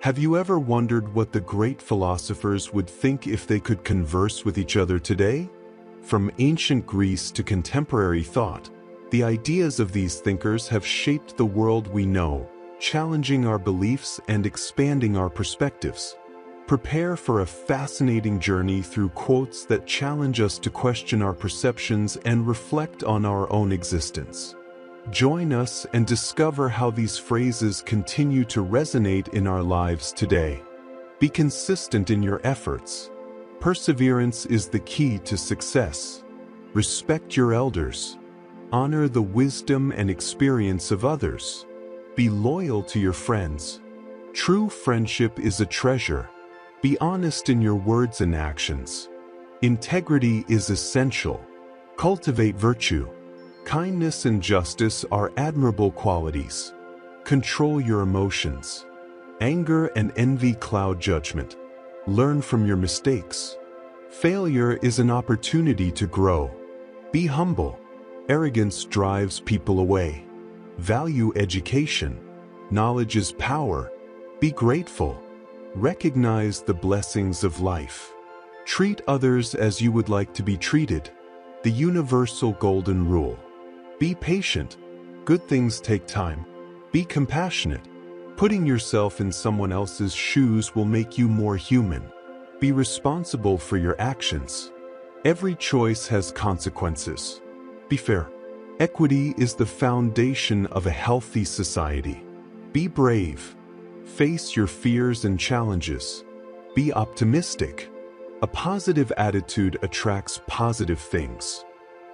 Have you ever wondered what the great philosophers would think if they could converse with each other today? From ancient Greece to contemporary thought, the ideas of these thinkers have shaped the world we know, challenging our beliefs and expanding our perspectives. Prepare for a fascinating journey through quotes that challenge us to question our perceptions and reflect on our own existence. Join us and discover how these phrases continue to resonate in our lives today. Be consistent in your efforts. Perseverance is the key to success. Respect your elders. Honor the wisdom and experience of others. Be loyal to your friends. True friendship is a treasure. Be honest in your words and actions. Integrity is essential. Cultivate virtue. Kindness and justice are admirable qualities. Control your emotions. Anger and envy cloud judgment. Learn from your mistakes. Failure is an opportunity to grow. Be humble. Arrogance drives people away. Value education. Knowledge is power. Be grateful. Recognize the blessings of life. Treat others as you would like to be treated. The universal golden rule. Be patient. Good things take time. Be compassionate. Putting yourself in someone else's shoes will make you more human. Be responsible for your actions. Every choice has consequences. Be fair. Equity is the foundation of a healthy society. Be brave. Face your fears and challenges. Be optimistic. A positive attitude attracts positive things.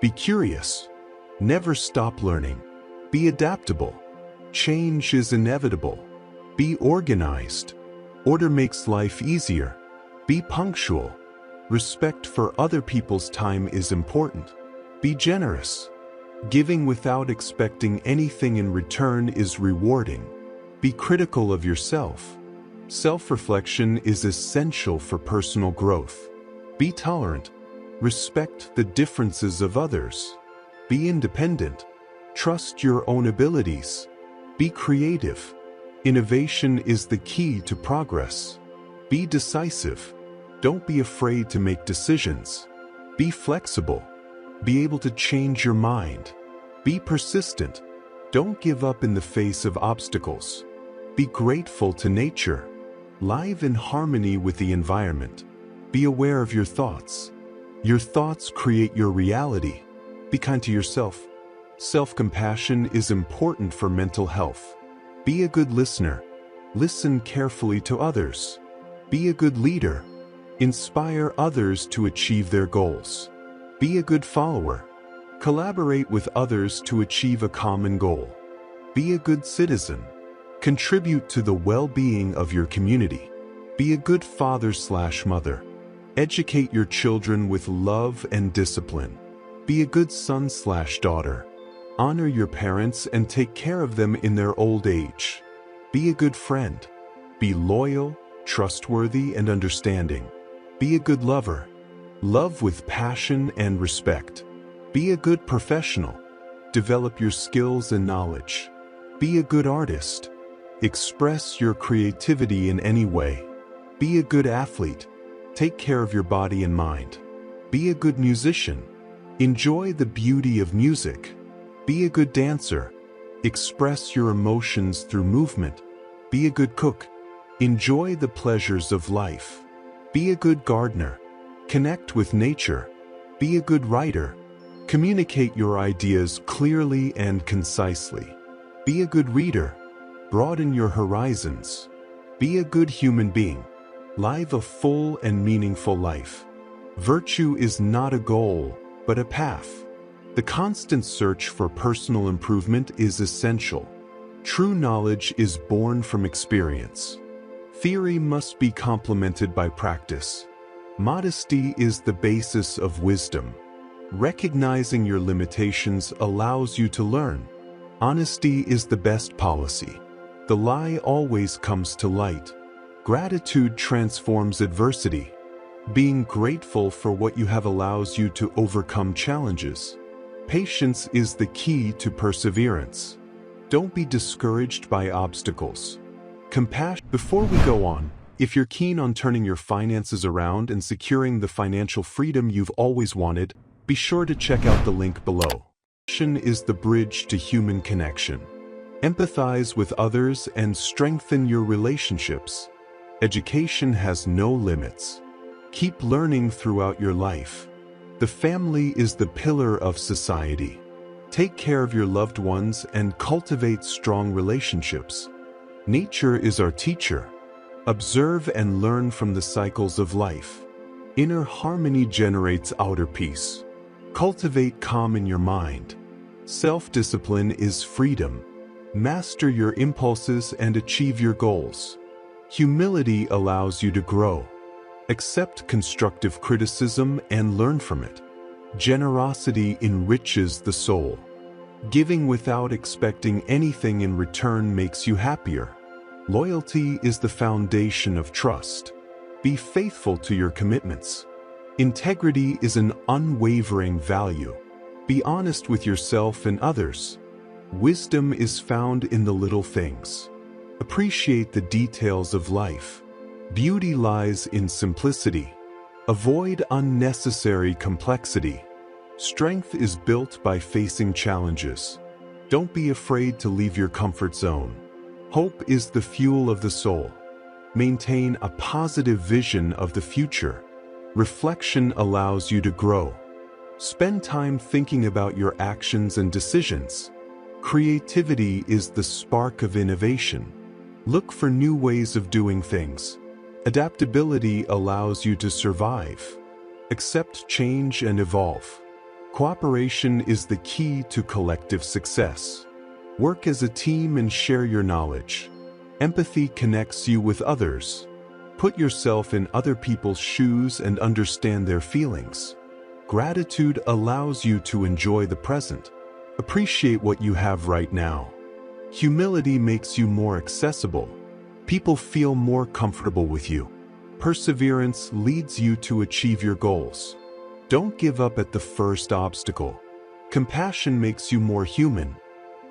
Be curious. Never stop learning. Be adaptable. Change is inevitable. Be organized. Order makes life easier. Be punctual. Respect for other people's time is important. Be generous. Giving without expecting anything in return is rewarding. Be critical of yourself. Self-reflection is essential for personal growth. Be tolerant. Respect the differences of others. Be independent. Trust your own abilities. Be creative. Innovation is the key to progress. Be decisive. Don't be afraid to make decisions. Be flexible. Be able to change your mind. Be persistent. Don't give up in the face of obstacles. Be grateful to nature. Live in harmony with the environment. Be aware of your thoughts. Your thoughts create your reality. Be kind to yourself. Self-compassion is important for mental health. Be a good listener. Listen carefully to others. Be a good leader. Inspire others to achieve their goals. Be a good follower. Collaborate with others to achieve a common goal. Be a good citizen. Contribute to the well-being of your community. Be a good father/mother. Educate your children with love and discipline. Be a good son/daughter. Honor your parents and take care of them in their old age. Be a good friend. Be loyal, trustworthy, and understanding. Be a good lover. Love with passion and respect. Be a good professional. Develop your skills and knowledge. Be a good artist. Express your creativity in any way. Be a good athlete. Take care of your body and mind. Be a good musician. Enjoy the beauty of music. Be a good dancer. Express your emotions through movement. Be a good cook. Enjoy the pleasures of life. Be a good gardener. Connect with nature. Be a good writer. Communicate your ideas clearly and concisely. Be a good reader. Broaden your horizons. Be a good human being. Live a full and meaningful life. Virtue is not a goal, but a path. The constant search for personal improvement is essential. True knowledge is born from experience. Theory must be complemented by practice. Modesty is the basis of wisdom. Recognizing your limitations allows you to learn. Honesty is the best policy. The lie always comes to light. Gratitude transforms adversity. Being grateful for what you have allows you to overcome challenges. Patience is the key to perseverance. Don't be discouraged by obstacles. Compassion. Before we go on, if you're keen on turning your finances around and securing the financial freedom you've always wanted, be sure to check out the link below. Compassion is the bridge to human connection. Empathize with others and strengthen your relationships. Education has no limits. Keep learning throughout your life. The family is the pillar of society. Take care of your loved ones and cultivate strong relationships. Nature is our teacher. Observe and learn from the cycles of life. Inner harmony generates outer peace. Cultivate calm in your mind. Self-discipline is freedom. Master your impulses and achieve your goals. Humility allows you to grow. Accept constructive criticism and learn from it. Generosity enriches the soul. Giving without expecting anything in return makes you happier. Loyalty is the foundation of trust. Be faithful to your commitments. Integrity is an unwavering value. Be honest with yourself and others. Wisdom is found in the little things. Appreciate the details of life. Beauty lies in simplicity. Avoid unnecessary complexity. Strength is built by facing challenges. Don't be afraid to leave your comfort zone. Hope is the fuel of the soul. Maintain a positive vision of the future. Reflection allows you to grow. Spend time thinking about your actions and decisions. Creativity is the spark of innovation. Look for new ways of doing things. Adaptability allows you to survive. Accept change and evolve. Cooperation is the key to collective success. Work as a team and share your knowledge. Empathy connects you with others. Put yourself in other people's shoes and understand their feelings. Gratitude allows you to enjoy the present. Appreciate what you have right now. Humility makes you more accessible. People feel more comfortable with you. Perseverance leads you to achieve your goals. Don't give up at the first obstacle. Compassion makes you more human.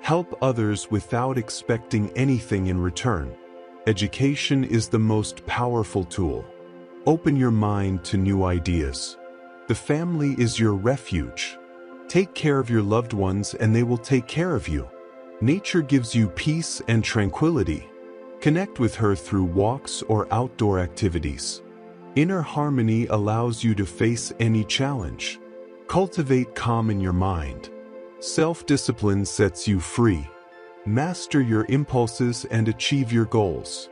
Help others without expecting anything in return. Education is the most powerful tool. Open your mind to new ideas. The family is your refuge. Take care of your loved ones and they will take care of you. Nature gives you peace and tranquility. Connect with her through walks or outdoor activities. Inner harmony allows you to face any challenge. Cultivate calm in your mind. Self-discipline sets you free. Master your impulses and achieve your goals.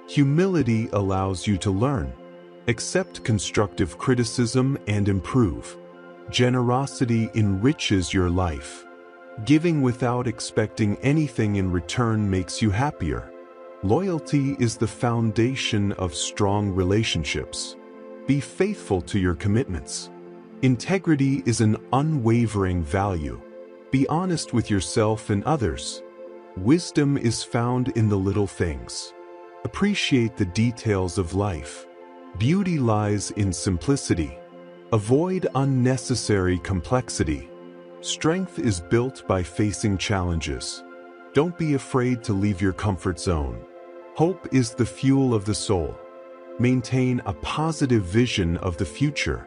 Humility allows you to learn. Accept constructive criticism and improve. Generosity enriches your life. Giving without expecting anything in return makes you happier. Loyalty is the foundation of strong relationships. Be faithful to your commitments. Integrity is an unwavering value. Be honest with yourself and others. Wisdom is found in the little things. Appreciate the details of life. Beauty lies in simplicity. Avoid unnecessary complexity. Strength is built by facing challenges. Don't be afraid to leave your comfort zone. Hope is the fuel of the soul. Maintain a positive vision of the future.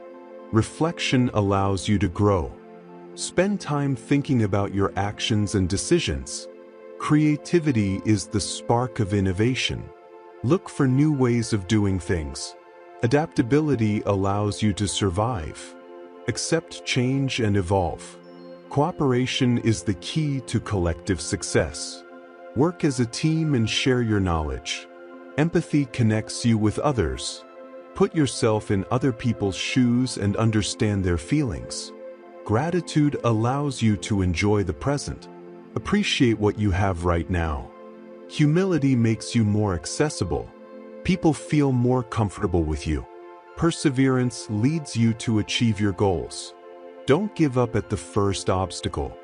Reflection allows you to grow. Spend time thinking about your actions and decisions. Creativity is the spark of innovation. Look for new ways of doing things. Adaptability allows you to survive. Accept change and evolve. Cooperation is the key to collective success. Work as a team and share your knowledge. Empathy connects you with others. Put yourself in other people's shoes and understand their feelings. Gratitude allows you to enjoy the present. Appreciate what you have right now. Humility makes you more accessible. People feel more comfortable with you. Perseverance leads you to achieve your goals. Don't give up at the first obstacle.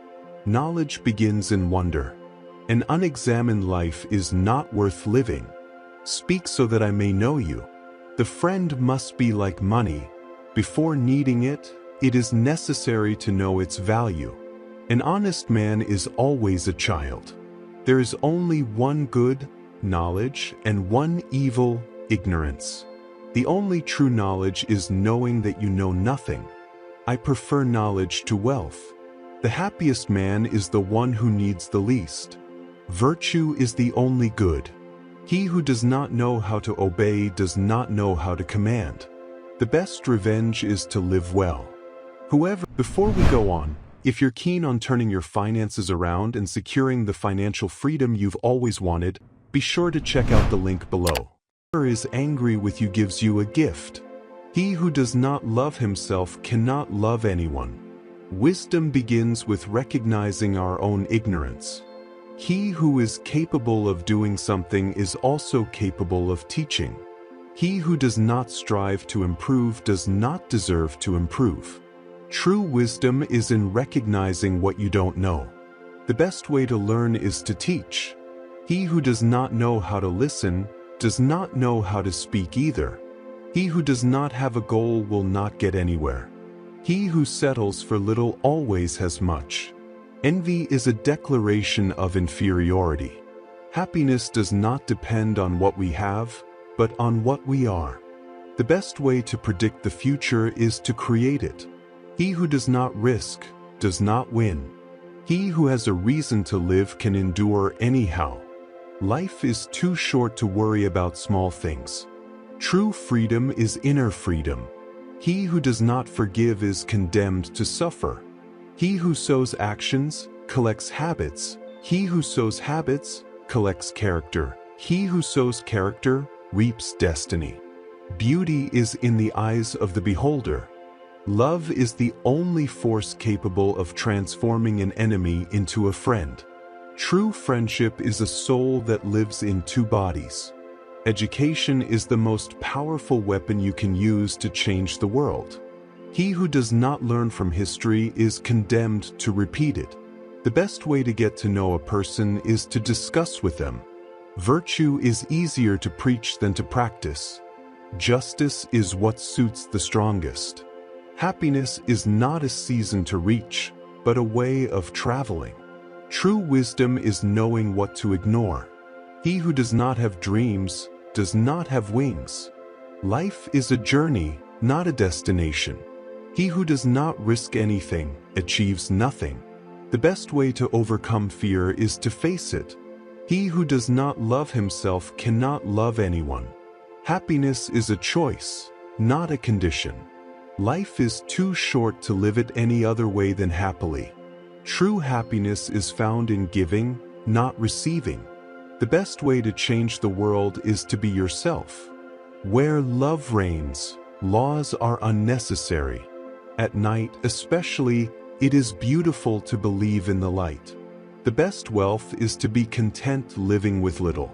Knowledge begins in wonder. An unexamined life is not worth living. Speak so that I may know you. The friend must be like money. Before needing it, it is necessary to know its value. An honest man is always a child. There is only one good, knowledge, and one evil, ignorance. The only true knowledge is knowing that you know nothing. I prefer knowledge to wealth. The happiest man is the one who needs the least. Virtue is the only good. He who does not know how to obey does not know how to command. The best revenge is to live well. Before we go on, if you're keen on turning your finances around and securing the financial freedom you've always wanted, be sure to check out the link below. Whoever is angry with you gives you a gift. He who does not love himself cannot love anyone. Wisdom begins with recognizing our own ignorance. He who is capable of doing something is also capable of teaching. He who does not strive to improve does not deserve to improve. True wisdom is in recognizing what you don't know. The best way to learn is to teach. He who does not know how to listen does not know how to speak either. He who does not have a goal will not get anywhere. He who settles for little always has much. Envy is a declaration of inferiority. Happiness does not depend on what we have, but on what we are. The best way to predict the future is to create it. He who does not risk does not win. He who has a reason to live can endure anyhow. Life is too short to worry about small things. True freedom is inner freedom. He who does not forgive is condemned to suffer. He who sows actions collects habits. He who sows habits collects character. He who sows character reaps destiny. Beauty is in the eyes of the beholder. Love is the only force capable of transforming an enemy into a friend. True friendship is a soul that lives in two bodies. Education is the most powerful weapon you can use to change the world. He who does not learn from history is condemned to repeat it. The best way to get to know a person is to discuss with them. Virtue is easier to preach than to practice. Justice is what suits the strongest. Happiness is not a season to reach, but a way of traveling. True wisdom is knowing what to ignore. He who does not have dreams does not have wings. Life is a journey, not a destination. He who does not risk anything achieves nothing. The best way to overcome fear is to face it. He who does not love himself cannot love anyone. Happiness is a choice, not a condition. Life is too short to live it any other way than happily. True happiness is found in giving, not receiving. The best way to change the world is to be yourself. Where love reigns, laws are unnecessary. At night, especially, it is beautiful to believe in the light. The best wealth is to be content living with little.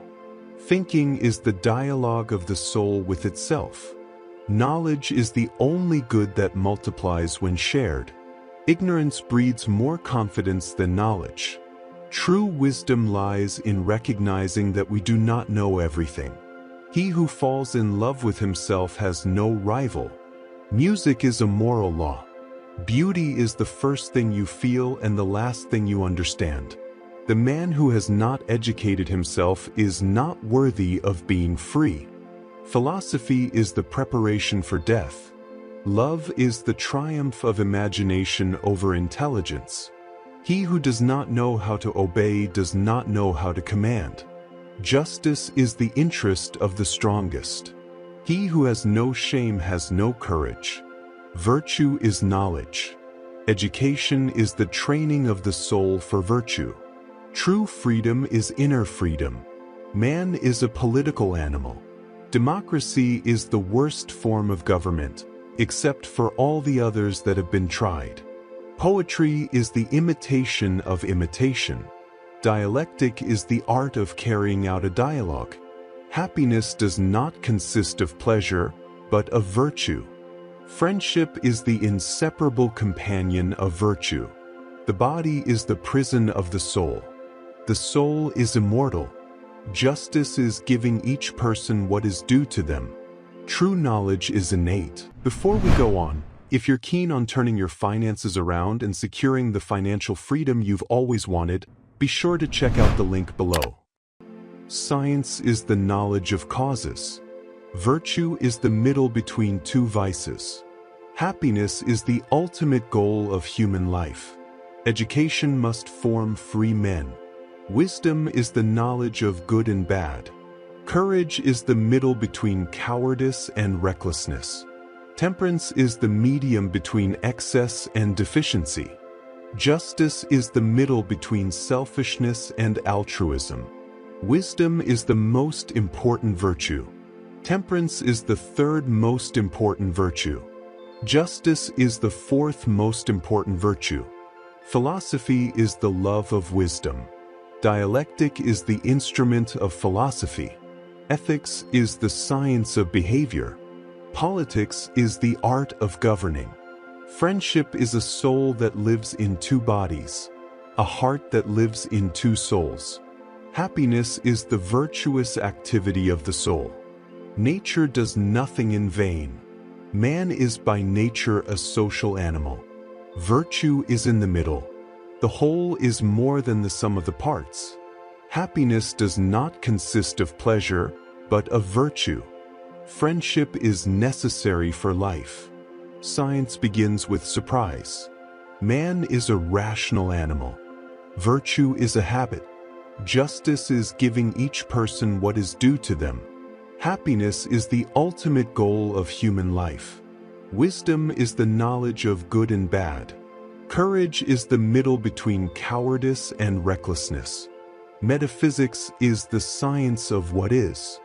Thinking is the dialogue of the soul with itself. Knowledge is the only good that multiplies when shared. Ignorance breeds more confidence than knowledge. True wisdom lies in recognizing that we do not know everything. He who falls in love with himself has no rival. Music is a moral law. Beauty is the first thing you feel and the last thing you understand. The man who has not educated himself is not worthy of being free. Philosophy is the preparation for death. Love is the triumph of imagination over intelligence. He who does not know how to obey does not know how to command. Justice is the interest of the strongest. He who has no shame has no courage. Virtue is knowledge. Education is the training of the soul for virtue. True freedom is inner freedom. Man is a political animal. Democracy is the worst form of government, except for all the others that have been tried. Poetry is the imitation of imitation. Dialectic is the art of carrying out a dialogue. Happiness does not consist of pleasure, but of virtue. Friendship is the inseparable companion of virtue. The body is the prison of the soul. The soul is immortal. Justice is giving each person what is due to them. True knowledge is innate. Before we go on, if you're keen on turning your finances around and securing the financial freedom you've always wanted, be sure to check out the link below. Science is the knowledge of causes. Virtue is the middle between two vices. Happiness is the ultimate goal of human life. Education must form free men. Wisdom is the knowledge of good and bad. Courage is the middle between cowardice and recklessness. Temperance is the medium between excess and deficiency. Justice is the middle between selfishness and altruism. Wisdom is the most important virtue. Temperance is the third most important virtue. Justice is the fourth most important virtue. Philosophy is the love of wisdom. Dialectic is the instrument of philosophy. Ethics is the science of behavior. Politics is the art of governing. Friendship is a soul that lives in two bodies, a heart that lives in two souls. Happiness is the virtuous activity of the soul. Nature does nothing in vain. Man is by nature a social animal. Virtue is in the middle. The whole is more than the sum of the parts. Happiness does not consist of pleasure, but of virtue. Friendship is necessary for life. Science begins with surprise. Man is a rational animal. Virtue is a habit. Justice is giving each person what is due to them. Happiness is the ultimate goal of human life. Wisdom is the knowledge of good and bad. Courage is the middle between cowardice and recklessness. Metaphysics is the science of what is.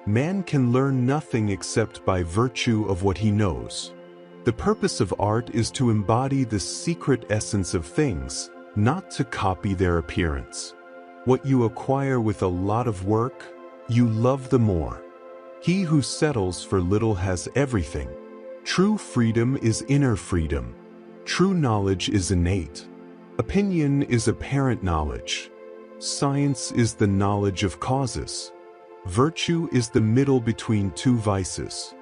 Man can learn nothing except by virtue of what he knows. The purpose of art is to embody the secret essence of things, not to copy their appearance. What you acquire with a lot of work, you love the more. He who settles for little has everything. True freedom is inner freedom. True knowledge is innate. Opinion is apparent knowledge. Science is the knowledge of causes. Virtue is the middle between two vices.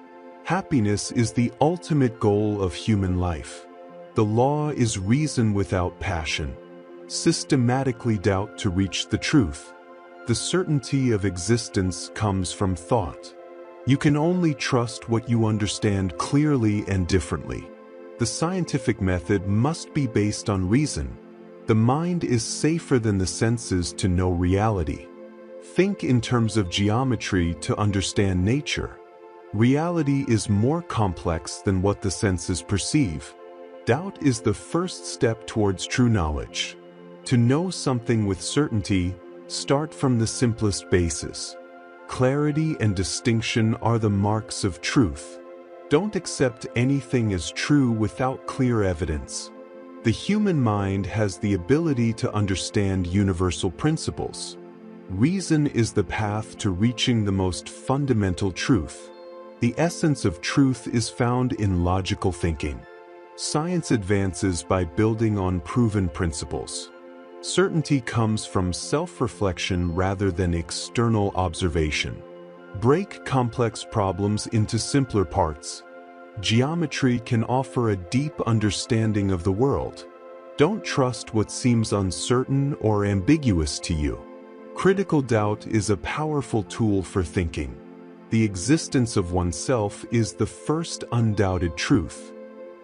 Happiness is the ultimate goal of human life. The law is reason without passion. Systematically doubt to reach the truth. The certainty of existence comes from thought. You can only trust what you understand clearly and differently. The scientific method must be based on reason. The mind is safer than the senses to know reality. Think in terms of geometry to understand nature. Reality is more complex than what the senses perceive. Doubt is the first step towards true knowledge. To know something with certainty, start from the simplest basis. Clarity and distinction are the marks of truth. Don't accept anything as true without clear evidence. The human mind has the ability to understand universal principles. Reason is the path to reaching the most fundamental truth. The essence of truth is found in logical thinking. Science advances by building on proven principles. Certainty comes from self-reflection rather than external observation. Break complex problems into simpler parts. Geometry can offer a deep understanding of the world. Don't trust what seems uncertain or ambiguous to you. Critical doubt is a powerful tool for thinking. The existence of oneself is the first undoubted truth.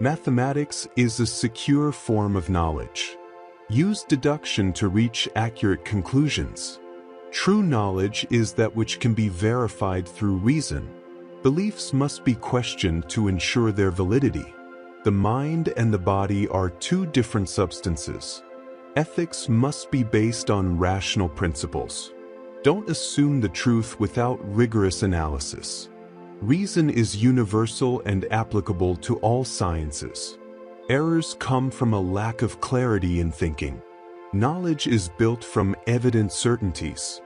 Mathematics is a secure form of knowledge. Use deduction to reach accurate conclusions. True knowledge is that which can be verified through reason. Beliefs must be questioned to ensure their validity. The mind and the body are two different substances. Ethics must be based on rational principles. Don't assume the truth without rigorous analysis. Reason is universal and applicable to all sciences. Errors come from a lack of clarity in thinking. Knowledge is built from evident certainties.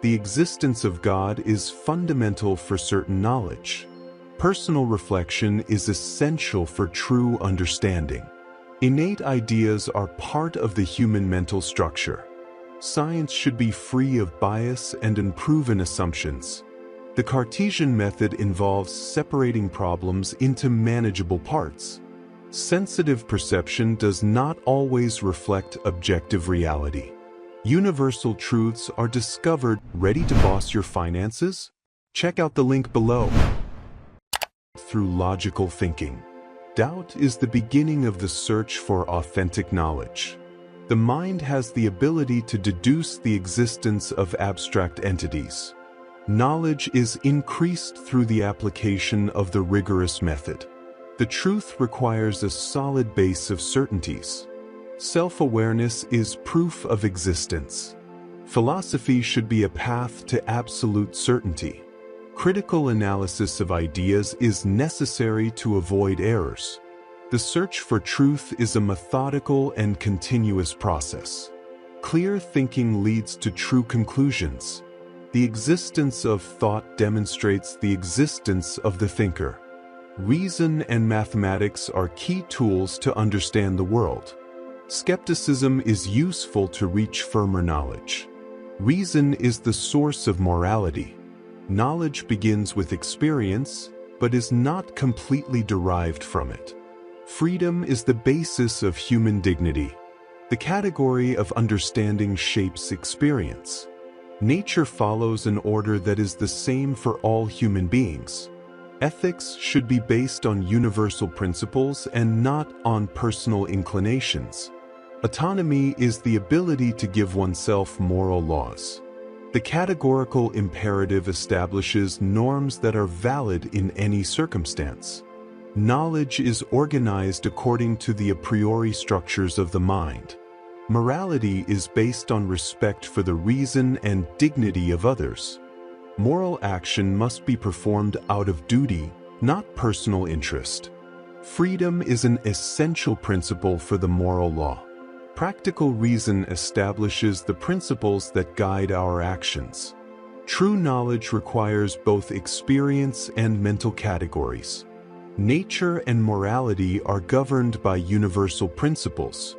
The existence of God is fundamental for certain knowledge. Personal reflection is essential for true understanding. Innate ideas are part of the human mental structure. Science should be free of bias and unproven assumptions. The Cartesian method involves separating problems into manageable parts. Sensitive perception does not always reflect objective reality. Universal truths are discovered. Ready to boss your finances? Check out the link below. Through logical thinking. Doubt is the beginning of the search for authentic knowledge. The mind has the ability to deduce the existence of abstract entities. Knowledge is increased through the application of the rigorous method. The truth requires a solid base of certainties. Self-awareness is proof of existence. Philosophy should be a path to absolute certainty. Critical analysis of ideas is necessary to avoid errors. The search for truth is a methodical and continuous process. Clear thinking leads to true conclusions. The existence of thought demonstrates the existence of the thinker. Reason and mathematics are key tools to understand the world. Skepticism is useful to reach firmer knowledge. Reason is the source of morality. Knowledge begins with experience, but is not completely derived from it. Freedom is the basis of human dignity. The category of understanding shapes experience. Nature follows an order that is the same for all human beings. Ethics should be based on universal principles and not on personal inclinations. Autonomy is the ability to give oneself moral laws. The categorical imperative establishes norms that are valid in any circumstance. Knowledge is organized according to the a priori structures of the mind. Morality is based on respect for the reason and dignity of others. Moral action must be performed out of duty, not personal interest. Freedom is an essential principle for the moral law. Practical reason establishes the principles that guide our actions. True knowledge requires both experience and mental categories. Nature and morality are governed by universal principles.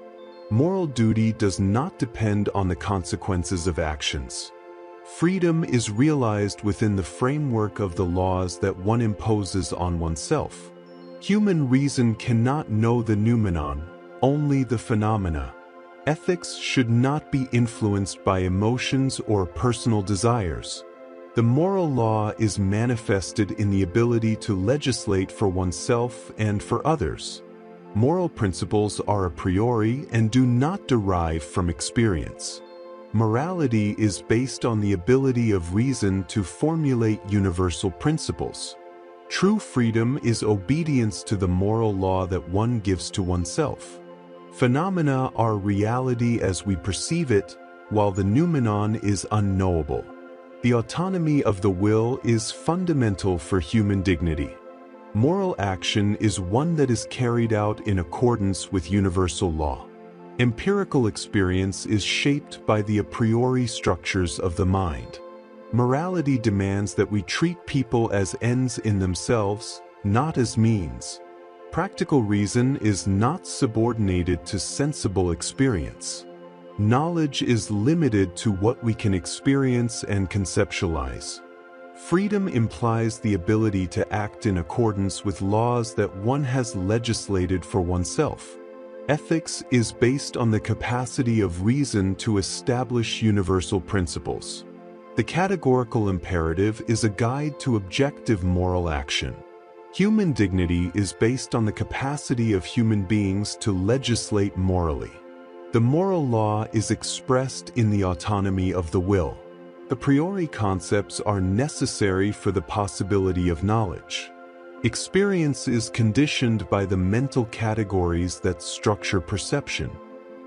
Moral duty does not depend on the consequences of actions. Freedom is realized within the framework of the laws that one imposes on oneself. Human reason cannot know the noumenon, only the phenomena. Ethics should not be influenced by emotions or personal desires. The moral law is manifested in the ability to legislate for oneself and for others. Moral principles are a priori and do not derive from experience. Morality is based on the ability of reason to formulate universal principles. True freedom is obedience to the moral law that one gives to oneself. Phenomena are reality as we perceive it, while the noumenon is unknowable. The autonomy of the will is fundamental for human dignity. Moral action is one that is carried out in accordance with universal law. Empirical experience is shaped by the a priori structures of the mind. Morality demands that we treat people as ends in themselves, not as means. Practical reason is not subordinated to sensible experience. Knowledge is limited to what we can experience and conceptualize. Freedom implies the ability to act in accordance with laws that one has legislated for oneself. Ethics is based on the capacity of reason to establish universal principles. The categorical imperative is a guide to objective moral action. Human dignity is based on the capacity of human beings to legislate morally. The moral law is expressed in the autonomy of the will. A priori concepts are necessary for the possibility of knowledge. Experience is conditioned by the mental categories that structure perception.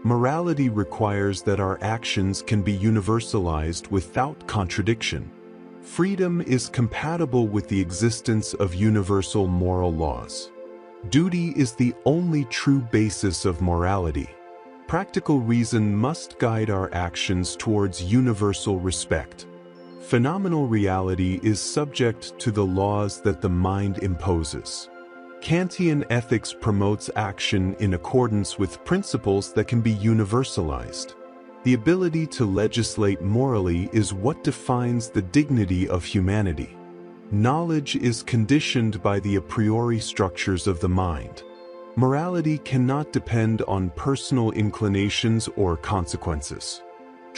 Morality requires that our actions can be universalized without contradiction. Freedom is compatible with the existence of universal moral laws. Duty is the only true basis of morality. Practical reason must guide our actions towards universal respect. Phenomenal reality is subject to the laws that the mind imposes. Kantian ethics promotes action in accordance with principles that can be universalized. The ability to legislate morally is what defines the dignity of humanity. Knowledge is conditioned by the a priori structures of the mind. Morality cannot depend on personal inclinations or consequences.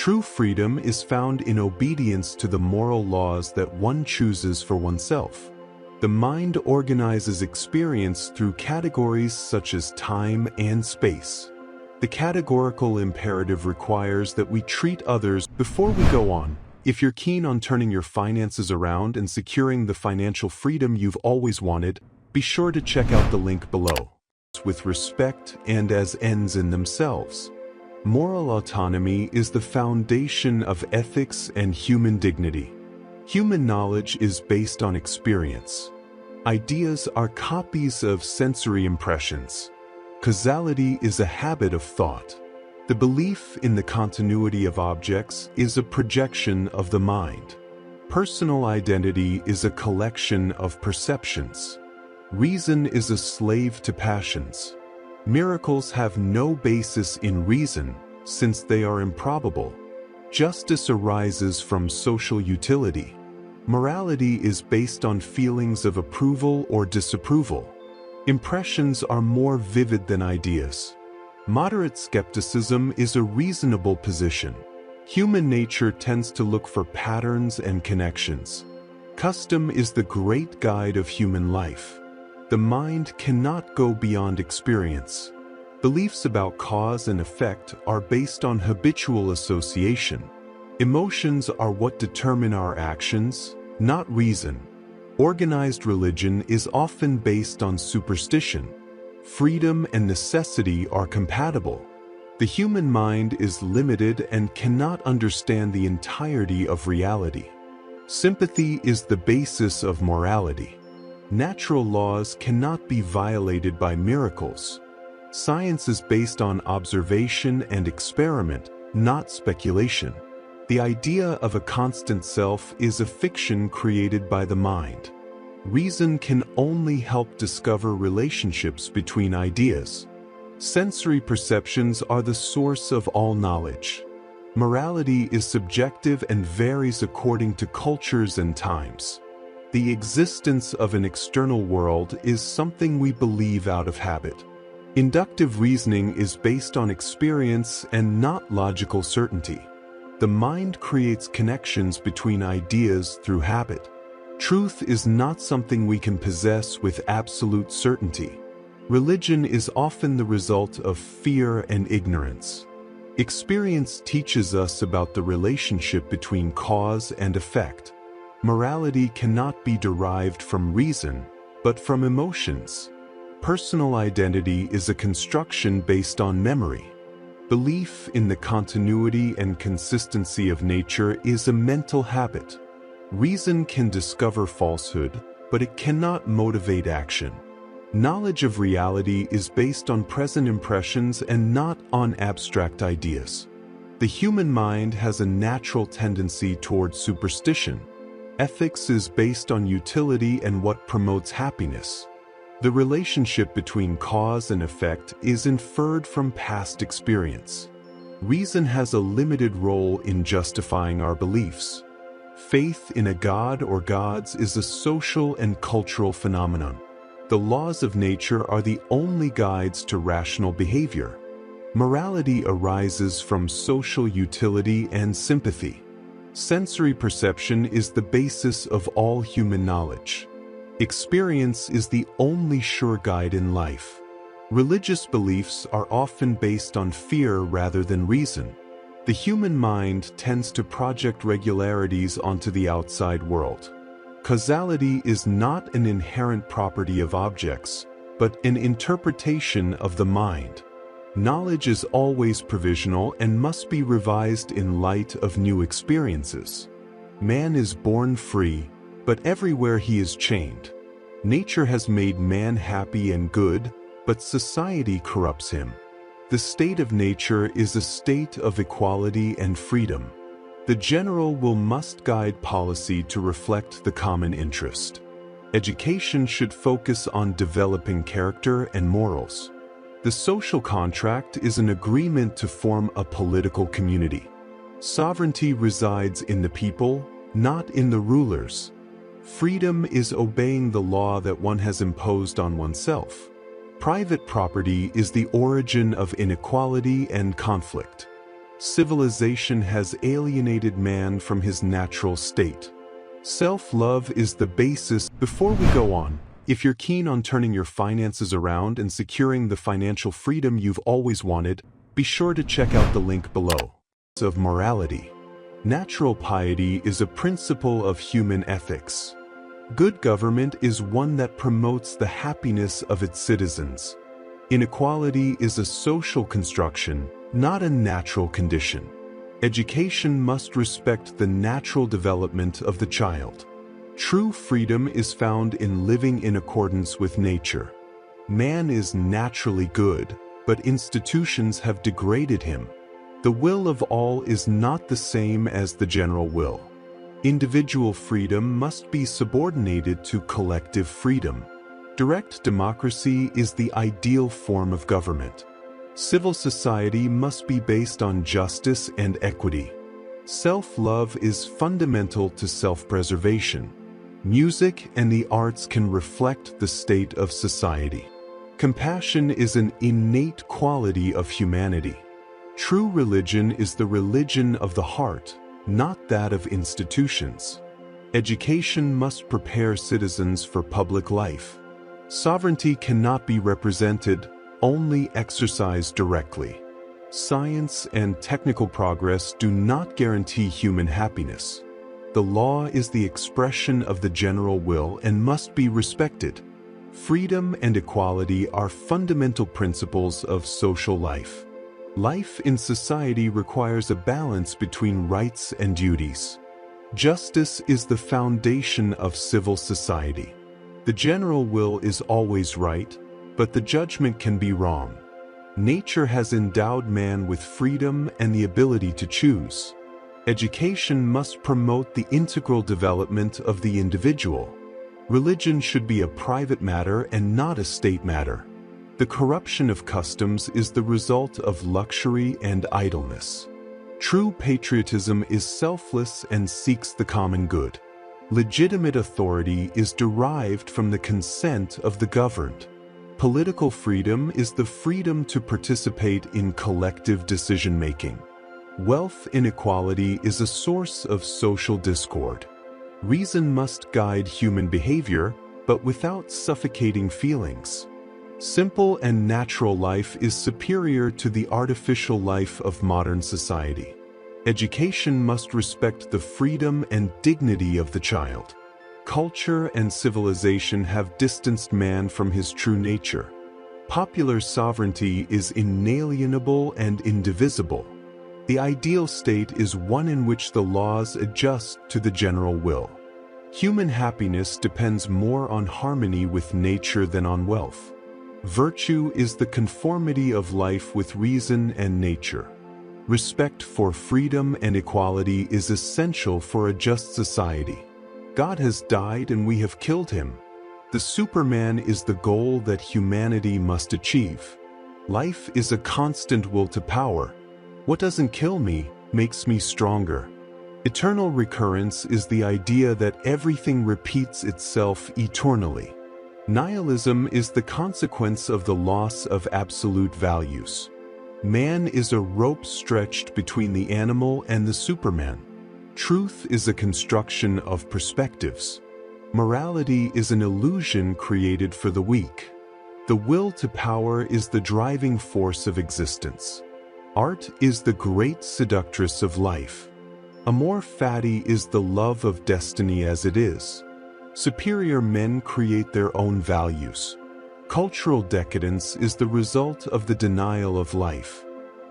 True freedom is found in obedience to the moral laws that one chooses for oneself. The mind organizes experience through categories such as time and space. The categorical imperative requires that we treat others. Before we go on, if you're keen on turning your finances around and securing the financial freedom you've always wanted, be sure to check out the link below. With respect and as ends in themselves. Moral autonomy is the foundation of ethics and human dignity. Human knowledge is based on experience. Ideas are copies of sensory impressions. Causality is a habit of thought. The belief in the continuity of objects is a projection of the mind. Personal identity is a collection of perceptions. Reason is a slave to passions. Miracles have no basis in reason, since they are improbable. Justice arises from social utility. Morality is based on feelings of approval or disapproval. Impressions are more vivid than ideas. Moderate skepticism is a reasonable position. Human nature tends to look for patterns and connections. Custom is the great guide of human life. The mind cannot go beyond experience. Beliefs about cause and effect are based on habitual association. Emotions are what determine our actions, not reason. Organized religion is often based on superstition. Freedom and necessity are compatible. The human mind is limited and cannot understand the entirety of reality. Sympathy is the basis of morality. Natural laws cannot be violated by miracles. Science is based on observation and experiment, not speculation. The idea of a constant self is a fiction created by the mind. Reason can only help discover relationships between ideas. Sensory perceptions are the source of all knowledge. Morality is subjective and varies according to cultures and times. The existence of an external world is something we believe out of habit. Inductive reasoning is based on experience and not logical certainty. The mind creates connections between ideas through habit. Truth is not something we can possess with absolute certainty. Religion is often the result of fear and ignorance. Experience teaches us about the relationship between cause and effect. Morality cannot be derived from reason, but from emotions. Personal identity is a construction based on memory. Belief in the continuity and consistency of nature is a mental habit. Reason can discover falsehood, but it cannot motivate action. Knowledge of reality is based on present impressions and not on abstract ideas. The human mind has a natural tendency toward superstition. Ethics is based on utility and what promotes happiness. The relationship between cause and effect is inferred from past experience. Reason has a limited role in justifying our beliefs. Faith in a god or gods is a social and cultural phenomenon. The laws of nature are the only guides to rational behavior. Morality arises from social utility and sympathy. Sensory perception is the basis of all human knowledge. Experience is the only sure guide in life. Religious beliefs are often based on fear rather than reason. The human mind tends to project regularities onto the outside world. Causality is not an inherent property of objects, but an interpretation of the mind. Knowledge is always provisional and must be revised in light of new experiences. Man is born free, but everywhere he is chained. Nature has made man happy and good, but society corrupts him. The state of nature is a state of equality and freedom. The general will must guide policy to reflect the common interest. Education should focus on developing character and morals. The social contract is an agreement to form a political community. Sovereignty resides in the people, not in the rulers. Freedom is obeying the law that one has imposed on oneself. Private property is the origin of inequality and conflict. Civilization has alienated man from his natural state. Self-love is the basis. Before we go on, if you're keen on turning your finances around and securing the financial freedom you've always wanted, be sure to check out the link below. Of morality. Natural piety is a principle of human ethics. Good government is one that promotes the happiness of its citizens. Inequality is a social construction, not a natural condition. Education must respect the natural development of the child. True freedom is found in living in accordance with nature. Man is naturally good, but institutions have degraded him. The will of all is not the same as the general will. Individual freedom must be subordinated to collective freedom. Direct democracy is the ideal form of government. Civil society must be based on justice and equity. Self-love is fundamental to self-preservation. Music and the arts can reflect the state of society. Compassion is an innate quality of humanity. True religion is the religion of the heart, not that of institutions. Education must prepare citizens for public life. Sovereignty cannot be represented, only exercised directly. Science and technical progress do not guarantee human happiness. The law is the expression of the general will and must be respected. Freedom and equality are fundamental principles of social life. Life in society requires a balance between rights and duties. Justice is the foundation of civil society. The general will is always right, but the judgment can be wrong. Nature has endowed man with freedom and the ability to choose. Education must promote the integral development of the individual. Religion should be a private matter and not a state matter. The corruption of customs is the result of luxury and idleness. True patriotism is selfless and seeks the common good. Legitimate authority is derived from the consent of the governed. Political freedom is the freedom to participate in collective decision-making. Wealth inequality is a source of social discord. Reason must guide human behavior, but without suffocating feelings. Simple and natural life is superior to the artificial life of modern society. Education must respect the freedom and dignity of the child. Culture and civilization have distanced man from his true nature. Popular sovereignty is inalienable and indivisible. The ideal state is one in which the laws adjust to the general will. Human happiness depends more on harmony with nature than on wealth. Virtue is the conformity of life with reason and nature. Respect for freedom and equality is essential for a just society. God has died and we have killed him. The Superman is the goal that humanity must achieve. Life is a constant will to power. What doesn't kill me makes me stronger. Eternal recurrence is the idea that everything repeats itself eternally. Nihilism is the consequence of the loss of absolute values. Man is a rope stretched between the animal and the Superman. Truth is a construction of perspectives. Morality is an illusion created for the weak. The will to power is the driving force of existence. Art is the great seductress of life. Amor fati is the love of destiny as it is. Superior men create their own values. Cultural decadence is the result of the denial of life.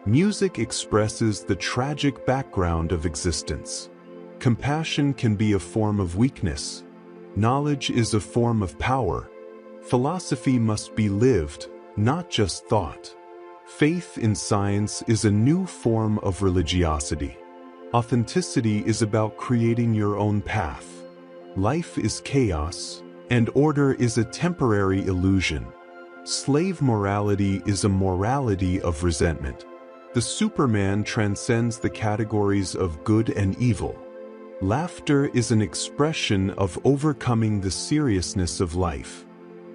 Music expresses the tragic background of existence. Compassion can be a form of weakness. Knowledge is a form of power. Philosophy must be lived, not just thought. Faith in science is a new form of religiosity. Authenticity is about creating your own path. Life is chaos, and order is a temporary illusion. Slave morality is a morality of resentment. The Superman transcends the categories of good and evil. Laughter is an expression of overcoming the seriousness of life.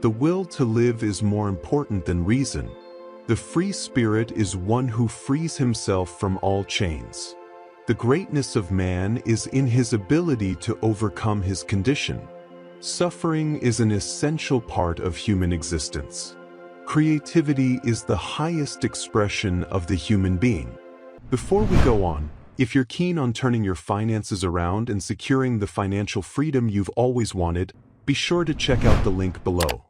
The will to live is more important than reason. The free spirit is one who frees himself from all chains. The greatness of man is in his ability to overcome his condition. Suffering is an essential part of human existence. Creativity is the highest expression of the human being. Before we go on, if you're keen on turning your finances around and securing the financial freedom you've always wanted, be sure to check out the link below.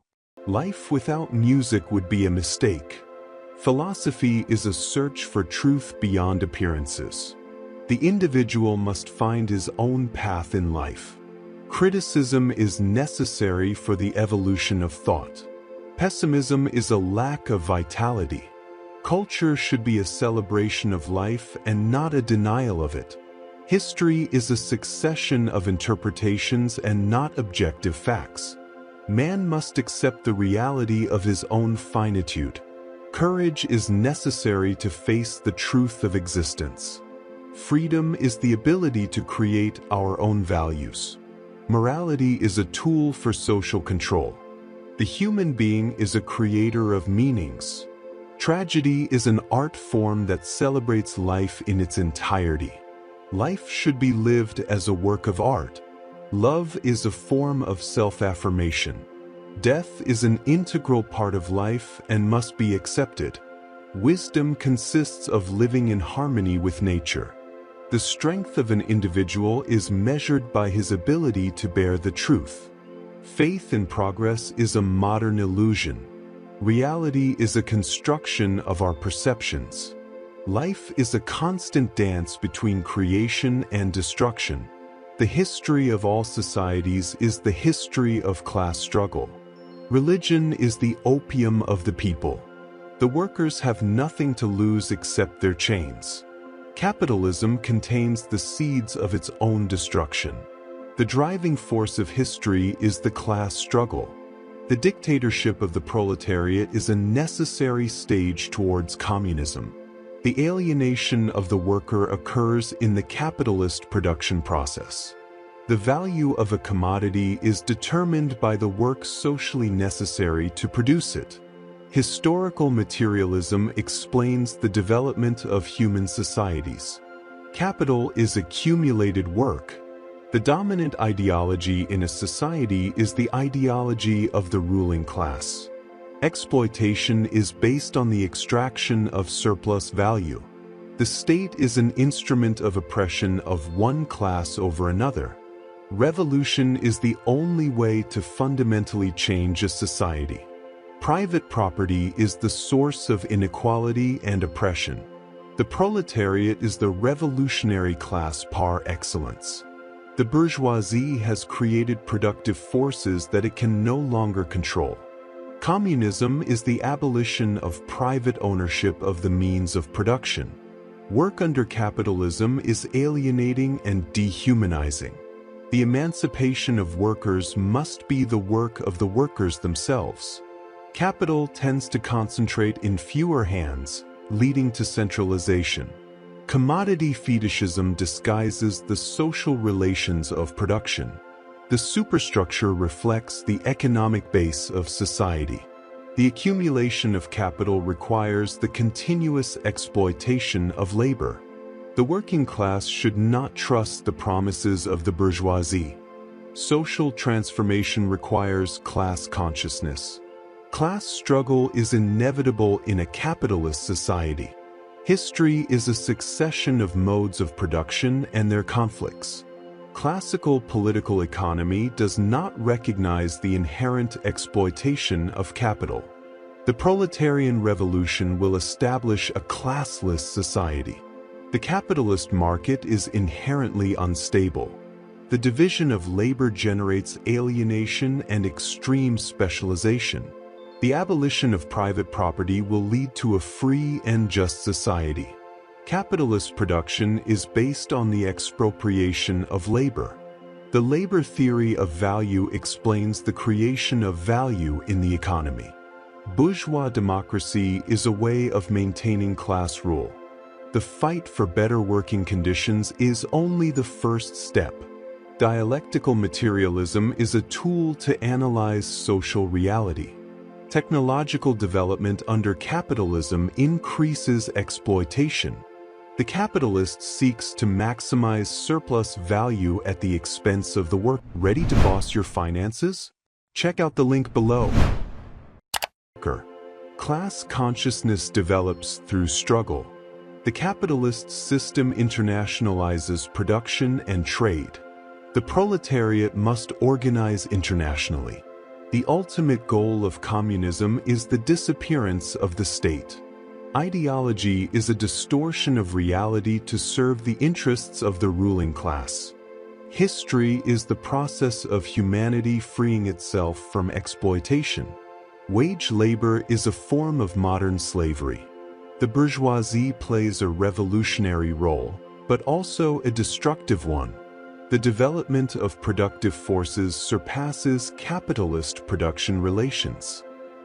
Life without music would be a mistake. Philosophy is a search for truth beyond appearances. The individual must find his own path in life. Criticism is necessary for the evolution of thought. Pessimism is a lack of vitality. Culture should be a celebration of life and not a denial of it. History is a succession of interpretations and not objective facts. Man must accept the reality of his own finitude. Courage is necessary to face the truth of existence. Freedom is the ability to create our own values. Morality is a tool for social control. The human being is a creator of meanings. Tragedy is an art form that celebrates life in its entirety. Life should be lived as a work of art. Love is a form of self-affirmation. Death is an integral part of life and must be accepted. Wisdom consists of living in harmony with nature. The strength of an individual is measured by his ability to bear the truth. Faith in progress is a modern illusion. Reality is a construction of our perceptions. Life is a constant dance between creation and destruction. The history of all societies is the history of class struggle. Religion is the opium of the people. The workers have nothing to lose except their chains. Capitalism contains the seeds of its own destruction. The driving force of history is the class struggle. The dictatorship of the proletariat is a necessary stage towards communism. The alienation of the worker occurs in the capitalist production process. The value of a commodity is determined by the work socially necessary to produce it. Historical materialism explains the development of human societies. Capital is accumulated work. The dominant ideology in a society is the ideology of the ruling class. Exploitation is based on the extraction of surplus value. The state is an instrument of oppression of one class over another. Revolution is the only way to fundamentally change a society. Private property is the source of inequality and oppression. The proletariat is the revolutionary class par excellence. The bourgeoisie has created productive forces that it can no longer control. Communism is the abolition of private ownership of the means of production. Work under capitalism is alienating and dehumanizing. The emancipation of workers must be the work of the workers themselves. Capital tends to concentrate in fewer hands, leading to centralization. Commodity fetishism disguises the social relations of production. The superstructure reflects the economic base of society. The accumulation of capital requires the continuous exploitation of labor. The working class should not trust the promises of the bourgeoisie. Social transformation requires class consciousness. Class struggle is inevitable in a capitalist society. History is a succession of modes of production and their conflicts. Classical political economy does not recognize the inherent exploitation of capital. The proletarian revolution will establish a classless society. The capitalist market is inherently unstable. The division of labor generates alienation and extreme specialization. The abolition of private property will lead to a free and just society. Capitalist production is based on the expropriation of labor. The labor theory of value explains the creation of value in the economy. Bourgeois democracy is a way of maintaining class rule. The fight for better working conditions is only the first step. Dialectical materialism is a tool to analyze social reality. Technological development under capitalism increases exploitation. The capitalist seeks to maximize surplus value at the expense of the worker. Ready to boss your finances? Check out the link below. Class consciousness develops through struggle. The capitalist system internationalizes production and trade. The proletariat must organize internationally. The ultimate goal of communism is the disappearance of the state. Ideology is a distortion of reality to serve the interests of the ruling class. History is the process of humanity freeing itself from exploitation. Wage labor is a form of modern slavery. The bourgeoisie plays a revolutionary role, but also a destructive one. The development of productive forces surpasses capitalist production relations.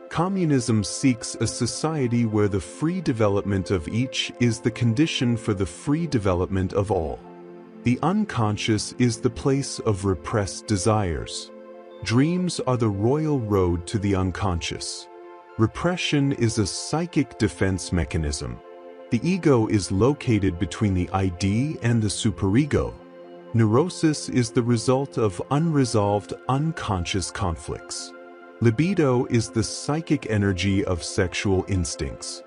Communism seeks a society where the free development of each is the condition for the free development of all. The unconscious is the place of repressed desires. Dreams are the royal road to the unconscious. Repression is a psychic defense mechanism. The ego is located between the ID and the superego. Neurosis is the result of unresolved unconscious conflicts. Libido is the psychic energy of sexual instincts.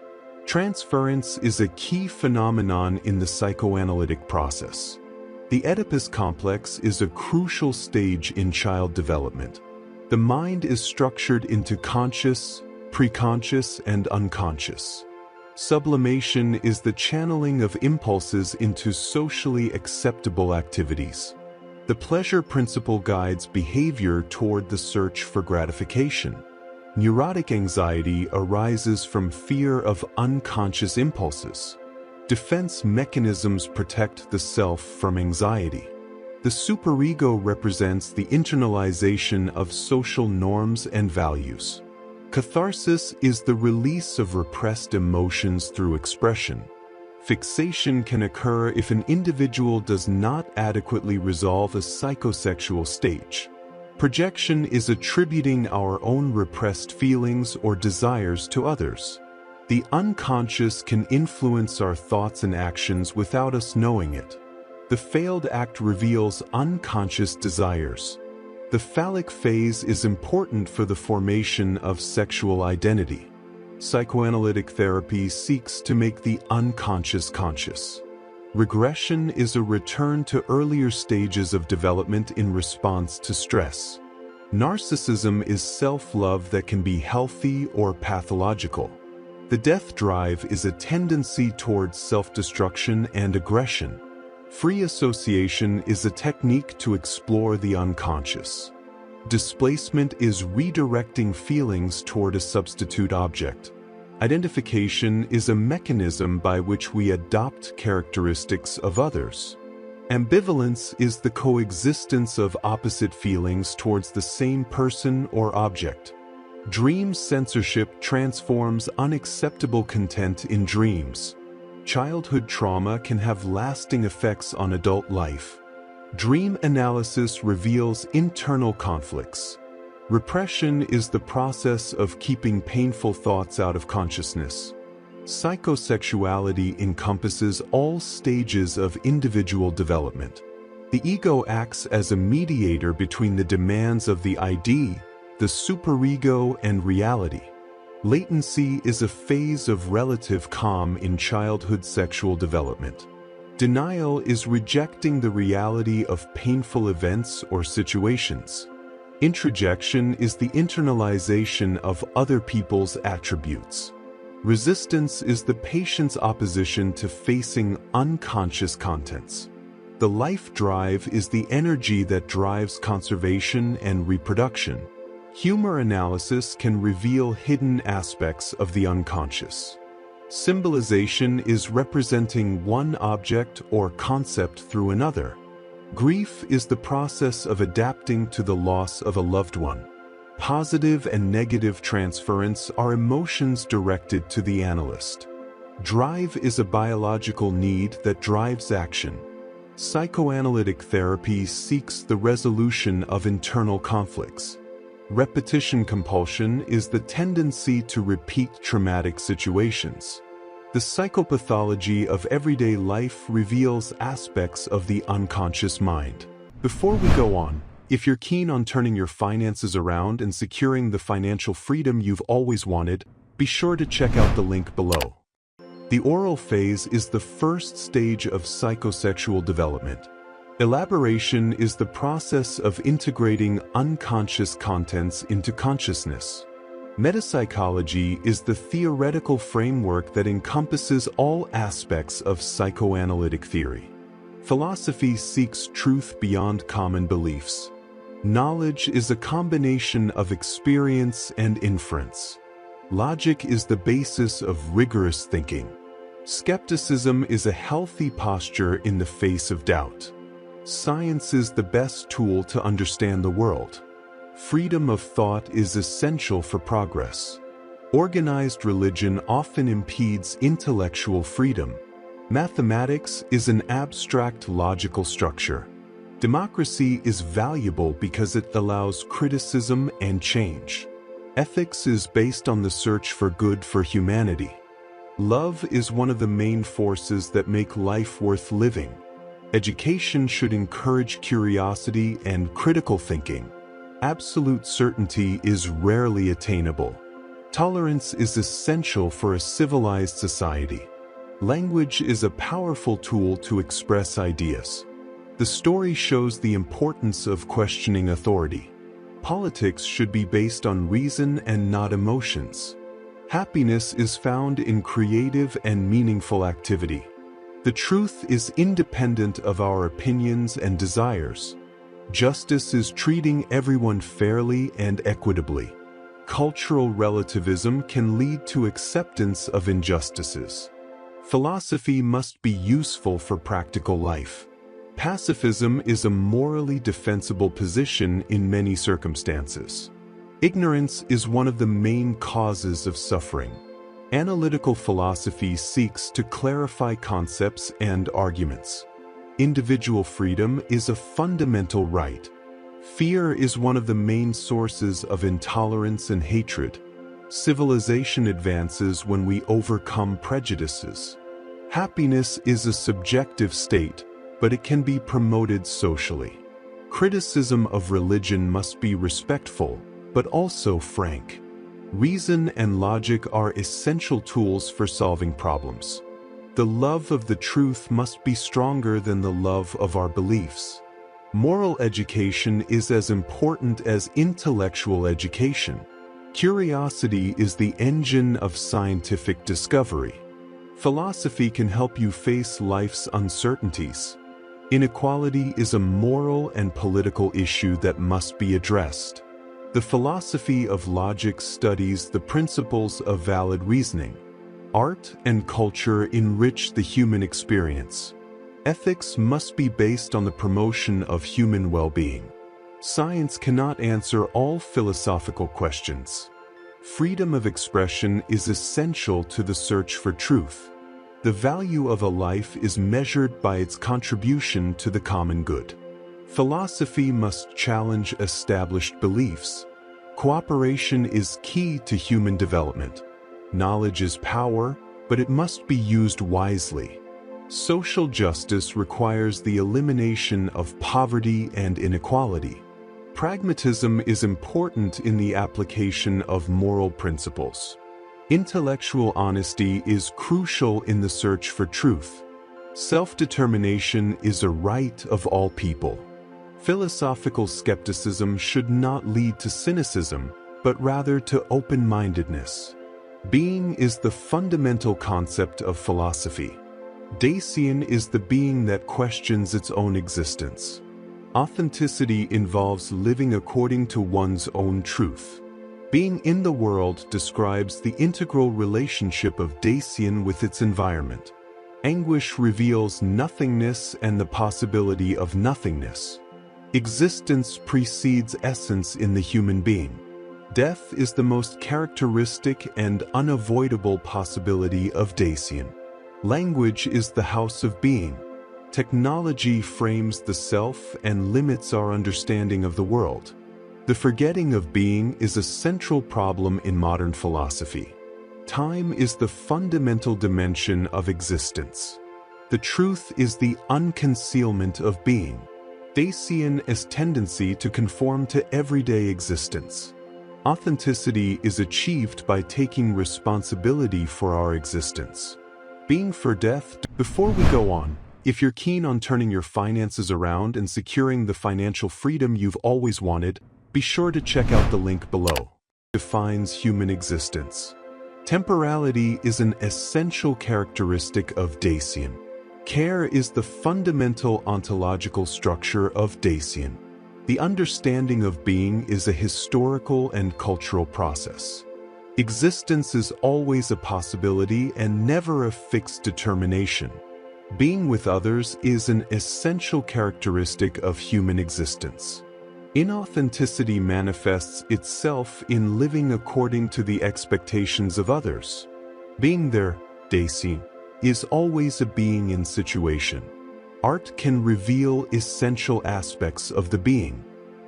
Transference is a key phenomenon in the psychoanalytic process. The Oedipus complex is a crucial stage in child development. The mind is structured into conscious, preconscious, and unconscious. Sublimation is the channeling of impulses into socially acceptable activities. The pleasure principle guides behavior toward the search for gratification. Neurotic anxiety arises from fear of unconscious impulses. Defense mechanisms protect the self from anxiety. The superego represents the internalization of social norms and values. Catharsis is the release of repressed emotions through expression. Fixation can occur if an individual does not adequately resolve a psychosexual stage. Projection is attributing our own repressed feelings or desires to others. The unconscious can influence our thoughts and actions without us knowing it. The failed act reveals unconscious desires. The phallic phase is important for the formation of sexual identity. Psychoanalytic therapy seeks to make the unconscious conscious. Regression is a return to earlier stages of development in response to stress. Narcissism is self-love that can be healthy or pathological. The death drive is a tendency towards self-destruction and aggression. Free association is a technique to explore the unconscious. Displacement is redirecting feelings toward a substitute object. Identification is a mechanism by which we adopt characteristics of others. Ambivalence is the coexistence of opposite feelings towards the same person or object. Dream censorship transforms unacceptable content in dreams. Childhood trauma can have lasting effects on adult life. Dream analysis reveals internal conflicts. Repression is the process of keeping painful thoughts out of consciousness. Psychosexuality encompasses all stages of individual development. The ego acts as a mediator between the demands of the ID, the superego, and reality. Latency is a phase of relative calm in childhood sexual development. Denial is rejecting the reality of painful events or situations. Introjection is the internalization of other people's attributes. Resistance is the patient's opposition to facing unconscious contents. The life drive is the energy that drives conservation and reproduction. Humor analysis can reveal hidden aspects of the unconscious. Symbolization is representing one object or concept through another. Grief is the process of adapting to the loss of a loved one. Positive and negative transference are emotions directed to the analyst. Drive is a biological need that drives action. Psychoanalytic therapy seeks the resolution of internal conflicts. Repetition compulsion is the tendency to repeat traumatic situations. The psychopathology of everyday life reveals aspects of the unconscious mind. Before we go on, if you're keen on turning your finances around and securing the financial freedom you've always wanted, be sure to check out the link below. The oral phase is the first stage of psychosexual development. Elaboration is the process of integrating unconscious contents into consciousness. Metapsychology is the theoretical framework that encompasses all aspects of psychoanalytic theory. Philosophy seeks truth beyond common beliefs. Knowledge is a combination of experience and inference. Logic is the basis of rigorous thinking. Skepticism is a healthy posture in the face of doubt. Science is the best tool to understand the world. Freedom of thought is essential for progress. Organized religion often impedes intellectual freedom. Mathematics is an abstract logical structure. Democracy is valuable because it allows criticism and change. Ethics is based on the search for good for humanity. Love is one of the main forces that make life worth living. Education should encourage curiosity and critical thinking. Absolute certainty is rarely attainable. Tolerance is essential for a civilized society. Language is a powerful tool to express ideas. The story shows the importance of questioning authority. Politics should be based on reason and not emotions. Happiness is found in creative and meaningful activity. The truth is independent of our opinions and desires. Justice is treating everyone fairly and equitably. Cultural relativism can lead to acceptance of injustices. Philosophy must be useful for practical life. Pacifism is a morally defensible position in many circumstances. Ignorance is one of the main causes of suffering. Analytical philosophy seeks to clarify concepts and arguments. Individual freedom is a fundamental right. Fear is one of the main sources of intolerance and hatred. Civilization advances when we overcome prejudices. Happiness is a subjective state, but it can be promoted socially. Criticism of religion must be respectful, but also frank. Reason and logic are essential tools for solving problems. The love of the truth must be stronger than the love of our beliefs. Moral education is as important as intellectual education. Curiosity is the engine of scientific discovery. Philosophy can help you face life's uncertainties. Inequality is a moral and political issue that must be addressed. The philosophy of logic studies the principles of valid reasoning. Art and culture enrich the human experience. Ethics must be based on the promotion of human well-being. Science cannot answer all philosophical questions. Freedom of expression is essential to the search for truth. The value of a life is measured by its contribution to the common good. Philosophy must challenge established beliefs. Cooperation is key to human development. Knowledge is power, but it must be used wisely. Social justice requires the elimination of poverty and inequality. Pragmatism is important in the application of moral principles. Intellectual honesty is crucial in the search for truth. Self-determination is a right of all people. Philosophical skepticism should not lead to cynicism, but rather to open-mindedness. Being is the fundamental concept of philosophy. Dasein is the being that questions its own existence. Authenticity involves living according to one's own truth. Being in the world describes the integral relationship of Dasein with its environment. Anguish reveals nothingness and the possibility of nothingness. Existence precedes essence in the human being. Death is the most characteristic and unavoidable possibility of Dasein. Language is the house of being. Technology frames the self and limits our understanding of the world. The forgetting of being is a central problem in modern philosophy. Time is the fundamental dimension of existence. The truth is the unconcealment of being. Dasein tendency to conform to everyday existence. Authenticity is achieved by taking responsibility for our existence. Being for death. Before we go on, if you're keen on turning your finances around and securing the financial freedom you've always wanted, be sure to check out the link below. Defines human existence. Temporality is an essential characteristic of Dasein. Care is the fundamental ontological structure of Dasein. The understanding of being is a historical and cultural process. Existence is always a possibility and never a fixed determination. Being with others is an essential characteristic of human existence. Inauthenticity manifests itself in living according to the expectations of others. Being there, Dasein, is always a being in situation. Art can reveal essential aspects of the being.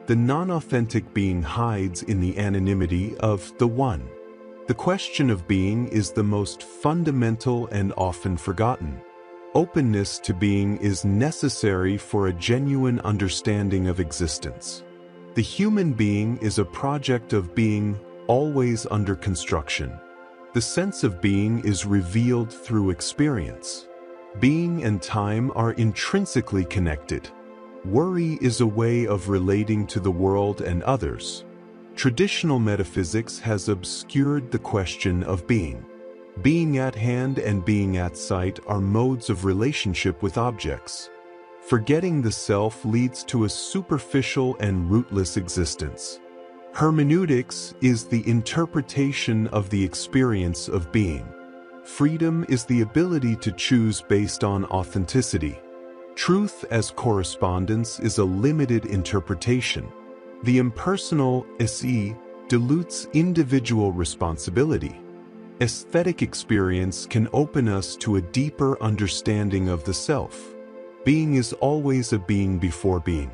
The non-authentic being hides in the anonymity of the one. The question of being is the most fundamental and often forgotten. Openness to being is necessary for a genuine understanding of existence. The human being is a project of being, always under construction. The sense of being is revealed through experience. Being and time are intrinsically connected. Worry is a way of relating to the world and others. Traditional metaphysics has obscured the question of being. Being at hand and being at sight are modes of relationship with objects. Forgetting the self leads to a superficial and rootless existence. Hermeneutics is the interpretation of the experience of being. Freedom is the ability to choose based on authenticity. Truth as correspondence is a limited interpretation. The impersonal esse dilutes individual responsibility. Aesthetic experience can open us to a deeper understanding of the self. Being is always a being before being.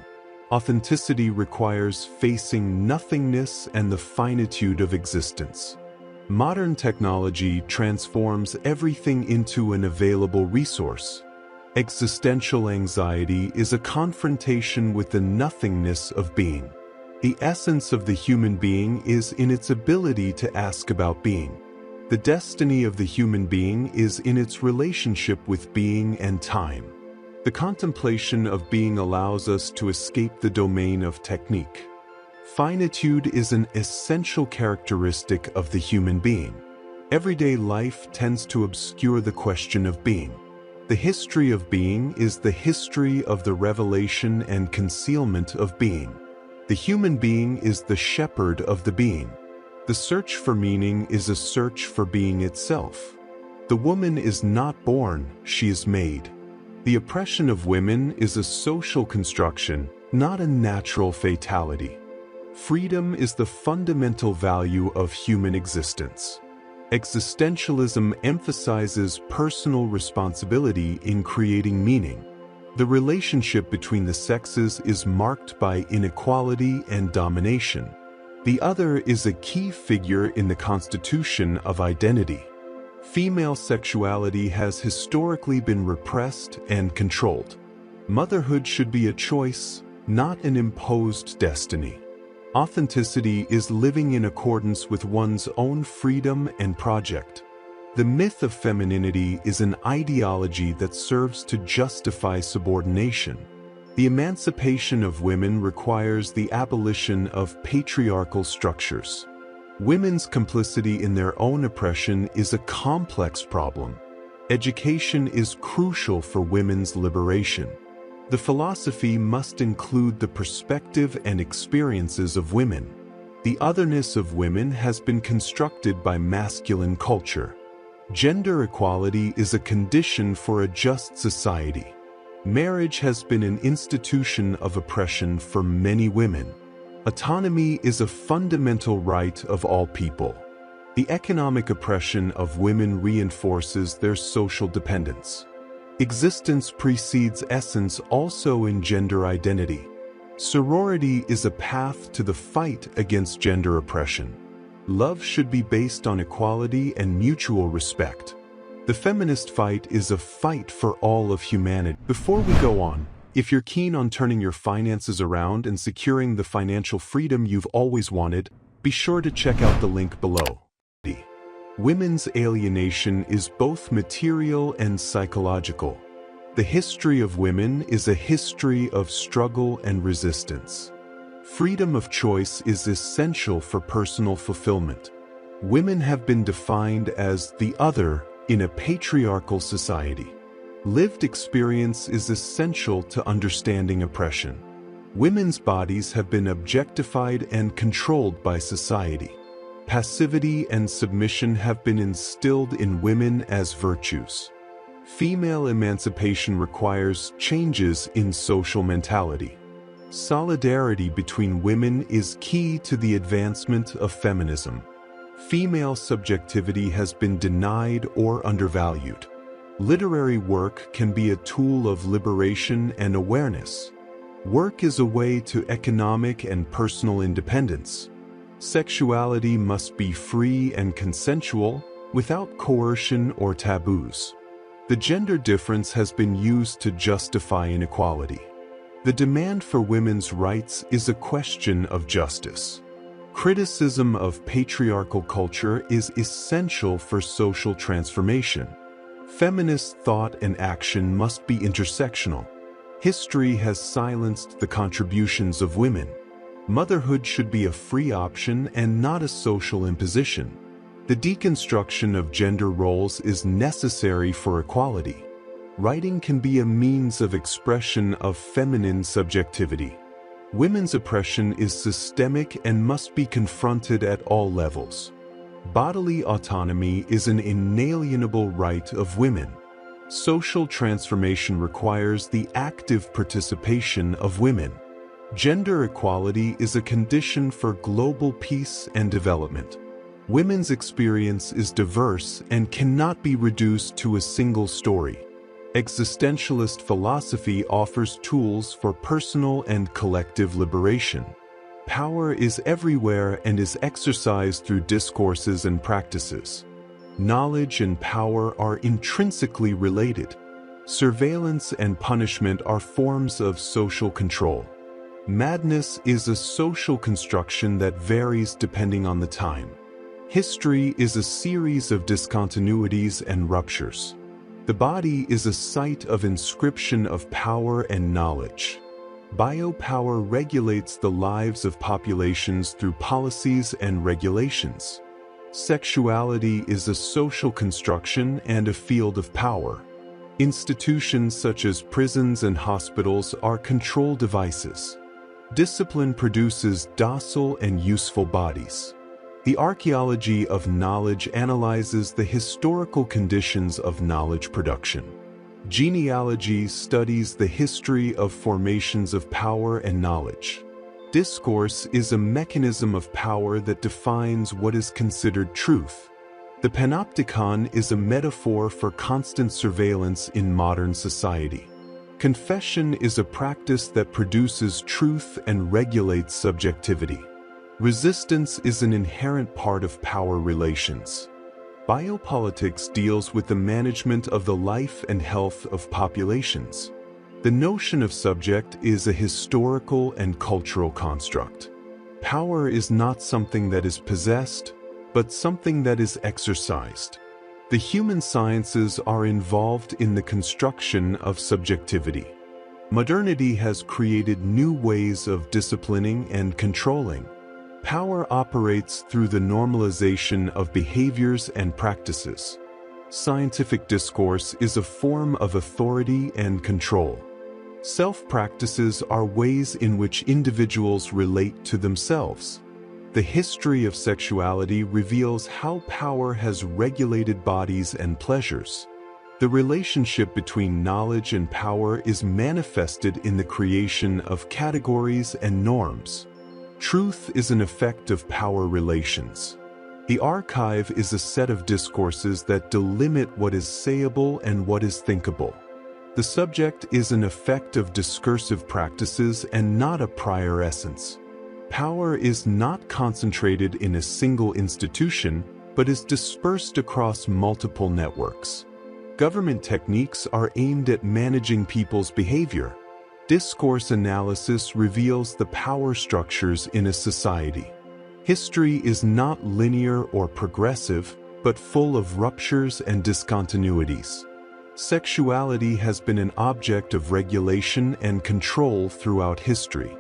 Authenticity requires facing nothingness and the finitude of existence. Modern technology transforms everything into an available resource. Existential anxiety is a confrontation with the nothingness of being. The essence of the human being is in its ability to ask about being. The destiny of the human being is in its relationship with being and time. The contemplation of being allows us to escape the domain of technique. Finitude is an essential characteristic of the human being. Everyday life tends to obscure the question of being. The history of being is the history of the revelation and concealment of being. The human being is the shepherd of the being. The search for meaning is a search for being itself. The woman is not born, she is made. The oppression of women is a social construction, not a natural fatality. Freedom is the fundamental value of human existence. Existentialism emphasizes personal responsibility in creating meaning. The relationship between the sexes is marked by inequality and domination. The other is a key figure in the constitution of identity. Female sexuality has historically been repressed and controlled. Motherhood should be a choice, not an imposed destiny. Authenticity is living in accordance with one's own freedom and project. The myth of femininity is an ideology that serves to justify subordination. The emancipation of women requires the abolition of patriarchal structures. Women's complicity in their own oppression is a complex problem. Education is crucial for women's liberation. The philosophy must include the perspective and experiences of women. The otherness of women has been constructed by masculine culture. Gender equality is a condition for a just society. Marriage has been an institution of oppression for many women. Autonomy is a fundamental right of all people. The economic oppression of women reinforces their social dependence. Existence precedes essence also in gender identity. Sorority is a path to the fight against gender oppression. Love should be based on equality and mutual respect. The feminist fight is a fight for all of humanity. Before we go on, if you're keen on turning your finances around and securing the financial freedom you've always wanted, be sure to check out the link below. Women's alienation is both material and psychological. The history of women is a history of struggle and resistance. Freedom of choice is essential for personal fulfillment. Women have been defined as the other in a patriarchal society. Lived experience is essential to understanding oppression. Women's bodies have been objectified and controlled by society. Passivity and submission have been instilled in women as virtues. Female emancipation requires changes in social mentality. Solidarity between women is key to the advancement of feminism. Female subjectivity has been denied or undervalued. Literary work can be a tool of liberation and awareness. Work is a way to economic and personal independence. Sexuality must be free and consensual, without coercion or taboos. The gender difference has been used to justify inequality. The demand for women's rights is a question of justice. Criticism of patriarchal culture is essential for social transformation. Feminist thought and action must be intersectional. History has silenced the contributions of women. Motherhood should be a free option and not a social imposition. The deconstruction of gender roles is necessary for equality. Writing can be a means of expression of feminine subjectivity. Women's oppression is systemic and must be confronted at all levels. Bodily autonomy is an inalienable right of women. Social transformation requires the active participation of women. Gender equality is a condition for global peace and development. Women's experience is diverse and cannot be reduced to a single story. Existentialist philosophy offers tools for personal and collective liberation. Power is everywhere and is exercised through discourses and practices. Knowledge and power are intrinsically related. Surveillance and punishment are forms of social control. Madness is a social construction that varies depending on the time. History is a series of discontinuities and ruptures. The body is a site of inscription of power and knowledge. Biopower regulates the lives of populations through policies and regulations. Sexuality is a social construction and a field of power. Institutions such as prisons and hospitals are control devices. Discipline produces docile and useful bodies. The archaeology of knowledge analyzes the historical conditions of knowledge production. Genealogy studies the history of formations of power and knowledge. Discourse is a mechanism of power that defines what is considered truth. The panopticon is a metaphor for constant surveillance in modern society. Confession is a practice that produces truth and regulates subjectivity. Resistance is an inherent part of power relations. Biopolitics deals with the management of the life and health of populations. The notion of subject is a historical and cultural construct. Power is not something that is possessed, but something that is exercised. The human sciences are involved in the construction of subjectivity. Modernity has created new ways of disciplining and controlling. Power operates through the normalization of behaviors and practices. Scientific discourse is a form of authority and control. Self-practices are ways in which individuals relate to themselves. The history of sexuality reveals how power has regulated bodies and pleasures. The relationship between knowledge and power is manifested in the creation of categories and norms. Truth is an effect of power relations. The archive is a set of discourses that delimit what is sayable and what is thinkable. The subject is an effect of discursive practices and not a prior essence. Power is not concentrated in a single institution, but is dispersed across multiple networks. Government techniques are aimed at managing people's behavior. Discourse analysis reveals the power structures in a society. History is not linear or progressive, but full of ruptures and discontinuities. Sexuality has been an object of regulation and control throughout history.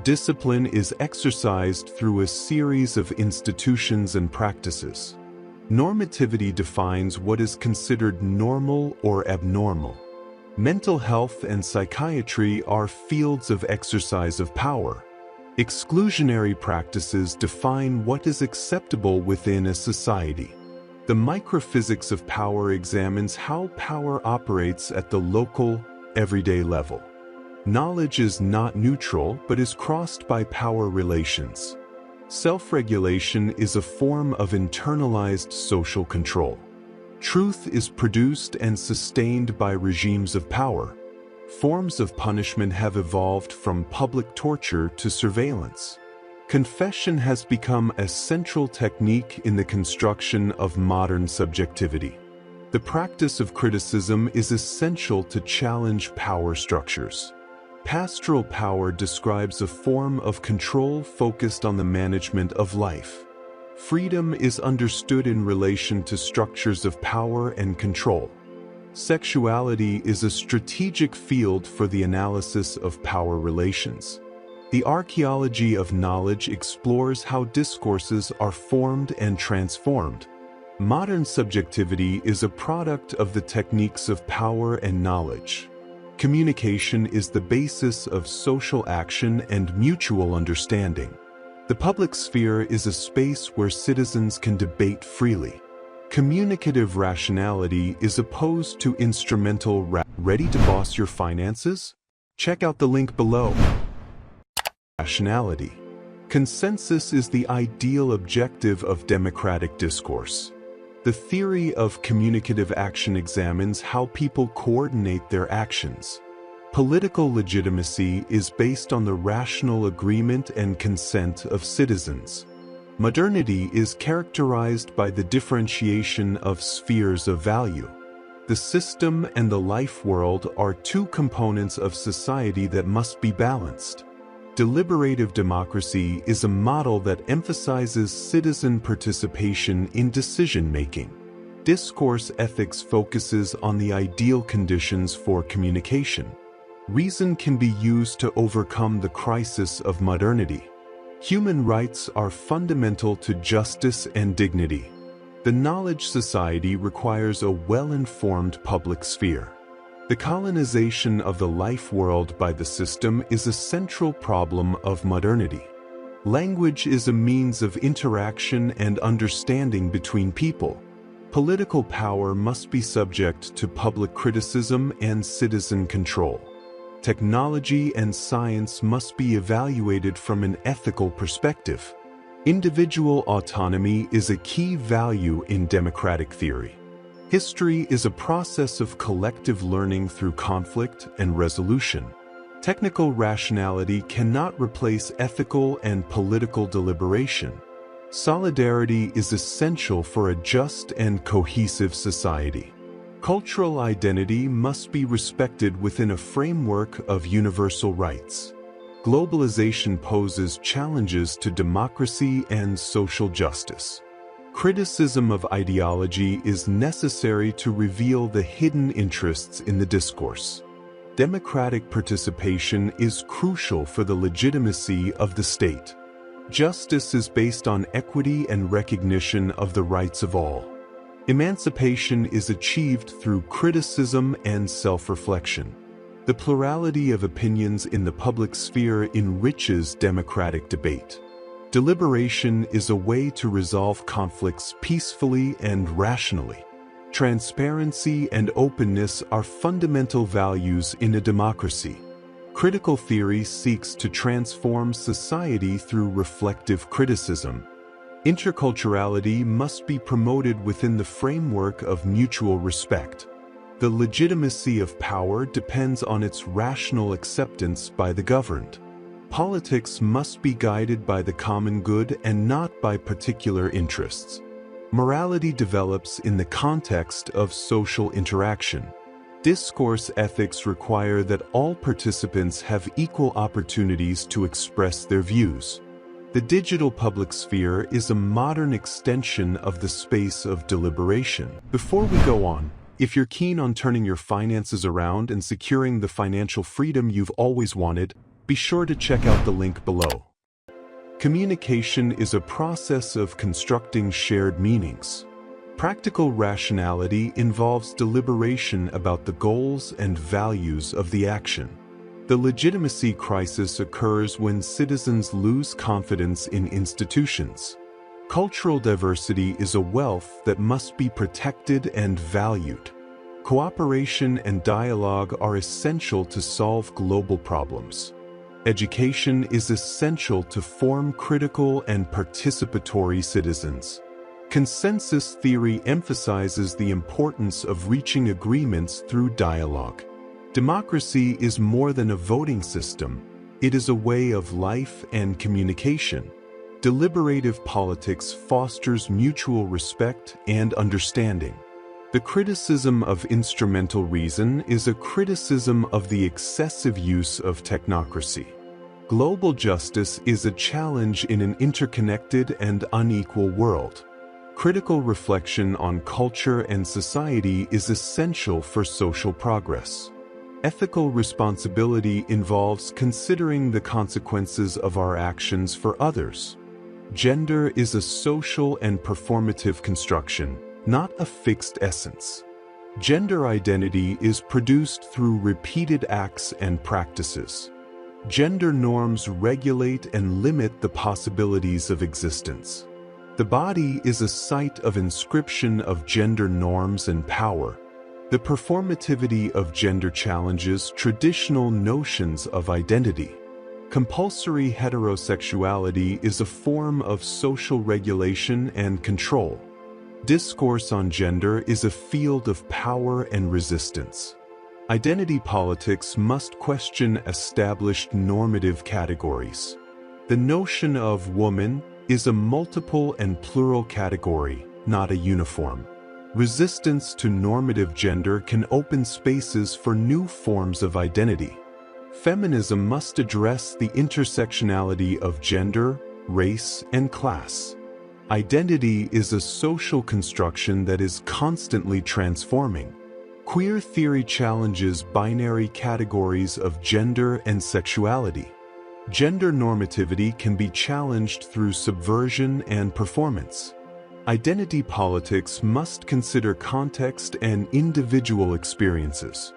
Discipline is exercised through a series of institutions and practices. Normativity defines what is considered normal or abnormal. Mental health and psychiatry are fields of exercise of power. Exclusionary practices define what is acceptable within a society. The microphysics of power examines how power operates at the local, everyday level. Knowledge is not neutral but is crossed by power relations. Self-regulation is a form of internalized social control. Truth is produced and sustained by regimes of power. Forms of punishment have evolved from public torture to surveillance. Confession has become a central technique in the construction of modern subjectivity. The practice of criticism is essential to challenge power structures. Pastoral power describes a form of control focused on the management of life. Freedom is understood in relation to structures of power and control. Sexuality is a strategic field for the analysis of power relations. The archaeology of knowledge explores how discourses are formed and transformed. Modern subjectivity is a product of the techniques of power and knowledge. Communication is the basis of social action and mutual understanding. The public sphere is a space where citizens can debate freely. Communicative rationality is opposed to instrumental Ready to boss your finances? Check out the link below. Rationality. Consensus is the ideal objective of democratic discourse. The theory of communicative action examines how people coordinate their actions. Political legitimacy is based on the rational agreement and consent of citizens. Modernity is characterized by the differentiation of spheres of value. The system and the life world are two components of society that must be balanced. Deliberative democracy is a model that emphasizes citizen participation in decision-making. Discourse ethics focuses on the ideal conditions for communication. Reason can be used to overcome the crisis of modernity. Human rights are fundamental to justice and dignity. The knowledge society requires a well-informed public sphere. The colonization of the life world by the system is a central problem of modernity. Language is a means of interaction and understanding between people. Political power must be subject to public criticism and citizen control. Technology and science must be evaluated from an ethical perspective. Individual autonomy is a key value in democratic theory. History is a process of collective learning through conflict and resolution. Technical rationality cannot replace ethical and political deliberation. Solidarity is essential for a just and cohesive society. Cultural identity must be respected within a framework of universal rights. Globalization poses challenges to democracy and social justice. Criticism of ideology is necessary to reveal the hidden interests in the discourse. Democratic participation is crucial for the legitimacy of the state. Justice is based on equity and recognition of the rights of all. Emancipation is achieved through criticism and self-reflection. The plurality of opinions in the public sphere enriches democratic debate. Deliberation is a way to resolve conflicts peacefully and rationally. Transparency and openness are fundamental values in a democracy. Critical theory seeks to transform society through reflective criticism. Interculturality must be promoted within the framework of mutual respect. The legitimacy of power depends on its rational acceptance by the governed. Politics must be guided by the common good and not by particular interests. Morality develops in the context of social interaction. Discourse ethics require that all participants have equal opportunities to express their views. The digital public sphere is a modern extension of the space of deliberation. Before we go on, if you're keen on turning your finances around and securing the financial freedom you've always wanted, be sure to check out the link below. Communication is a process of constructing shared meanings. Practical rationality involves deliberation about the goals and values of the action. The legitimacy crisis occurs when citizens lose confidence in institutions. Cultural diversity is a wealth that must be protected and valued. Cooperation and dialogue are essential to solve global problems. Education is essential to form critical and participatory citizens. Consensus theory emphasizes the importance of reaching agreements through dialogue. Democracy is more than a voting system. It is a way of life and communication. Deliberative politics fosters mutual respect and understanding. The criticism of instrumental reason is a criticism of the excessive use of technocracy. Global justice is a challenge in an interconnected and unequal world. Critical reflection on culture and society is essential for social progress. Ethical responsibility involves considering the consequences of our actions for others. Gender is a social and performative construction, not a fixed essence. Gender identity is produced through repeated acts and practices. Gender norms regulate and limit the possibilities of existence. The body is a site of inscription of gender norms and power. The performativity of gender challenges traditional notions of identity. Compulsory heterosexuality is a form of social regulation and control. Discourse on gender is a field of power and resistance. Identity politics must question established normative categories. The notion of woman is a multiple and plural category, not a uniform. Resistance to normative gender can open spaces for new forms of identity. Feminism must address the intersectionality of gender, race, and class. Identity is a social construction that is constantly transforming. Queer theory challenges binary categories of gender and sexuality. Gender normativity can be challenged through subversion and performance. Identity politics must consider context and individual experiences.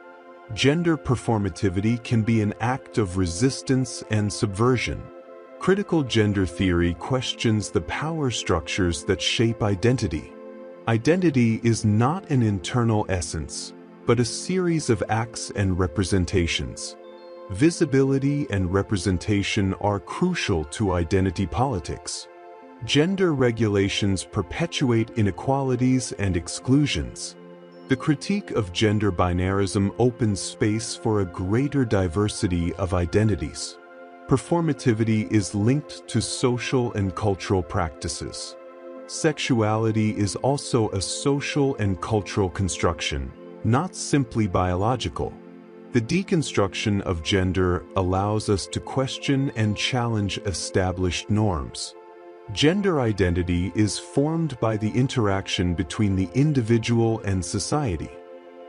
Gender performativity can be an act of resistance and subversion. Critical gender theory questions the power structures that shape identity. Identity is not an internal essence, but a series of acts and representations. Visibility and representation are crucial to identity politics. Gender regulations perpetuate inequalities and exclusions. The critique of gender binarism opens space for a greater diversity of identities. Performativity is linked to social and cultural practices. Sexuality is also a social and cultural construction, not simply biological. The deconstruction of gender allows us to question and challenge established norms. Gender identity is formed by the interaction between the individual and society.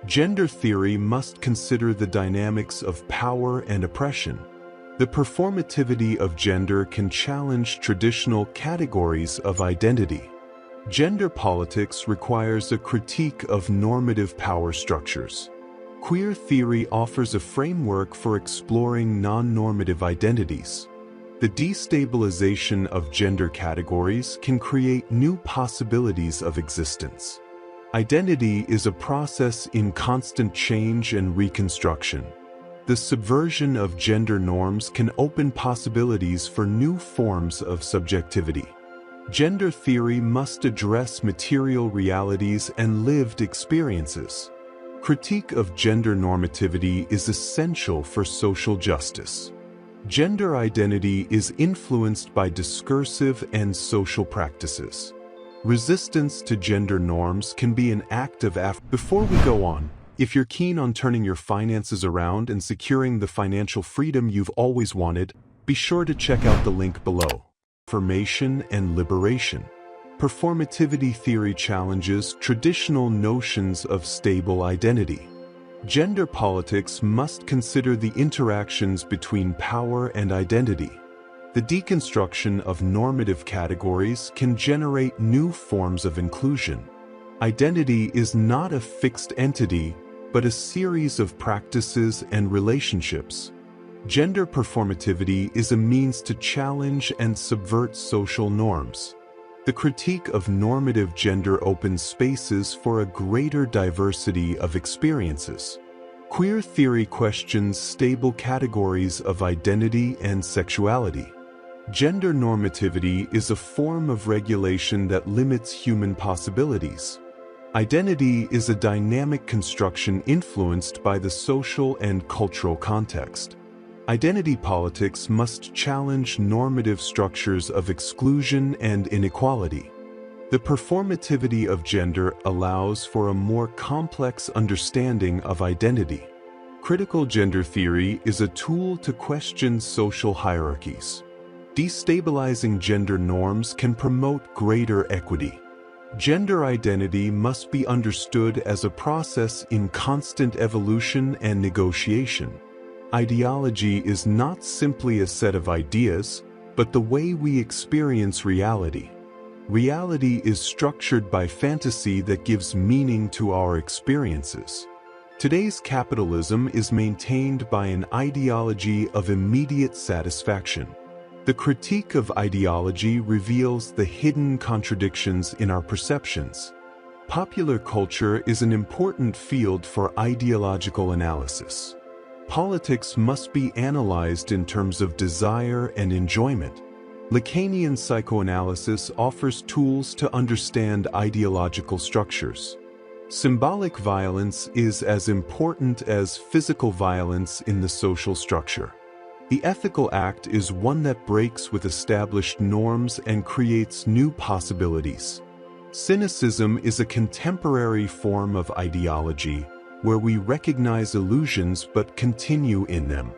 Gender theory must consider the dynamics of power and oppression. The performativity of gender can challenge traditional categories of identity. Gender politics requires a critique of normative power structures. Queer theory offers a framework for exploring non-normative identities. The destabilization of gender categories can create new possibilities of existence. Identity is a process in constant change and reconstruction. The subversion of gender norms can open possibilities for new forms of subjectivity. Gender theory must address material realities and lived experiences. Critique of gender normativity is essential for social justice. Gender identity is influenced by discursive and social practices. Resistance to gender norms can be an act of Before we go on, if you're keen on turning your finances around and securing the financial freedom you've always wanted, be sure to check out the link below. Affirmation and liberation. Performativity theory challenges traditional notions of stable identity. Gender politics must consider the interactions between power and identity. The deconstruction of normative categories can generate new forms of inclusion. Identity is not a fixed entity, but a series of practices and relationships. Gender performativity is a means to challenge and subvert social norms. The critique of normative gender opens spaces for a greater diversity of experiences. Queer theory questions stable categories of identity and sexuality. Gender normativity is a form of regulation that limits human possibilities. Identity is a dynamic construction influenced by the social and cultural context. Identity politics must challenge normative structures of exclusion and inequality. The performativity of gender allows for a more complex understanding of identity. Critical gender theory is a tool to question social hierarchies. Destabilizing gender norms can promote greater equity. Gender identity must be understood as a process in constant evolution and negotiation. Ideology is not simply a set of ideas, but the way we experience reality. Reality is structured by fantasy that gives meaning to our experiences. Today's capitalism is maintained by an ideology of immediate satisfaction. The critique of ideology reveals the hidden contradictions in our perceptions. Popular culture is an important field for ideological analysis. Politics must be analyzed in terms of desire and enjoyment. Lacanian psychoanalysis offers tools to understand ideological structures. Symbolic violence is as important as physical violence in the social structure. The ethical act is one that breaks with established norms and creates new possibilities. Cynicism is a contemporary form of ideology where we recognize illusions but continue in them.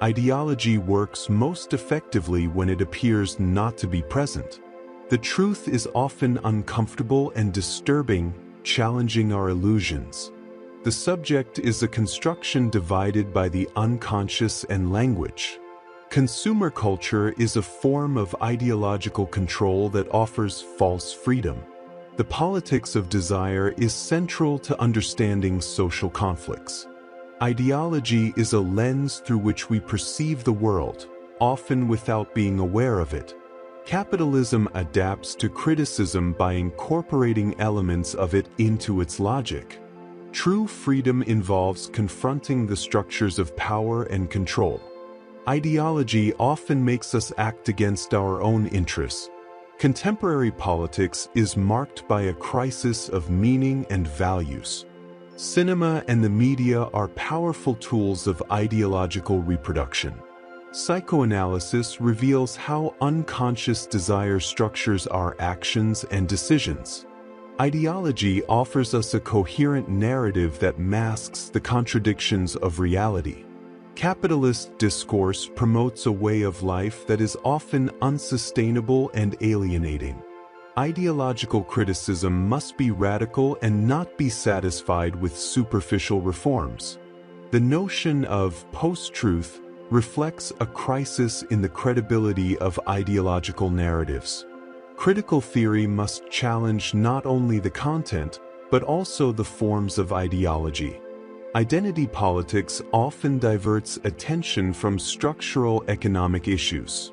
Ideology works most effectively when it appears not to be present. The truth is often uncomfortable and disturbing, challenging our illusions. The subject is a construction divided by the unconscious and language. Consumer culture is a form of ideological control that offers false freedom. The politics of desire is central to understanding social conflicts. Ideology is a lens through which we perceive the world, often without being aware of it. Capitalism adapts to criticism by incorporating elements of it into its logic. True freedom involves confronting the structures of power and control. Ideology often makes us act against our own interests. Contemporary politics is marked by a crisis of meaning and values. Cinema and the media are powerful tools of ideological reproduction. Psychoanalysis reveals how unconscious desire structures our actions and decisions. Ideology offers us a coherent narrative that masks the contradictions of reality. Capitalist discourse promotes a way of life that is often unsustainable and alienating. Ideological criticism must be radical and not be satisfied with superficial reforms. The notion of post-truth reflects a crisis in the credibility of ideological narratives. Critical theory must challenge not only the content, but also the forms of ideology. Identity politics often diverts attention from structural economic issues.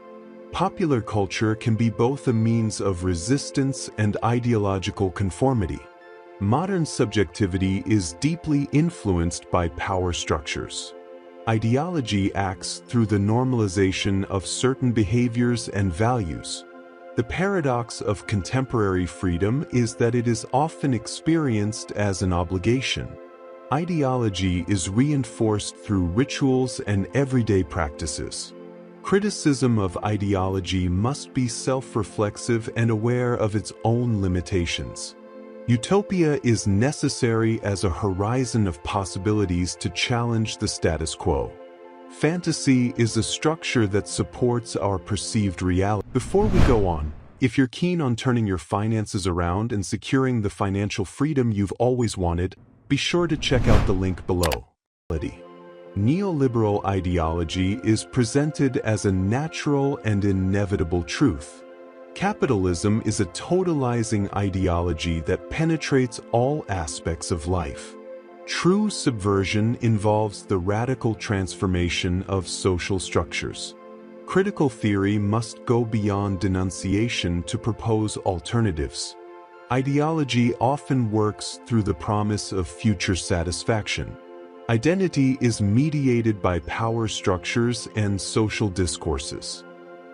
Popular culture can be both a means of resistance and ideological conformity. Modern subjectivity is deeply influenced by power structures. Ideology acts through the normalization of certain behaviors and values. The paradox of contemporary freedom is that it is often experienced as an obligation. Ideology is reinforced through rituals and everyday practices. Criticism of ideology must be self-reflexive and aware of its own limitations. Utopia is necessary as a horizon of possibilities to challenge the status quo. Fantasy is a structure that supports our perceived reality. Before we go on, if you're keen on turning your finances around and securing the financial freedom you've always wanted, be sure to check out the link below. Neoliberal ideology is presented as a natural and inevitable truth. Capitalism is a totalizing ideology that penetrates all aspects of life. True subversion involves the radical transformation of social structures. Critical theory must go beyond denunciation to propose alternatives. Ideology often works through the promise of future satisfaction. Identity is mediated by power structures and social discourses.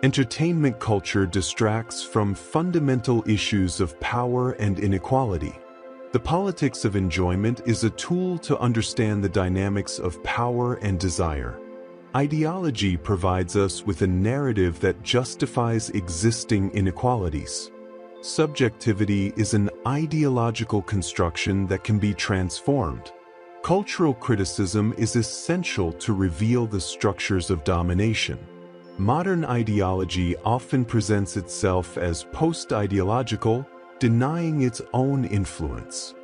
Entertainment culture distracts from fundamental issues of power and inequality. The politics of enjoyment is a tool to understand the dynamics of power and desire. Ideology provides us with a narrative that justifies existing inequalities. Subjectivity is an ideological construction that can be transformed. Cultural criticism is essential to reveal the structures of domination. Modern ideology often presents itself as post-ideological, denying its own influence.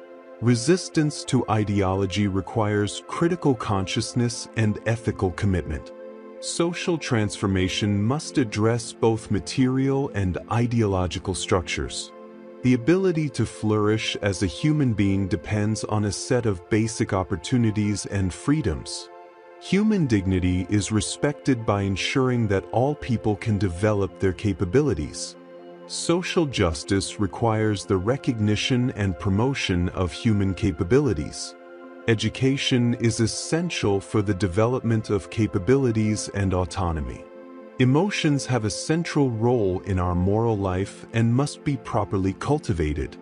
Resistance to ideology requires critical consciousness and ethical commitment. Social transformation must address both material and ideological structures. The ability to flourish as a human being depends on a set of basic opportunities and freedoms. Human dignity is respected by ensuring that all people can develop their capabilities. Social justice requires the recognition and promotion of human capabilities. Education is essential for the development of capabilities and autonomy. Emotions have a central role in our moral life and must be properly cultivated.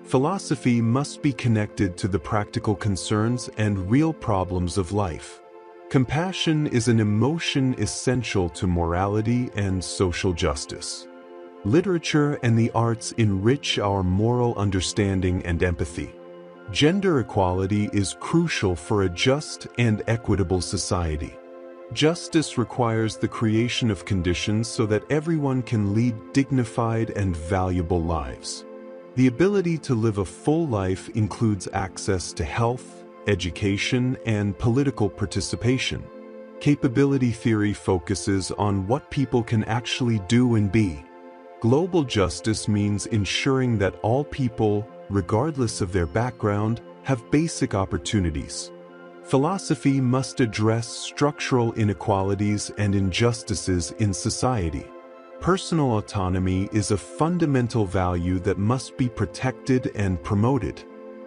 Philosophy must be connected to the practical concerns and real problems of life. Compassion is an emotion essential to morality and social justice. Literature and the arts enrich our moral understanding and empathy. Gender equality is crucial for a just and equitable society. Justice requires the creation of conditions so that everyone can lead dignified and valuable lives. The ability to live a full life includes access to health, education, and political participation. Capability theory focuses on what people can actually do and be. Global justice means ensuring that all people, regardless of their background, have basic opportunities. Philosophy must address structural inequalities and injustices in society. Personal autonomy is a fundamental value that must be protected and promoted.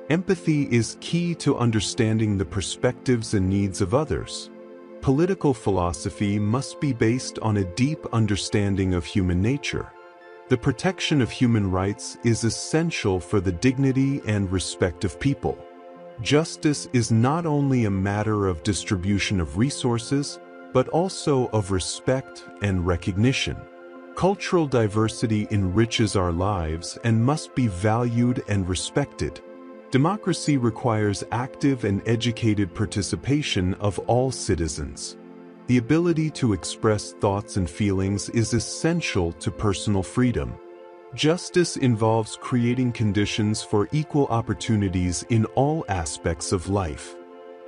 Empathy is key to understanding the perspectives and needs of others. Political philosophy must be based on a deep understanding of human nature. The protection of human rights is essential for the dignity and respect of people. Justice is not only a matter of distribution of resources, but also of respect and recognition. Cultural diversity enriches our lives and must be valued and respected. Democracy requires active and educated participation of all citizens. The ability to express thoughts and feelings is essential to personal freedom. Justice involves creating conditions for equal opportunities in all aspects of life.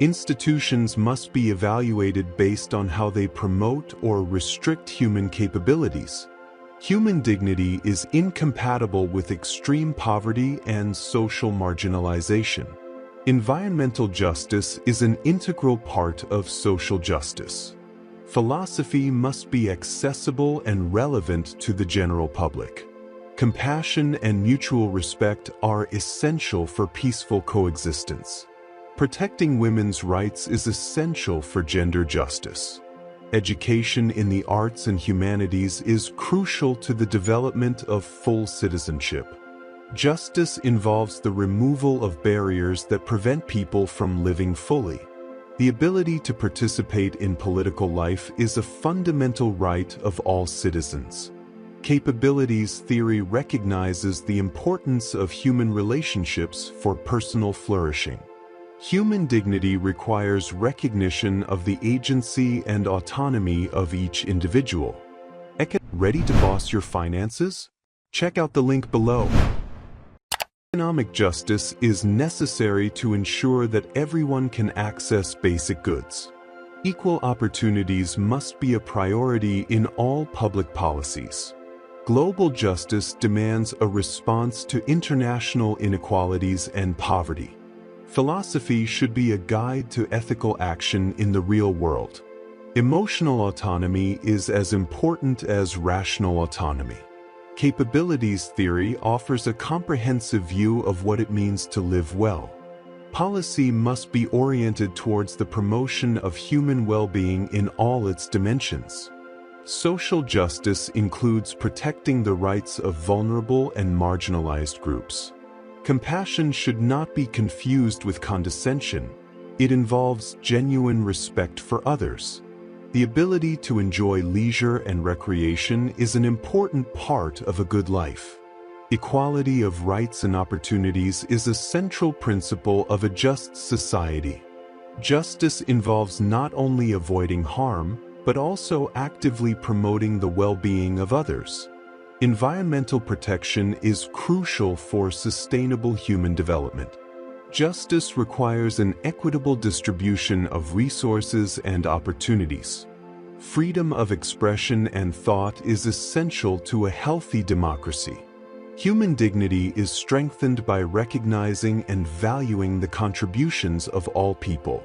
Institutions must be evaluated based on how they promote or restrict human capabilities. Human dignity is incompatible with extreme poverty and social marginalization. Environmental justice is an integral part of social justice. Philosophy must be accessible and relevant to the general public. Compassion and mutual respect are essential for peaceful coexistence. Protecting women's rights is essential for gender justice. Education in the arts and humanities is crucial to the development of full citizenship. Justice involves the removal of barriers that prevent people from living fully. The ability to participate in political life is a fundamental right of all citizens. Capabilities theory recognizes the importance of human relationships for personal flourishing. Human dignity requires recognition of the agency and autonomy of each individual. Ready to boss your finances? Check out the link below. Economic justice is necessary to ensure that everyone can access basic goods. Equal opportunities must be a priority in all public policies. Global justice demands a response to international inequalities and poverty. Philosophy should be a guide to ethical action in the real world. Emotional autonomy is as important as rational autonomy. Capabilities theory offers a comprehensive view of what it means to live well. Policy must be oriented towards the promotion of human well-being in all its dimensions. Social justice includes protecting the rights of vulnerable and marginalized groups. Compassion should not be confused with condescension. It involves genuine respect for others. The ability to enjoy leisure and recreation is an important part of a good life. Equality of rights and opportunities is a central principle of a just society. Justice involves not only avoiding harm, but also actively promoting the well-being of others. Environmental protection is crucial for sustainable human development. Justice requires an equitable distribution of resources and opportunities. Freedom of expression and thought is essential to a healthy democracy. Human dignity is strengthened by recognizing and valuing the contributions of all people.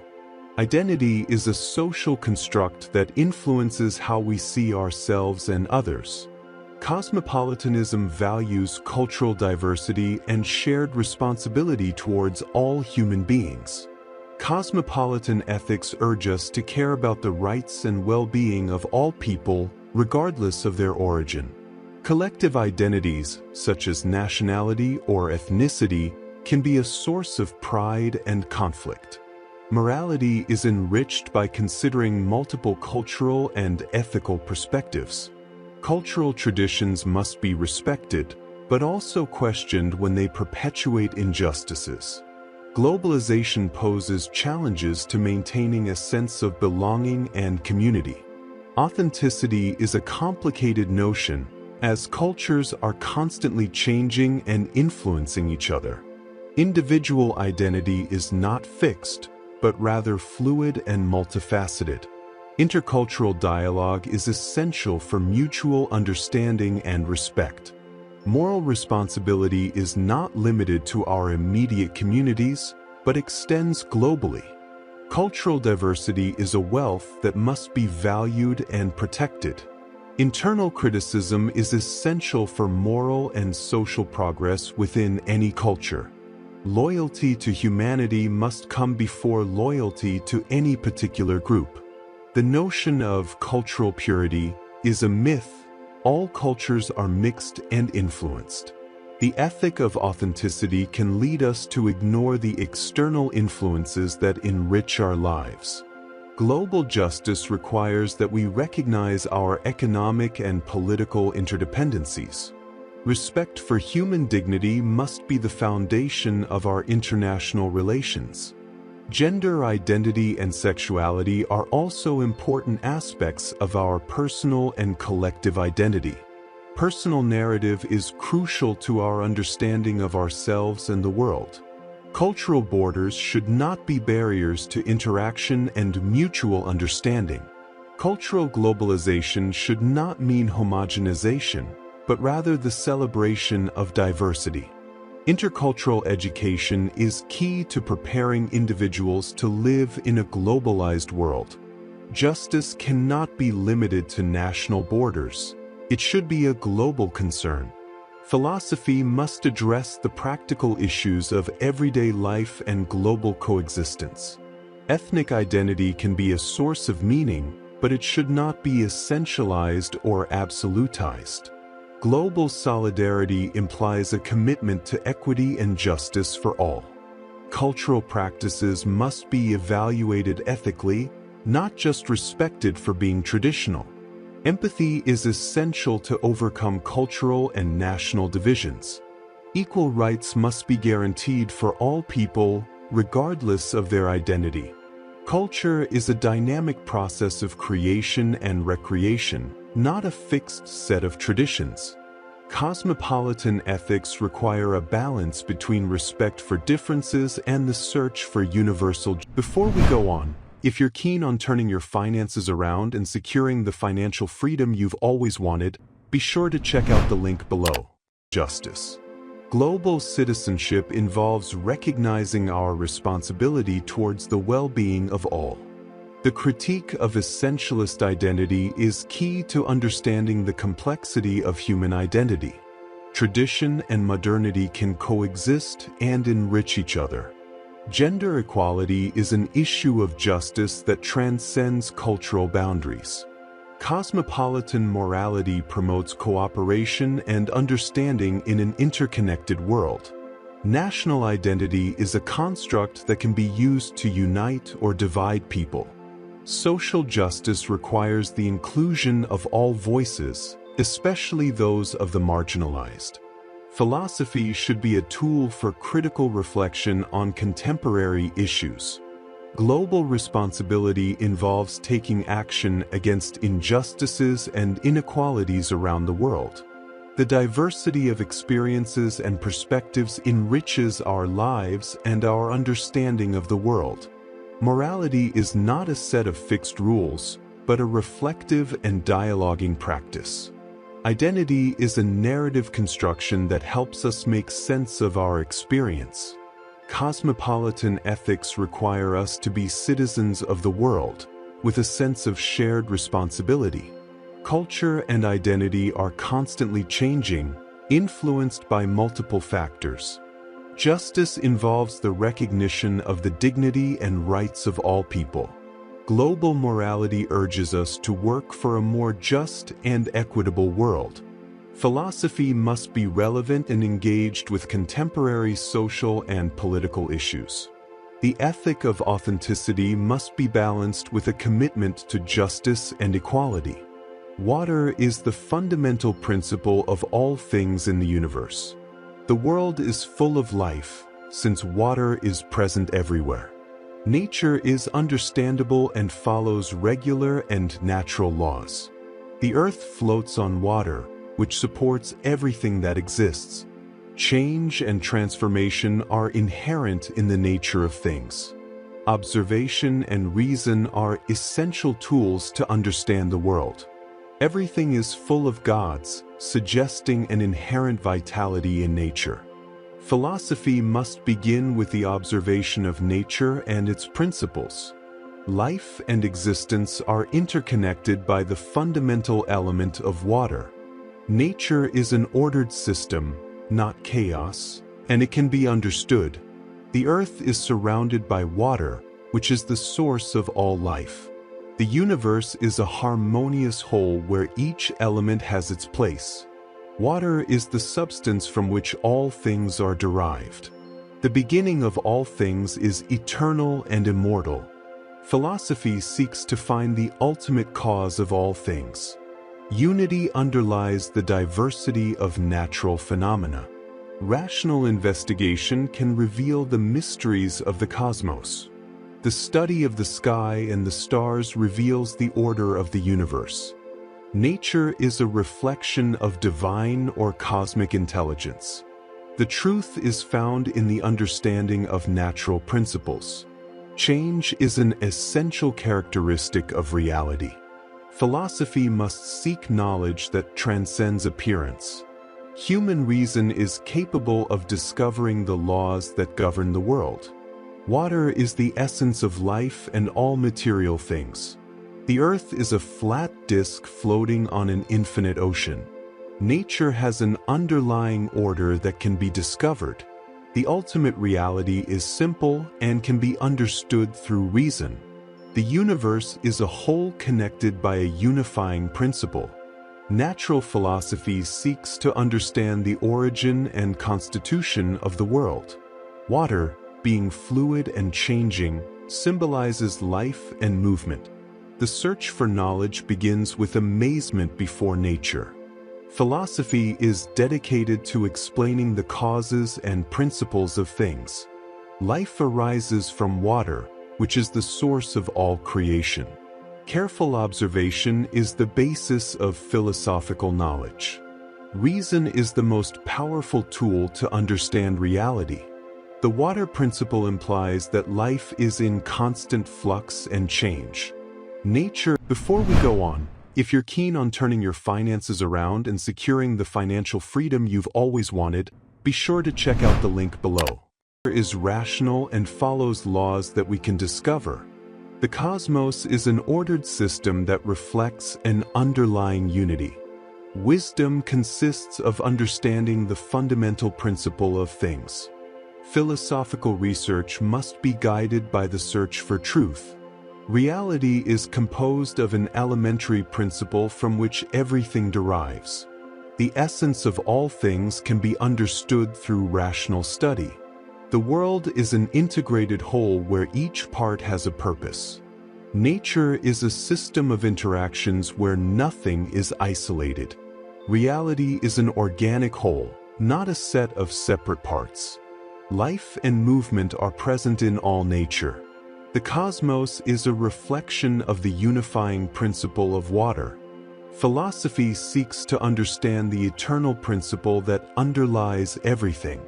Identity is a social construct that influences how we see ourselves and others. Cosmopolitanism values cultural diversity and shared responsibility towards all human beings. Cosmopolitan ethics urge us to care about the rights and well-being of all people, regardless of their origin. Collective identities, such as nationality or ethnicity, can be a source of pride and conflict. Morality is enriched by considering multiple cultural and ethical perspectives. Cultural traditions must be respected, but also questioned when they perpetuate injustices. Globalization poses challenges to maintaining a sense of belonging and community. Authenticity is a complicated notion, as cultures are constantly changing and influencing each other. Individual identity is not fixed, but rather fluid and multifaceted. Intercultural dialogue is essential for mutual understanding and respect. Moral responsibility is not limited to our immediate communities, but extends globally. Cultural diversity is a wealth that must be valued and protected. Internal criticism is essential for moral and social progress within any culture. Loyalty to humanity must come before loyalty to any particular group. The notion of cultural purity is a myth. All cultures are mixed and influenced. The ethic of authenticity can lead us to ignore the external influences that enrich our lives. Global justice requires that we recognize our economic and political interdependencies. Respect for human dignity must be the foundation of our international relations. Gender identity and sexuality are also important aspects of our personal and collective identity. Personal narrative is crucial to our understanding of ourselves and the world. Cultural borders should not be barriers to interaction and mutual understanding. Cultural globalization should not mean homogenization, but rather the celebration of diversity. Intercultural education is key to preparing individuals to live in a globalized world. Justice cannot be limited to national borders. It should be a global concern. Philosophy must address the practical issues of everyday life and global coexistence. Ethnic identity can be a source of meaning, but it should not be essentialized or absolutized. Global solidarity implies a commitment to equity and justice for all. Cultural practices must be evaluated ethically, not just respected for being traditional. Empathy is essential to overcome cultural and national divisions. Equal rights must be guaranteed for all people, regardless of their identity. Culture is a dynamic process of creation and recreation, not a fixed set of traditions. Cosmopolitan ethics require a balance between respect for differences and the search for universal. Before we go on, if you're keen on turning your finances around and securing the financial freedom you've always wanted, be sure to check out the link below. Justice. Global citizenship involves recognizing our responsibility towards the well-being of all. The critique of essentialist identity is key to understanding the complexity of human identity. Tradition and modernity can coexist and enrich each other. Gender equality is an issue of justice that transcends cultural boundaries. Cosmopolitan morality promotes cooperation and understanding in an interconnected world. National identity is a construct that can be used to unite or divide people. Social justice requires the inclusion of all voices, especially those of the marginalized. Philosophy should be a tool for critical reflection on contemporary issues. Global responsibility involves taking action against injustices and inequalities around the world. The diversity of experiences and perspectives enriches our lives and our understanding of the world. Morality is not a set of fixed rules, but a reflective and dialoguing practice. Identity is a narrative construction that helps us make sense of our experience. Cosmopolitan ethics require us to be citizens of the world, with a sense of shared responsibility. Culture and identity are constantly changing, influenced by multiple factors. Justice involves the recognition of the dignity and rights of all people. Global morality urges us to work for a more just and equitable world. Philosophy must be relevant and engaged with contemporary social and political issues. The ethic of authenticity must be balanced with a commitment to justice and equality. Water is the fundamental principle of all things in the universe. The world is full of life, since water is present everywhere. Nature is understandable and follows regular and natural laws. The earth floats on water, which supports everything that exists. Change and transformation are inherent in the nature of things. Observation and reason are essential tools to understand the world. Everything is full of gods, suggesting an inherent vitality in nature. Philosophy must begin with the observation of nature and its principles. Life and existence are interconnected by the fundamental element of water. Nature is an ordered system, not chaos, and it can be understood. The earth is surrounded by water, which is the source of all life. The universe is a harmonious whole where each element has its place. Water is the substance from which all things are derived. The beginning of all things is eternal and immortal. Philosophy seeks to find the ultimate cause of all things. Unity underlies the diversity of natural phenomena. Rational investigation can reveal the mysteries of the cosmos. The study of the sky and the stars reveals the order of the universe. Nature is a reflection of divine or cosmic intelligence. The truth is found in the understanding of natural principles. Change is an essential characteristic of reality. Philosophy must seek knowledge that transcends appearance. Human reason is capable of discovering the laws that govern the world. Water is the essence of life and all material things. The earth is a flat disk floating on an infinite ocean. Nature has an underlying order that can be discovered. The ultimate reality is simple and can be understood through reason. The universe is a whole connected by a unifying principle. Natural philosophy seeks to understand the origin and constitution of the world. Water, being fluid and changing, symbolizes life and movement. The search for knowledge begins with amazement before nature. Philosophy is dedicated to explaining the causes and principles of things. Life arises from water, which is the source of all creation. Careful observation is the basis of philosophical knowledge. Reason is the most powerful tool to understand reality. The water principle implies that life is in constant flux and change. Before we go on, if you're keen on turning your finances around and securing the financial freedom you've always wanted, be sure to check out the link below. Nature is rational and follows laws that we can discover. The cosmos is an ordered system that reflects an underlying unity. Wisdom consists of understanding the fundamental principle of things. Philosophical research must be guided by the search for truth. Reality is composed of an elementary principle from which everything derives. The essence of all things can be understood through rational study. The world is an integrated whole where each part has a purpose. Nature is a system of interactions where nothing is isolated. Reality is an organic whole, not a set of separate parts. Life and movement are present in all nature. The cosmos is a reflection of the unifying principle of water. Philosophy seeks to understand the eternal principle that underlies everything.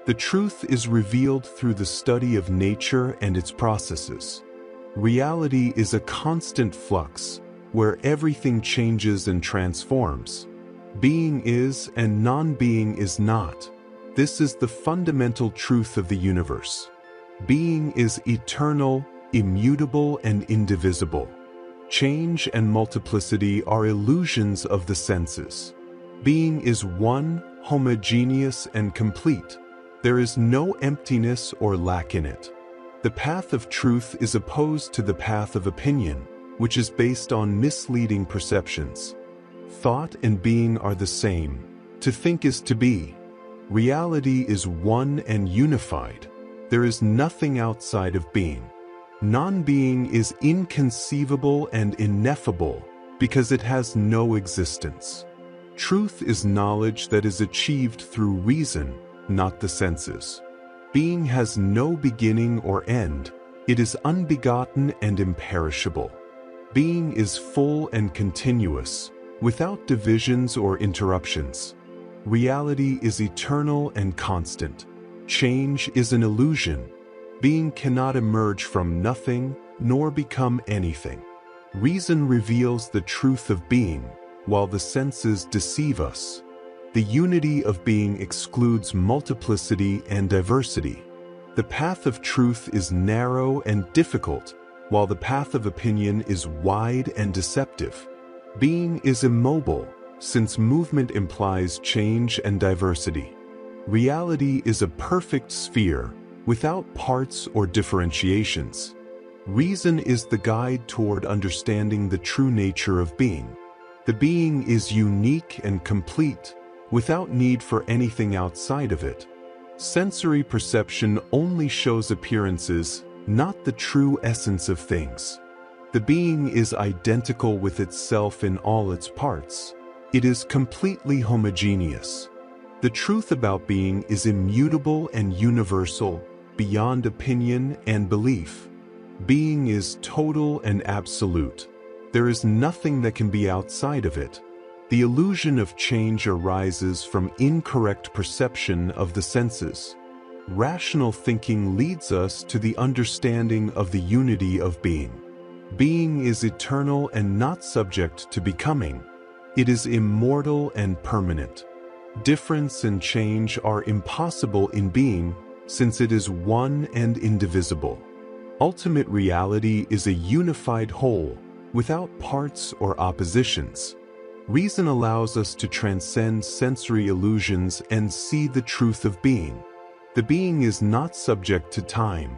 The truth is revealed through the study of nature and its processes. Reality is a constant flux, where everything changes and transforms. Being is and non-being is not. This is the fundamental truth of the universe. Being is eternal, immutable, and indivisible. Change and multiplicity are illusions of the senses. Being is one, homogeneous, and complete. There is no emptiness or lack in it. The path of truth is opposed to the path of opinion, which is based on misleading perceptions. Thought and being are the same. To think is to be. Reality is one and unified. There is nothing outside of being. Non-being is inconceivable and ineffable because it has no existence. Truth is knowledge that is achieved through reason, not the senses. Being has no beginning or end. It is unbegotten and imperishable. Being is full and continuous, without divisions or interruptions. Reality is eternal and constant. Change is an illusion. Being cannot emerge from nothing, nor become anything. Reason reveals the truth of being, while the senses deceive us. The unity of being excludes multiplicity and diversity. The path of truth is narrow and difficult, while the path of opinion is wide and deceptive. Being is immobile, since movement implies change and diversity. Reality is a perfect sphere, without parts or differentiations. Reason is the guide toward understanding the true nature of being. The being is unique and complete, without need for anything outside of it. Sensory perception only shows appearances, not the true essence of things. The being is identical with itself in all its parts. It is completely homogeneous. The truth about being is immutable and universal, beyond opinion and belief. Being is total and absolute. There is nothing that can be outside of it. The illusion of change arises from incorrect perception of the senses. Rational thinking leads us to the understanding of the unity of being. Being is eternal and not subject to becoming. It is immortal and permanent. Difference and change are impossible in being, since it is one and indivisible. Ultimate reality is a unified whole, without parts or oppositions. Reason allows us to transcend sensory illusions and see the truth of being. The being is not subject to time.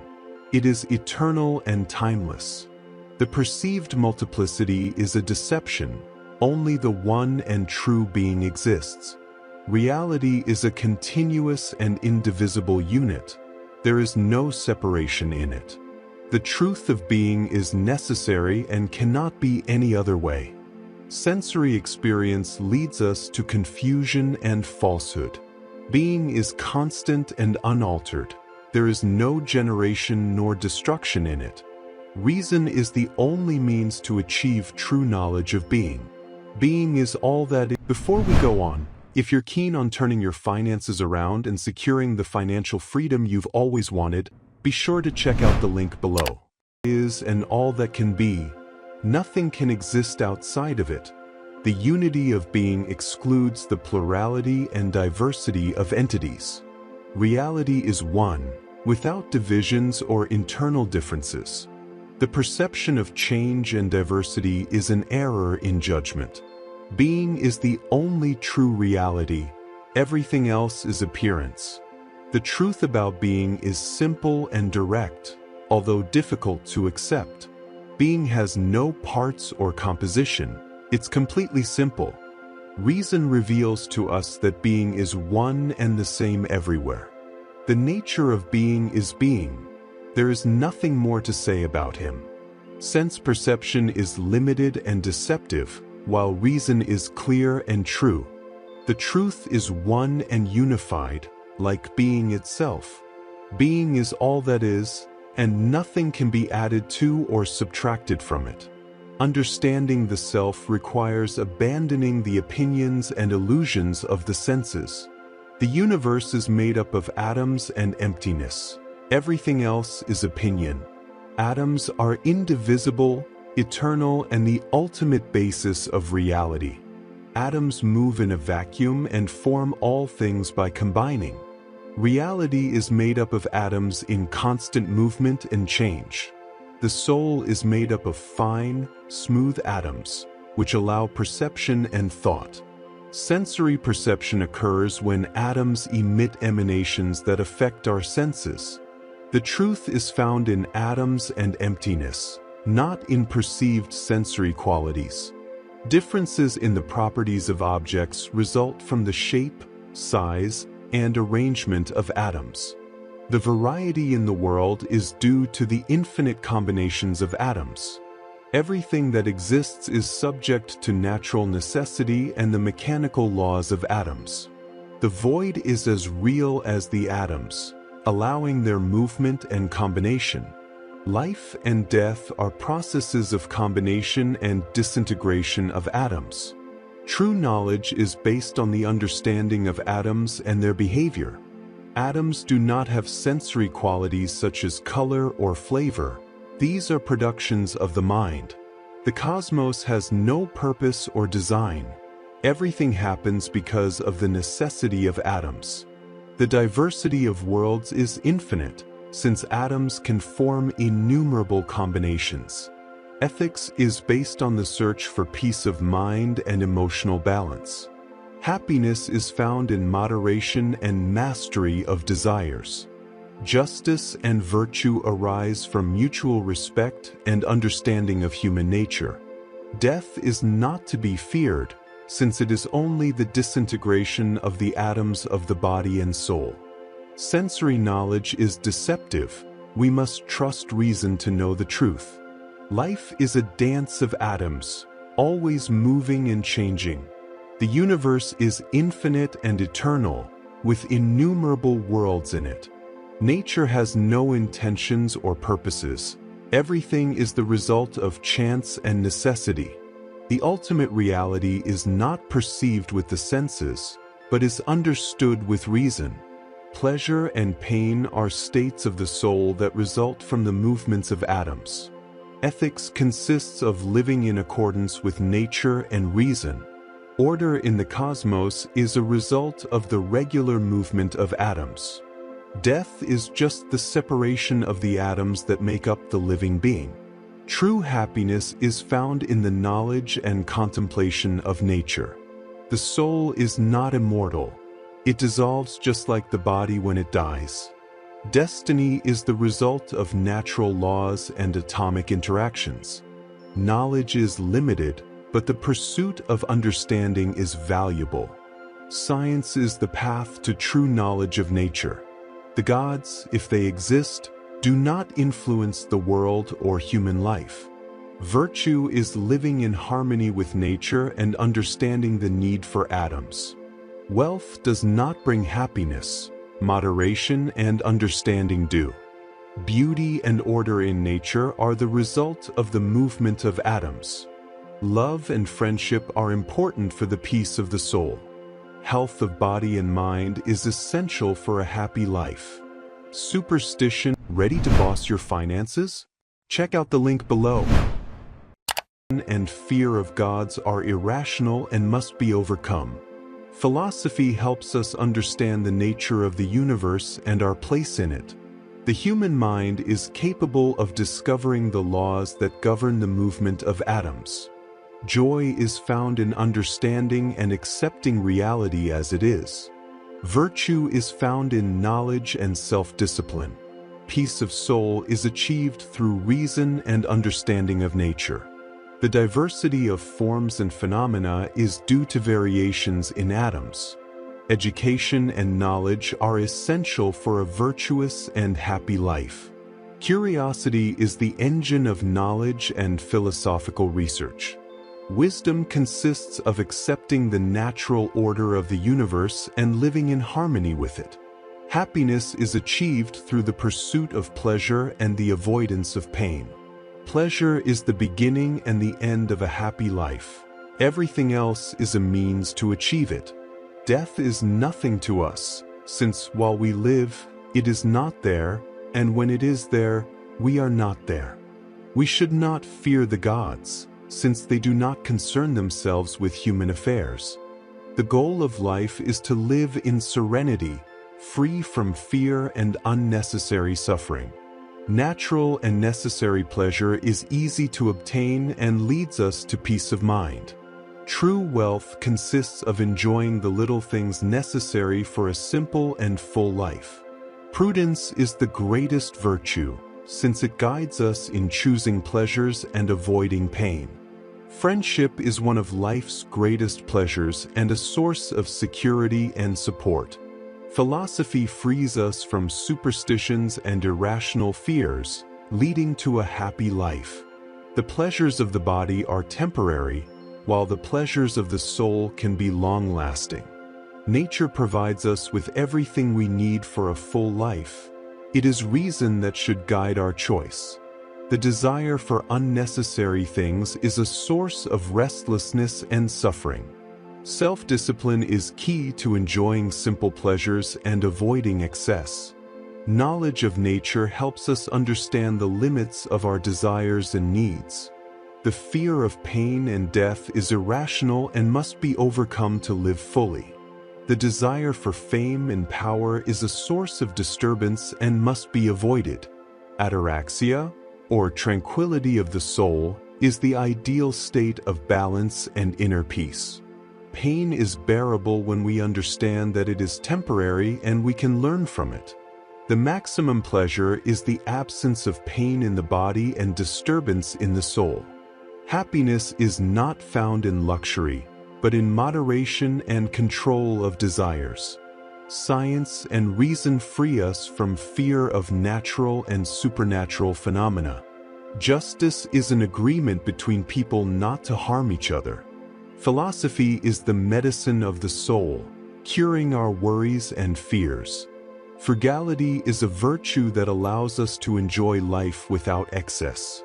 It is eternal and timeless. The perceived multiplicity is a deception. Only the one and true being exists. Reality is a continuous and indivisible unit. There is no separation in it. The truth of being is necessary and cannot be any other way. Sensory experience leads us to confusion and falsehood. Being is constant and unaltered. There is no generation nor destruction in it. Reason is the only means to achieve true knowledge of being. Being is all that is. Before we go on, if you're keen on turning your finances around and securing the financial freedom you've always wanted, be sure to check out the link below. Is and all that can be. Nothing can exist outside of it. The unity of being excludes the plurality and diversity of entities. Reality is one, without divisions or internal differences. The perception of change and diversity is an error in judgment. Being is the only true reality. Everything else is appearance. The truth about being is simple and direct, although difficult to accept. Being has no parts or composition. It's completely simple. Reason reveals to us that being is one and the same everywhere. The nature of being is being. There is nothing more to say about him. Sense perception is limited and deceptive, while reason is clear and true. The truth is one and unified, like being itself. Being is all that is, and nothing can be added to or subtracted from it. Understanding the self requires abandoning the opinions and illusions of the senses. The universe is made up of atoms and emptiness. Everything else is opinion. Atoms are indivisible, eternal, and the ultimate basis of reality. Atoms move in a vacuum and form all things by combining. Reality is made up of atoms in constant movement and change. The soul is made up of fine, smooth atoms, which allow perception and thought. Sensory perception occurs when atoms emit emanations that affect our senses. The truth is found in atoms and emptiness, not in perceived sensory qualities. Differences in the properties of objects result from the shape, size, and arrangement of atoms. The variety in the world is due to the infinite combinations of atoms. Everything that exists is subject to natural necessity and the mechanical laws of atoms. The void is as real as the atoms, allowing their movement and combination. Life and death are processes of combination and disintegration of atoms. True knowledge is based on the understanding of atoms and their behavior. Atoms do not have sensory qualities such as color or flavor. These are productions of the mind. The cosmos has no purpose or design. Everything happens because of the necessity of atoms. The diversity of worlds is infinite, since atoms can form innumerable combinations. Ethics is based on the search for peace of mind and emotional balance. Happiness is found in moderation and mastery of desires. Justice and virtue arise from mutual respect and understanding of human nature. Death is not to be feared, since it is only the disintegration of the atoms of the body and soul. Sensory knowledge is deceptive. We must trust reason to know the truth. Life is a dance of atoms, always moving and changing. The universe is infinite and eternal, with innumerable worlds in it. Nature has no intentions or purposes. Everything is the result of chance and necessity. The ultimate reality is not perceived with the senses, but is understood with reason. Pleasure and pain are states of the soul that result from the movements of atoms. Ethics consists of living in accordance with nature and reason. Order in the cosmos is a result of the regular movement of atoms. Death is just the separation of the atoms that make up the living being. True happiness is found in the knowledge and contemplation of nature. The soul is not immortal. It dissolves just like the body when it dies. Destiny is the result of natural laws and atomic interactions. Knowledge is limited, but the pursuit of understanding is valuable. Science is the path to true knowledge of nature. The gods, if they exist, do not influence the world or human life. Virtue is living in harmony with nature and understanding the need for atoms. Wealth does not bring happiness. Moderation and understanding do. Beauty and order in nature are the result of the movement of atoms. Love and friendship are important for the peace of the soul. Health of body and mind is essential for a happy life. Superstition, ready to boss your finances? Check out the link below. And fear of gods are irrational and must be overcome. Philosophy helps us understand the nature of the universe and our place in it. The human mind is capable of discovering the laws that govern the movement of atoms. Joy is found in understanding and accepting reality as it is. Virtue is found in knowledge and self-discipline. Peace of soul is achieved through reason and understanding of nature. The diversity of forms and phenomena is due to variations in atoms. Education and knowledge are essential for a virtuous and happy life. Curiosity is the engine of knowledge and philosophical research. Wisdom consists of accepting the natural order of the universe and living in harmony with it. Happiness is achieved through the pursuit of pleasure and the avoidance of pain. Pleasure is the beginning and the end of a happy life. Everything else is a means to achieve it. Death is nothing to us, since while we live, it is not there, and when it is there, we are not there. We should not fear the gods, since they do not concern themselves with human affairs. The goal of life is to live in serenity, free from fear and unnecessary suffering. Natural and necessary pleasure is easy to obtain and leads us to peace of mind. True wealth consists of enjoying the little things necessary for a simple and full life. Prudence is the greatest virtue, since it guides us in choosing pleasures and avoiding pain. Friendship is one of life's greatest pleasures and a source of security and support. Philosophy frees us from superstitions and irrational fears, leading to a happy life. The pleasures of the body are temporary, while the pleasures of the soul can be long-lasting. Nature provides us with everything we need for a full life. It is reason that should guide our choice. The desire for unnecessary things is a source of restlessness and suffering. Self-discipline is key to enjoying simple pleasures and avoiding excess. Knowledge of nature helps us understand the limits of our desires and needs. The fear of pain and death is irrational and must be overcome to live fully. The desire for fame and power is a source of disturbance and must be avoided. Ataraxia, or tranquility of the soul, is the ideal state of balance and inner peace. Pain is bearable when we understand that it is temporary and we can learn from it. The maximum pleasure is the absence of pain in the body and disturbance in the soul. Happiness is not found in luxury, but in moderation and control of desires. Science and reason free us from fear of natural and supernatural phenomena. Justice is an agreement between people not to harm each other. Philosophy is the medicine of the soul, curing our worries and fears. Frugality is a virtue that allows us to enjoy life without excess.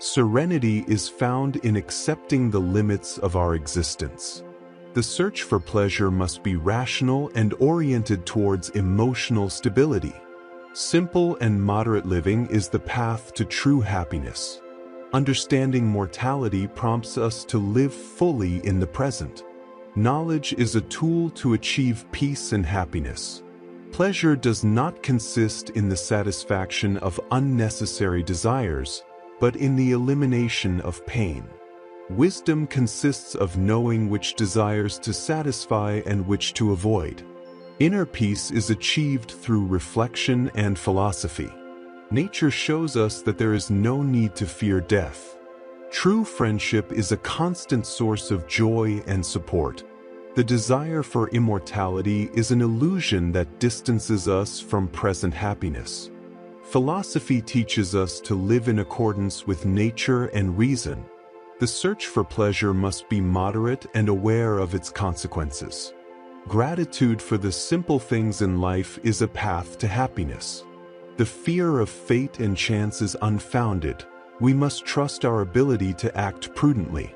Serenity is found in accepting the limits of our existence. The search for pleasure must be rational and oriented towards emotional stability. Simple and moderate living is the path to true happiness. Understanding mortality prompts us to live fully in the present. Knowledge is a tool to achieve peace and happiness. Pleasure does not consist in the satisfaction of unnecessary desires, but in the elimination of pain. Wisdom consists of knowing which desires to satisfy and which to avoid. Inner peace is achieved through reflection and philosophy. Nature shows us that there is no need to fear death. True friendship is a constant source of joy and support. The desire for immortality is an illusion that distances us from present happiness. Philosophy teaches us to live in accordance with nature and reason. The search for pleasure must be moderate and aware of its consequences. Gratitude for the simple things in life is a path to happiness. The fear of fate and chance is unfounded. We must trust our ability to act prudently.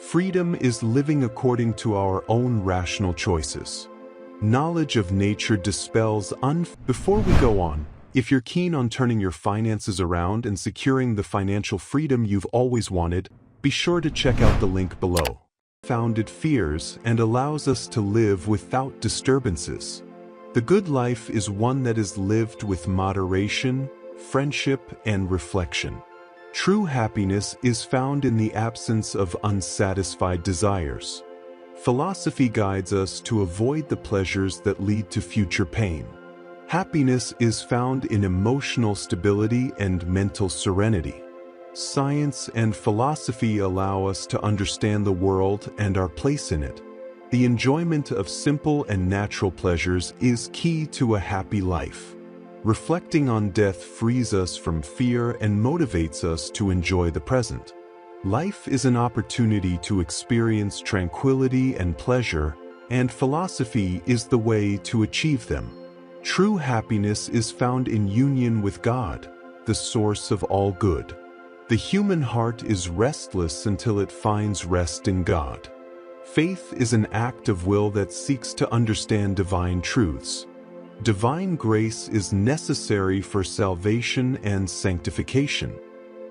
Freedom is living according to our own rational choices. Knowledge of nature dispels Before we go on, if you're keen on turning your finances around and securing the financial freedom you've always wanted, be sure to check out the link below. Founded fears and allows us to live without disturbances. The good life is one that is lived with moderation, friendship, and reflection. True happiness is found in the absence of unsatisfied desires. Philosophy guides us to avoid the pleasures that lead to future pain. Happiness is found in emotional stability and mental serenity. Science and philosophy allow us to understand the world and our place in it. The enjoyment of simple and natural pleasures is key to a happy life. Reflecting on death frees us from fear and motivates us to enjoy the present. Life is an opportunity to experience tranquility and pleasure, and philosophy is the way to achieve them. True happiness is found in union with God, the source of all good. The human heart is restless until it finds rest in God. Faith is an act of will that seeks to understand divine truths. Divine grace is necessary for salvation and sanctification.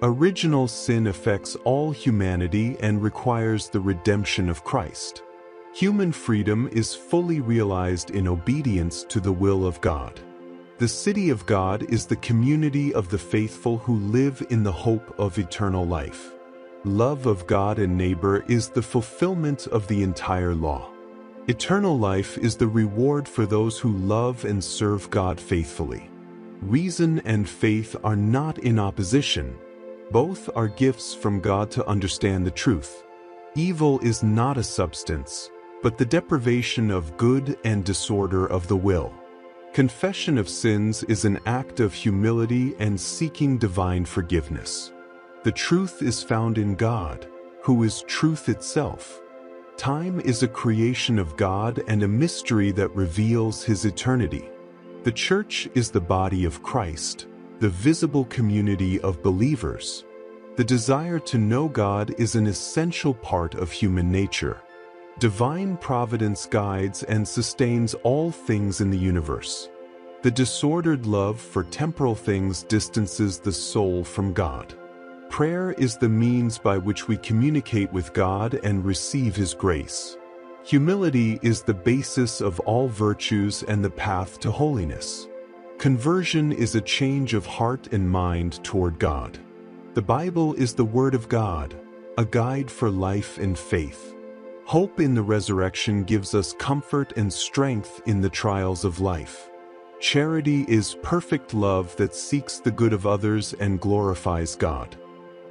Original sin affects all humanity and requires the redemption of Christ. Human freedom is fully realized in obedience to the will of God. The city of God is the community of the faithful who live in the hope of eternal life. Love of God and neighbor is the fulfillment of the entire law. Eternal life is the reward for those who love and serve God faithfully. Reason and faith are not in opposition. Both are gifts from God to understand the truth. Evil is not a substance, but the deprivation of good and disorder of the will. Confession of sins is an act of humility and seeking divine forgiveness. The truth is found in God, who is truth itself. Time is a creation of God and a mystery that reveals His eternity. The Church is the body of Christ, the visible community of believers. The desire to know God is an essential part of human nature. Divine providence guides and sustains all things in the universe. The disordered love for temporal things distances the soul from God. Prayer is the means by which we communicate with God and receive His grace. Humility is the basis of all virtues and the path to holiness. Conversion is a change of heart and mind toward God. The Bible is the Word of God, a guide for life and faith. Hope in the resurrection gives us comfort and strength in the trials of life. Charity is perfect love that seeks the good of others and glorifies God.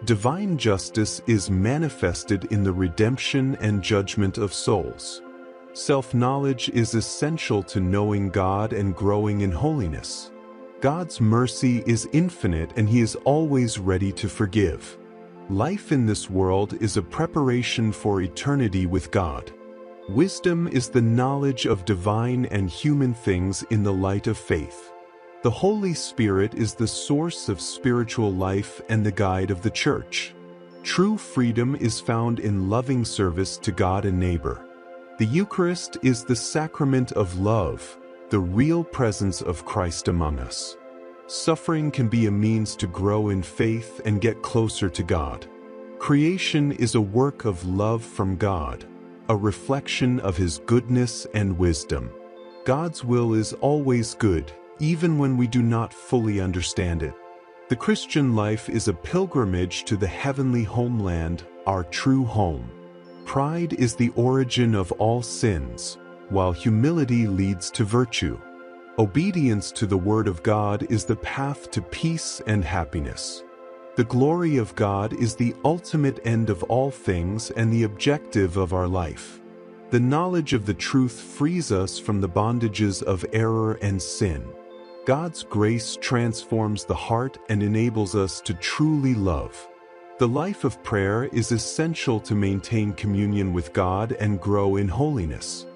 Divine justice is manifested in the redemption and judgment of souls. Self-knowledge is essential to knowing God and growing in holiness. God's mercy is infinite and He is always ready to forgive. Life in this world is a preparation for eternity with God. Wisdom is the knowledge of divine and human things in the light of faith. The Holy Spirit is the source of spiritual life and the guide of the Church. True freedom is found in loving service to God and neighbor. The Eucharist is the sacrament of love, the real presence of Christ among us. Suffering can be a means to grow in faith and get closer to God. Creation is a work of love from God, a reflection of His goodness and wisdom. God's will is always good, even when we do not fully understand it. The Christian life is a pilgrimage to the heavenly homeland, our true home. Pride is the origin of all sins, while humility leads to virtue. Obedience to the Word of God is the path to peace and happiness. The glory of God is the ultimate end of all things and the objective of our life. The knowledge of the truth frees us from the bondages of error and sin. God's grace transforms the heart and enables us to truly love. The life of prayer is essential to maintain communion with God and grow in holiness.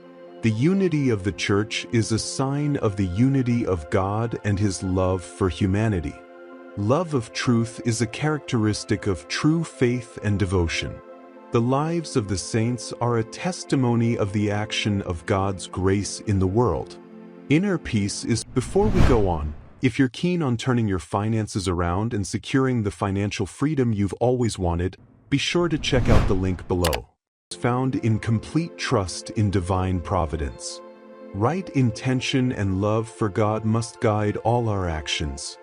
The unity of the Church is a sign of the unity of God and His love for humanity. Love of truth is a characteristic of true faith and devotion. The lives of the saints are a testimony of the action of God's grace in the world. Inner peace is. Before we go on, if you're keen on turning your finances around and securing the financial freedom you've always wanted, be sure to check out the link below. It's found in complete trust in divine providence. Right intention and love for God must guide all our actions.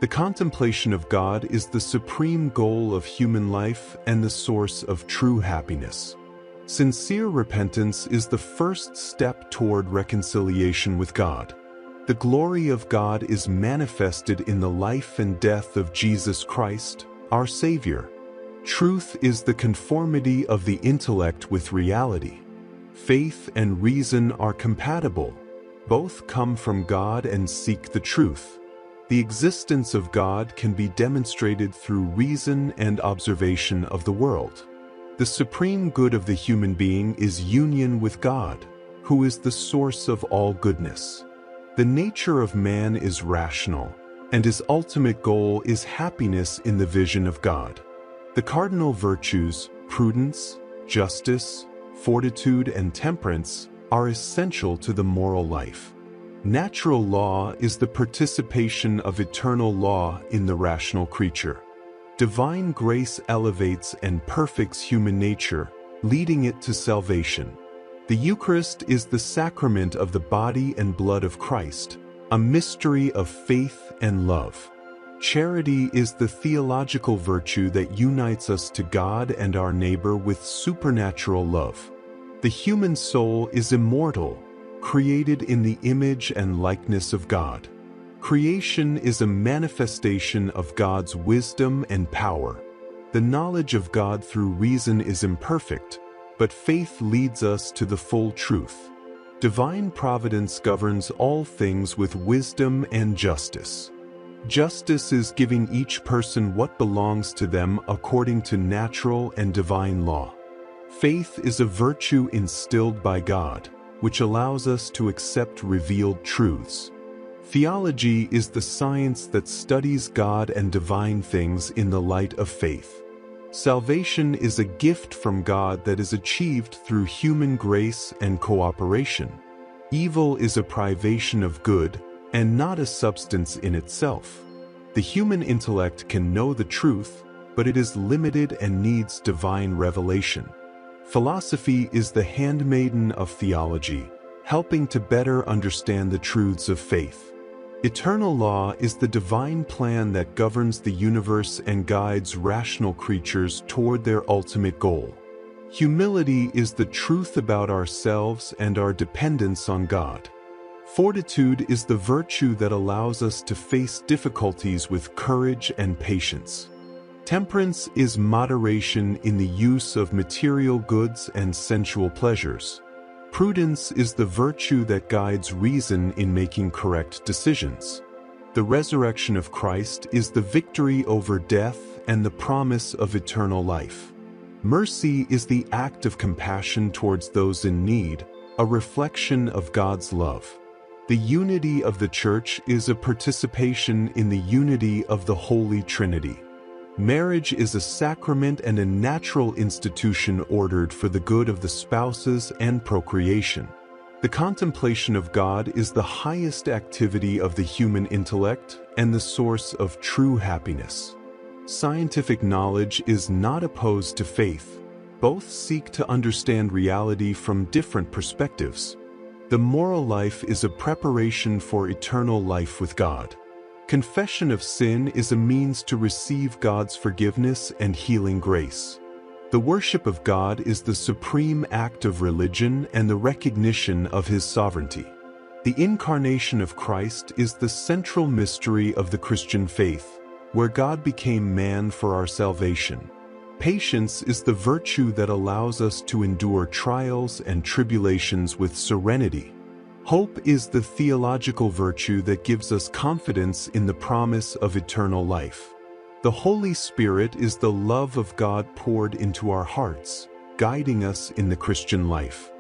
The contemplation of God is the supreme goal of human life and the source of true happiness. Sincere repentance is the first step toward reconciliation with God. The glory of God is manifested in the life and death of Jesus Christ, our Savior. Truth is the conformity of the intellect with reality. Faith and reason are compatible. Both come from God and seek the truth. The existence of God can be demonstrated through reason and observation of the world. The supreme good of the human being is union with God, who is the source of all goodness. The nature of man is rational, and his ultimate goal is happiness in the vision of God. The cardinal virtues, prudence, justice, fortitude, and temperance, are essential to the moral life. Natural law is the participation of eternal law in the rational creature. Divine grace elevates and perfects human nature, leading it to salvation. The Eucharist is the sacrament of the body and blood of Christ, a mystery of faith and love. Charity is the theological virtue that unites us to God and our neighbor with supernatural love. The human soul is immortal, created in the image and likeness of God. Creation is a manifestation of God's wisdom and power. The knowledge of God through reason is imperfect, but faith leads us to the full truth. Divine providence governs all things with wisdom and justice. Justice is giving each person what belongs to them according to natural and divine law. Faith is a virtue instilled by God, which allows us to accept revealed truths. Theology is the science that studies God and divine things in the light of faith. Salvation is a gift from God that is achieved through human grace and cooperation. Evil is a privation of good, and not a substance in itself. The human intellect can know the truth, but it is limited and needs divine revelation. Philosophy is the handmaiden of theology, helping to better understand the truths of faith. Eternal law is the divine plan that governs the universe and guides rational creatures toward their ultimate goal. Humility is the truth about ourselves and our dependence on God. Fortitude is the virtue that allows us to face difficulties with courage and patience. Temperance is moderation in the use of material goods and sensual pleasures. Prudence is the virtue that guides reason in making correct decisions. The resurrection of Christ is the victory over death and the promise of eternal life. Mercy is the act of compassion towards those in need, a reflection of God's love. The unity of the Church is a participation in the unity of the Holy Trinity. Marriage is a sacrament and a natural institution ordered for the good of the spouses and procreation. The contemplation of God is the highest activity of the human intellect and the source of true happiness. Scientific knowledge is not opposed to faith. Both seek to understand reality from different perspectives. The moral life is a preparation for eternal life with God. Confession of sin is a means to receive God's forgiveness and healing grace. The worship of God is the supreme act of religion and the recognition of His sovereignty. The incarnation of Christ is the central mystery of the Christian faith. where God became man for our salvation. Patience is the virtue that allows us to endure trials and tribulations with serenity. Hope is the theological virtue that gives us confidence in the promise of eternal life. The Holy Spirit is the love of God poured into our hearts, guiding us in the Christian life.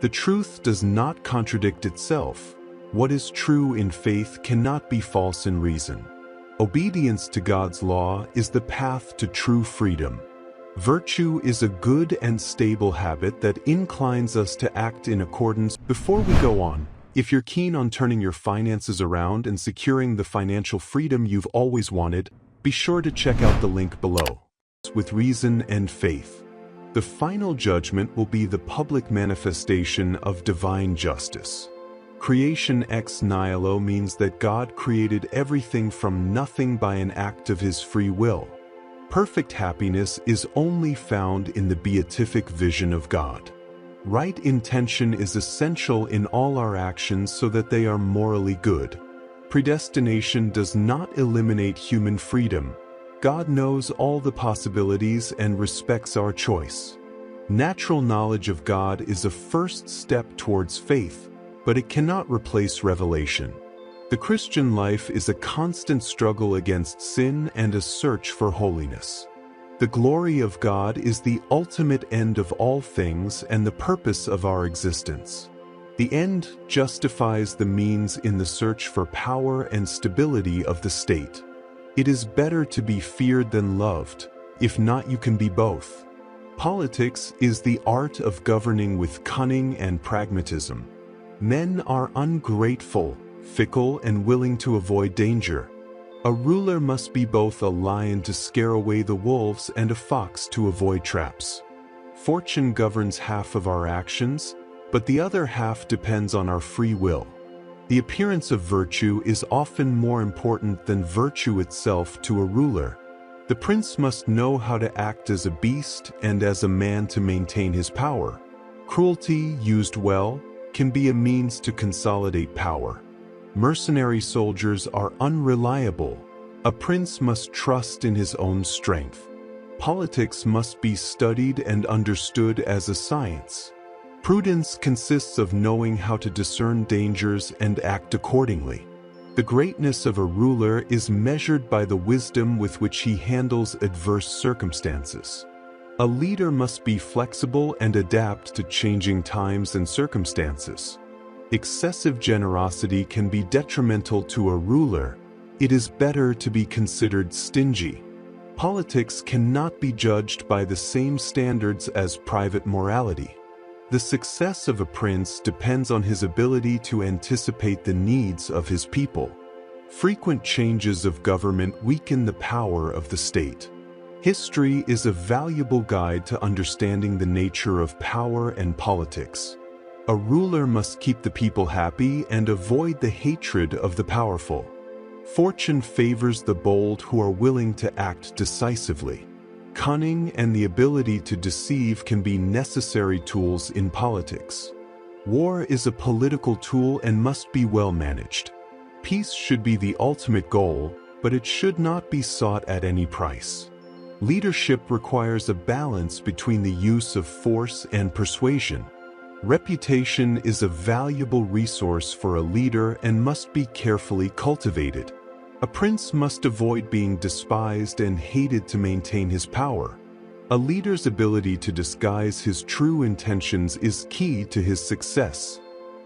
The truth does not contradict itself. What is true in faith cannot be false in reason. Obedience to God's law is the path to true freedom. Virtue is a good and stable habit that inclines us to act in accordance. Before we go on, if you're keen on turning your finances around and securing the financial freedom you've always wanted, be sure to check out the link below. With reason and faith. The final judgment will be the public manifestation of divine justice. Creation ex nihilo means that God created everything from nothing by an act of his free will. Perfect happiness is only found in the beatific vision of God. Right intention is essential in all our actions so that they are morally good. Predestination does not eliminate human freedom. God knows all the possibilities and respects our choice. Natural knowledge of God is a first step towards faith, but it cannot replace revelation. The Christian life is a constant struggle against sin and a search for holiness. The glory of God is the ultimate end of all things and the purpose of our existence. The end justifies the means in the search for power and stability of the state. It is better to be feared than loved. If not, you can be both. Politics is the art of governing with cunning and pragmatism. Men are ungrateful, fickle, and willing to avoid danger. A ruler must be both a lion to scare away the wolves and a fox to avoid traps. Fortune governs half of our actions, but the other half depends on our free will. The appearance of virtue is often more important than virtue itself to a ruler. The prince must know how to act as a beast and as a man to maintain his power. Cruelty, used well, can be a means to consolidate power. Mercenary soldiers are unreliable. A prince must trust in his own strength. Politics must be studied and understood as a science. Prudence consists of knowing how to discern dangers and act accordingly. The greatness of a ruler is measured by the wisdom with which he handles adverse circumstances. A leader must be flexible and adapt to changing times and circumstances. Excessive generosity can be detrimental to a ruler. It is better to be considered stingy. Politics cannot be judged by the same standards as private morality. The success of a prince depends on his ability to anticipate the needs of his people. Frequent changes of government weaken the power of the state. History is a valuable guide to understanding the nature of power and politics. A ruler must keep the people happy and avoid the hatred of the powerful. Fortune favors the bold who are willing to act decisively. Cunning and the ability to deceive can be necessary tools in politics. War is a political tool and must be well managed. Peace should be the ultimate goal, but it should not be sought at any price. Leadership requires a balance between the use of force and persuasion. Reputation is a valuable resource for a leader and must be carefully cultivated. A prince must avoid being despised and hated to maintain his power. A leader's ability to disguise his true intentions is key to his success.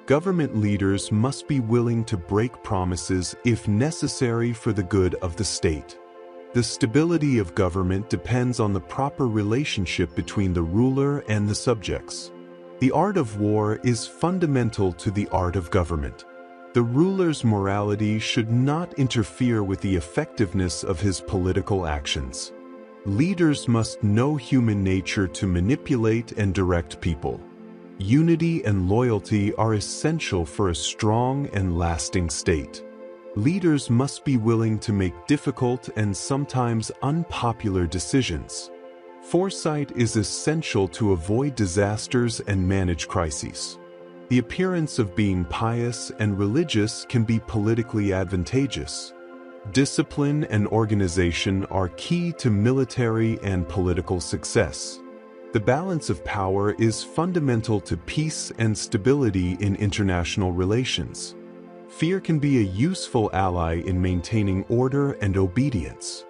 Government leaders must be willing to break promises if necessary for the good of the state. The stability of government depends on the proper relationship between the ruler and the subjects. The art of war is fundamental to the art of government. The ruler's morality should not interfere with the effectiveness of his political actions. Leaders must know human nature to manipulate and direct people. Unity and loyalty are essential for a strong and lasting state. Leaders must be willing to make difficult and sometimes unpopular decisions. Foresight is essential to avoid disasters and manage crises. The appearance of being pious and religious can be politically advantageous. Discipline and organization are key to military and political success. The balance of power is fundamental to peace and stability in international relations. Fear can be a useful ally in maintaining order and obedience.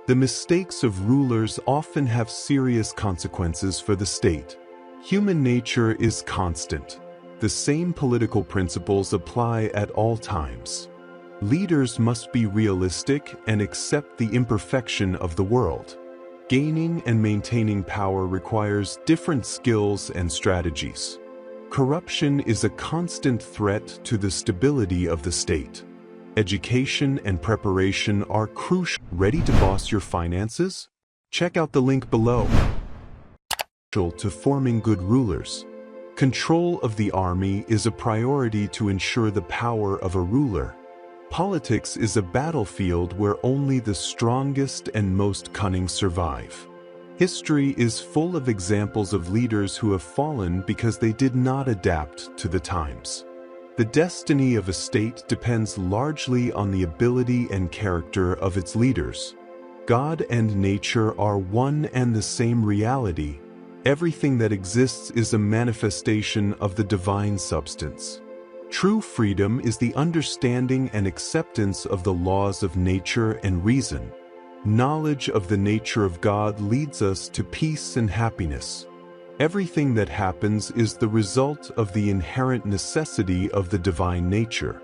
The mistakes of rulers often have serious consequences for the state. Human nature is constant. The same political principles apply at all times. Leaders must be realistic and accept the imperfection of the world. Gaining and maintaining power requires different skills and strategies. Corruption is a constant threat to the stability of the state. Education and preparation are crucial. Ready to boss your finances? Check out the link below. To forming good rulers. Control of the army is a priority to ensure the power of a ruler. Politics is a battlefield where only the strongest and most cunning survive. History is full of examples of leaders who have fallen because they did not adapt to the times. The destiny of a state depends largely on the ability and character of its leaders. God and nature are one and the same reality. Everything that exists is a manifestation of the divine substance. True freedom is the understanding and acceptance of the laws of nature and reason. Knowledge of the nature of God leads us to peace and happiness. Everything that happens is the result of the inherent necessity of the divine nature.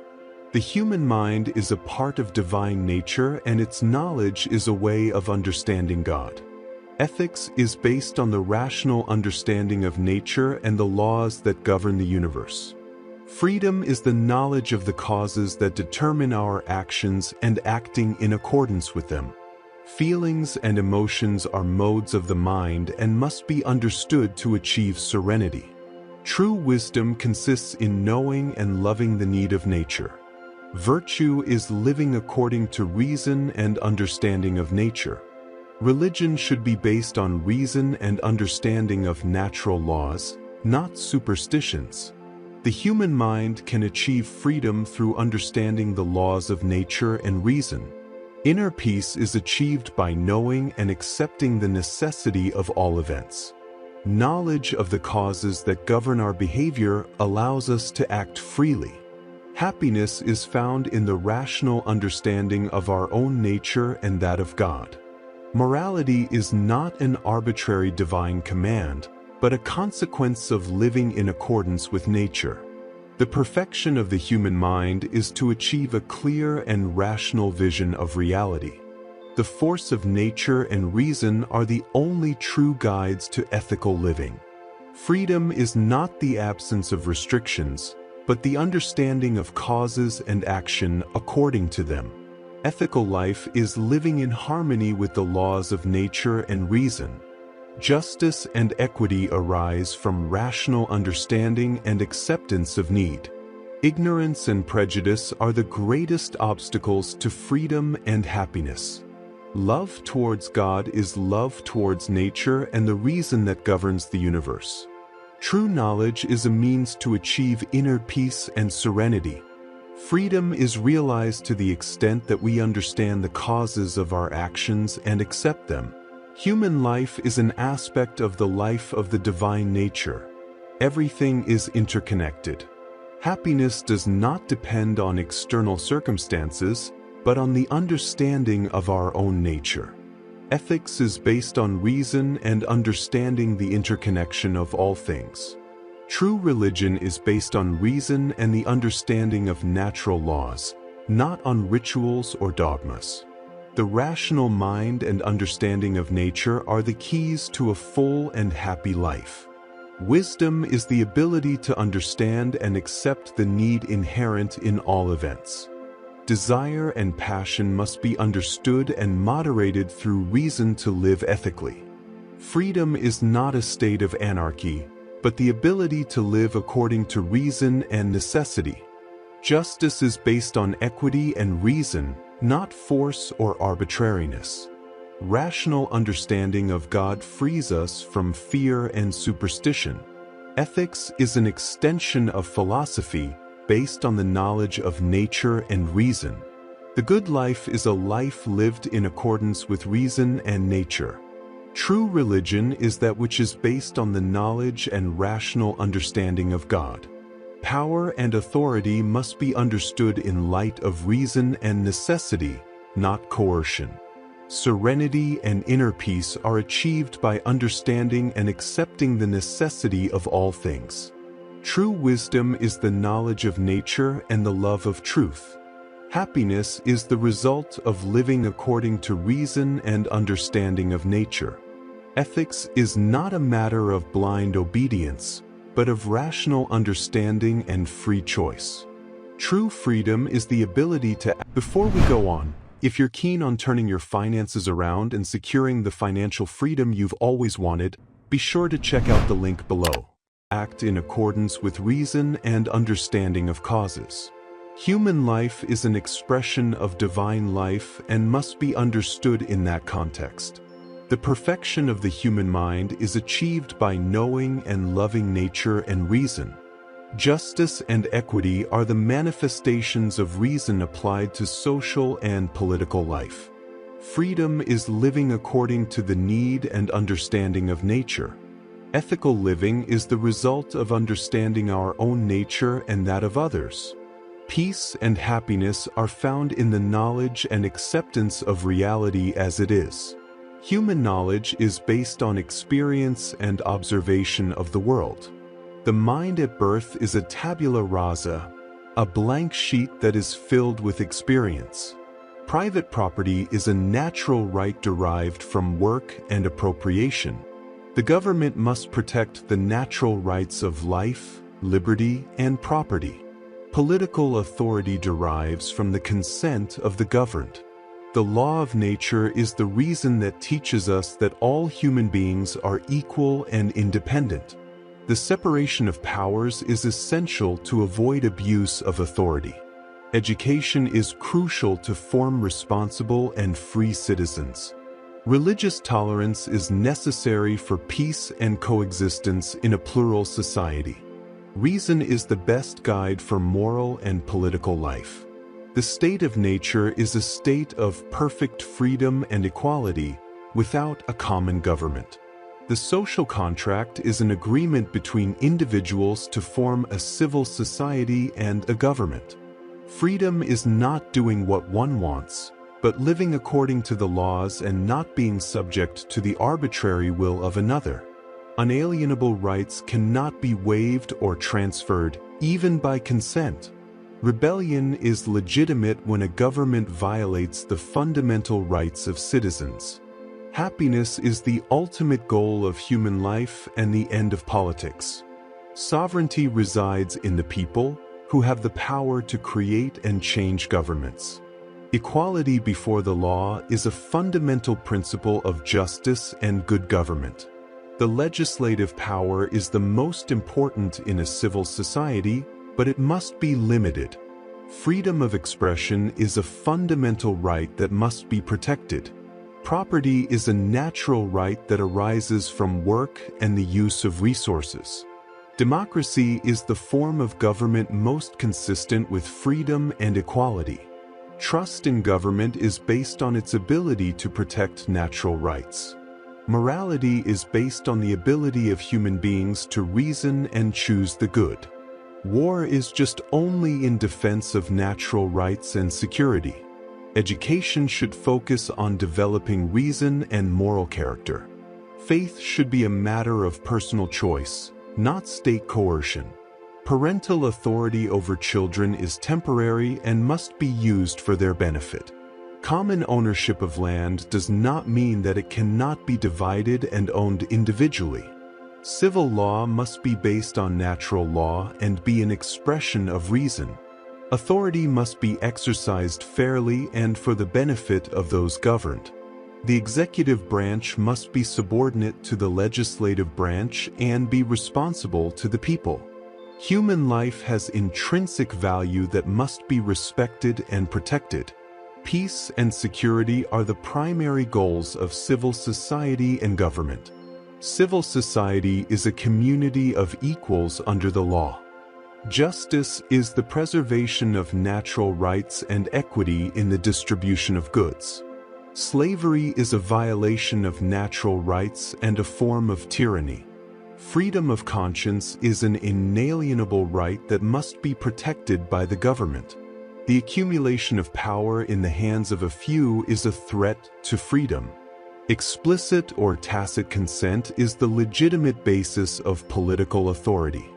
The human mind is a part of divine nature, and its knowledge is a way of understanding God. Ethics is based on the rational understanding of nature and the laws that govern the universe. Freedom is the knowledge of the causes that determine our actions and acting in accordance with them. Feelings and emotions are modes of the mind and must be understood to achieve serenity. True wisdom consists in knowing and loving the need of nature. Virtue is living according to reason and understanding of nature. Religion should be based on reason and understanding of natural laws, not superstitions. The human mind can achieve freedom through understanding the laws of nature and reason. Inner peace is achieved by knowing and accepting the necessity of all events. Knowledge of the causes that govern our behavior allows us to act freely. Happiness is found in the rational understanding of our own nature and that of God. Morality is not an arbitrary divine command, but a consequence of living in accordance with nature. The perfection of the human mind is to achieve a clear and rational vision of reality. The force of nature and reason are the only true guides to ethical living. Freedom is not the absence of restrictions, but the understanding of causes and action according to them. Ethical life is living in harmony with the laws of nature and reason. Justice and equity arise from rational understanding and acceptance of need. Ignorance and prejudice are the greatest obstacles to freedom and happiness. Love towards God is love towards nature and the reason that governs the universe. True knowledge is a means to achieve inner peace and serenity. Freedom is realized to the extent that we understand the causes of our actions and accept them. Human life is an aspect of the life of the divine nature. Everything is interconnected. Happiness does not depend on external circumstances, but on the understanding of our own nature. Ethics is based on reason and understanding the interconnection of all things. True religion is based on reason and the understanding of natural laws, not on rituals or dogmas. The rational mind and understanding of nature are the keys to a full and happy life. Wisdom is the ability to understand and accept the need inherent in all events. Desire and passion must be understood and moderated through reason to live ethically. Freedom is not a state of anarchy, but the ability to live according to reason and necessity. Justice is based on equity and reason, not force or arbitrariness. Rational understanding of God frees us from fear and superstition. Ethics is an extension of philosophy based on the knowledge of nature and reason. The good life is a life lived in accordance with reason and nature. True religion is that which is based on the knowledge and rational understanding of God. Power and authority must be understood in light of reason and necessity, not coercion. Serenity and inner peace are achieved by understanding and accepting the necessity of all things. True wisdom is the knowledge of nature and the love of truth. Happiness is the result of living according to reason and understanding of nature. Ethics is not a matter of blind obedience, but of rational understanding and free choice. True freedom is the ability to... Before we go on, if you're keen on turning your finances around and securing the financial freedom you've always wanted, be sure to check out the link below. Act in accordance with reason and understanding of causes. Human life is an expression of divine life and must be understood in that context. The perfection of the human mind is achieved by knowing and loving nature and reason. Justice and equity are the manifestations of reason applied to social and political life. Freedom is living according to the need and understanding of nature. Ethical living is the result of understanding our own nature and that of others. Peace and happiness are found in the knowledge and acceptance of reality as it is. Human knowledge is based on experience and observation of the world. The mind at birth is a tabula rasa, a blank sheet that is filled with experience. Private property is a natural right derived from work and appropriation. The government must protect the natural rights of life, liberty, and property. Political authority derives from the consent of the governed. The law of nature is the reason that teaches us that all human beings are equal and independent. The separation of powers is essential to avoid abuse of authority. Education is crucial to form responsible and free citizens. Religious tolerance is necessary for peace and coexistence in a plural society. Reason is the best guide for moral and political life. The state of nature is a state of perfect freedom and equality without a common government. The social contract is an agreement between individuals to form a civil society and a government. Freedom is not doing what one wants, but living according to the laws and not being subject to the arbitrary will of another. Unalienable rights cannot be waived or transferred, even by consent. Rebellion is legitimate when a government violates the fundamental rights of citizens. Happiness is the ultimate goal of human life and the end of politics. Sovereignty resides in the people, who have the power to create and change governments. Equality before the law is a fundamental principle of justice and good government. The legislative power is the most important in a civil society, but it must be limited. Freedom of expression is a fundamental right that must be protected. Property is a natural right that arises from work and the use of resources. Democracy is the form of government most consistent with freedom and equality. Trust in government is based on its ability to protect natural rights. Morality is based on the ability of human beings to reason and choose the good. War is just only in defense of natural rights and security. Education should focus on developing reason and moral character. Faith should be a matter of personal choice, not state coercion. Parental authority over children is temporary and must be used for their benefit. Common ownership of land does not mean that it cannot be divided and owned individually. Civil law must be based on natural law and be an expression of reason. Authority must be exercised fairly and for the benefit of those governed. The executive branch must be subordinate to the legislative branch and be responsible to the people. Human life has intrinsic value that must be respected and protected. Peace and security are the primary goals of civil society and government. Civil society is a community of equals under the law. Justice is the preservation of natural rights and equity in the distribution of goods. Slavery is a violation of natural rights and a form of tyranny. Freedom of conscience is an inalienable right that must be protected by the government. The accumulation of power in the hands of a few is a threat to freedom. Explicit or tacit consent is the legitimate basis of political authority.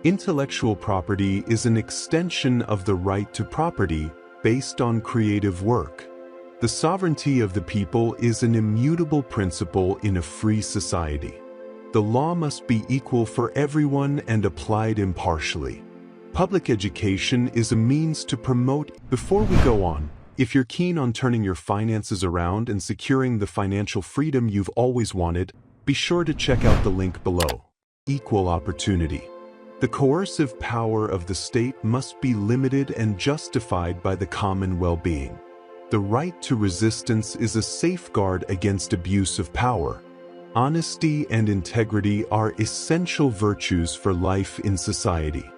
Intellectual property is an extension of the right to property based on creative work. The sovereignty of the people is an immutable principle in a free society. The law must be equal for everyone and applied impartially. Public education is a means to promote. Before we go on, if you're keen on turning your finances around and securing the financial freedom you've always wanted, be sure to check out the link below. Equal opportunity. The coercive power of the state must be limited and justified by the common well-being. The right to resistance is a safeguard against abuse of power. Honesty and integrity are essential virtues for life in society.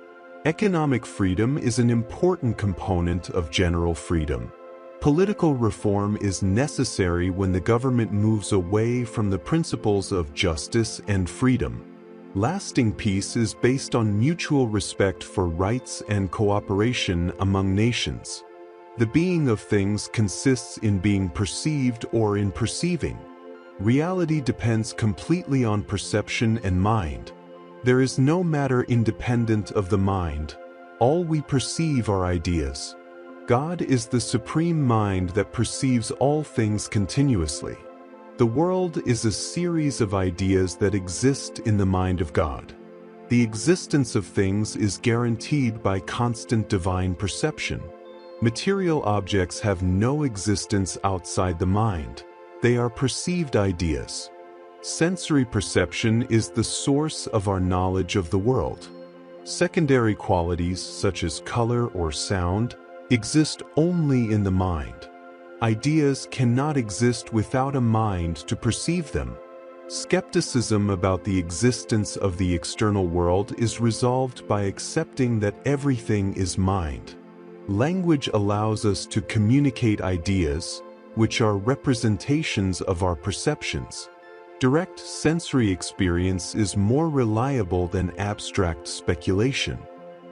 Economic freedom is an important component of general freedom. Political reform is necessary when the government moves away from the principles of justice and freedom. Lasting peace is based on mutual respect for rights and cooperation among nations. The being of things consists in being perceived or in perceiving. Reality depends completely on perception and mind. There is no matter independent of the mind. All we perceive are ideas. God is the supreme mind that perceives all things continuously. The world is a series of ideas that exist in the mind of God. The existence of things is guaranteed by constant divine perception. Material objects have no existence outside the mind. They are perceived ideas. Sensory perception is the source of our knowledge of the world. Secondary qualities such as color or sound exist only in the mind. Ideas cannot exist without a mind to perceive them. Skepticism about the existence of the external world is resolved by accepting that everything is mind. Language allows us to communicate ideas, which are representations of our perceptions. Direct sensory experience is more reliable than abstract speculation.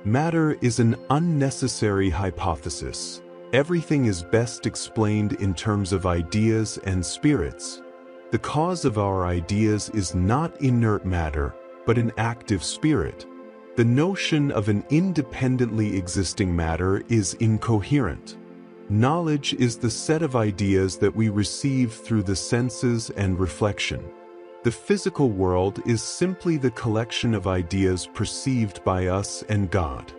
Matter is an unnecessary hypothesis. Everything is best explained in terms of ideas and spirits. The cause of our ideas is not inert matter, but an active spirit. The notion of an independently existing matter is incoherent. Knowledge is the set of ideas that we receive through the senses and reflection. The physical world is simply the collection of ideas perceived by us and God.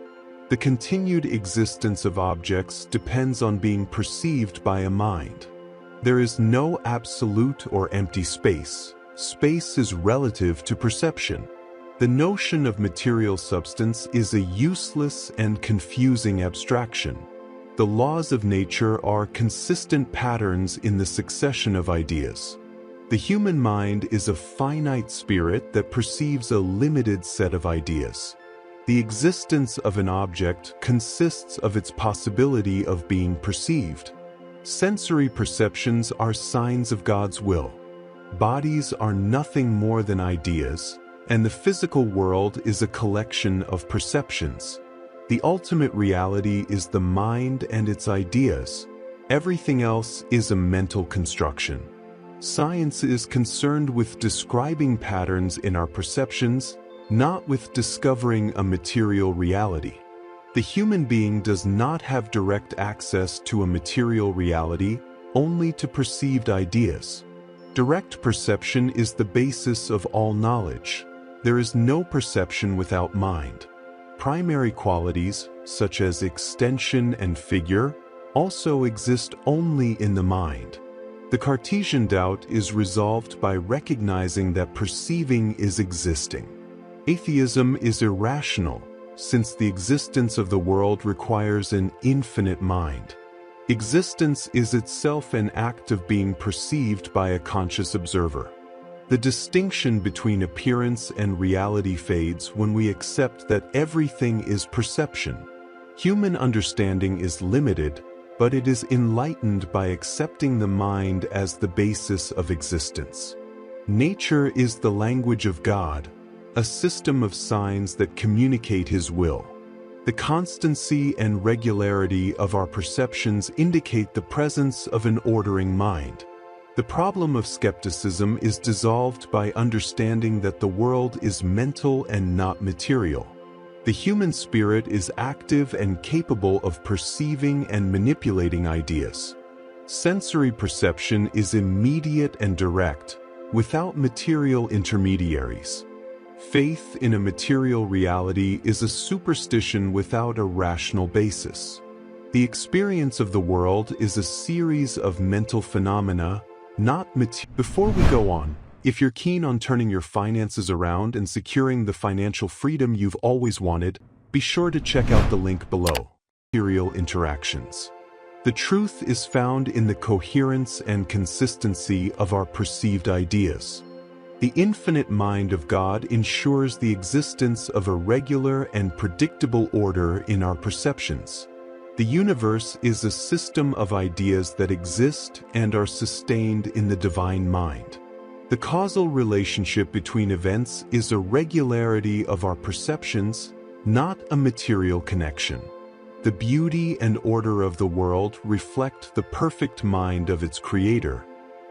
The continued existence of objects depends on being perceived by a mind. There is no absolute or empty space. Space is relative to perception. The notion of material substance is a useless and confusing abstraction. The laws of nature are consistent patterns in the succession of ideas. The human mind is a finite spirit that perceives a limited set of ideas. The existence of an object consists of its possibility of being perceived. Sensory perceptions are signs of God's will. Bodies are nothing more than ideas, and the physical world is a collection of perceptions. The ultimate reality is the mind and its ideas. Everything else is a mental construction. Science is concerned with describing patterns in our perceptions, not with discovering a material reality. The human being does not have direct access to a material reality, only to perceived ideas. Direct perception is the basis of all knowledge. There is no perception without mind. Primary qualities, such as extension and figure, also exist only in the mind. The Cartesian doubt is resolved by recognizing that perceiving is existing. Atheism is irrational, since the existence of the world requires an infinite mind. Existence is itself an act of being perceived by a conscious observer. The distinction between appearance and reality fades when we accept that everything is perception. Human understanding is limited, but it is enlightened by accepting the mind as the basis of existence. Nature is the language of God, a system of signs that communicate His will. The constancy and regularity of our perceptions indicate the presence of an ordering mind. The problem of skepticism is dissolved by understanding that the world is mental and not material. The human spirit is active and capable of perceiving and manipulating ideas. Sensory perception is immediate and direct, without material intermediaries. Faith in a material reality is a superstition without a rational basis. The experience of the world is a series of mental phenomena, not material. Before we go on, if you're keen on turning your finances around and securing the financial freedom you've always wanted, be sure to check out the link below. Material interactions. The truth is found in the coherence and consistency of our perceived ideas. The infinite mind of God ensures the existence of a regular and predictable order in our perceptions. The universe is a system of ideas that exist and are sustained in the divine mind. The causal relationship between events is a regularity of our perceptions, not a material connection. The beauty and order of the world reflect the perfect mind of its creator.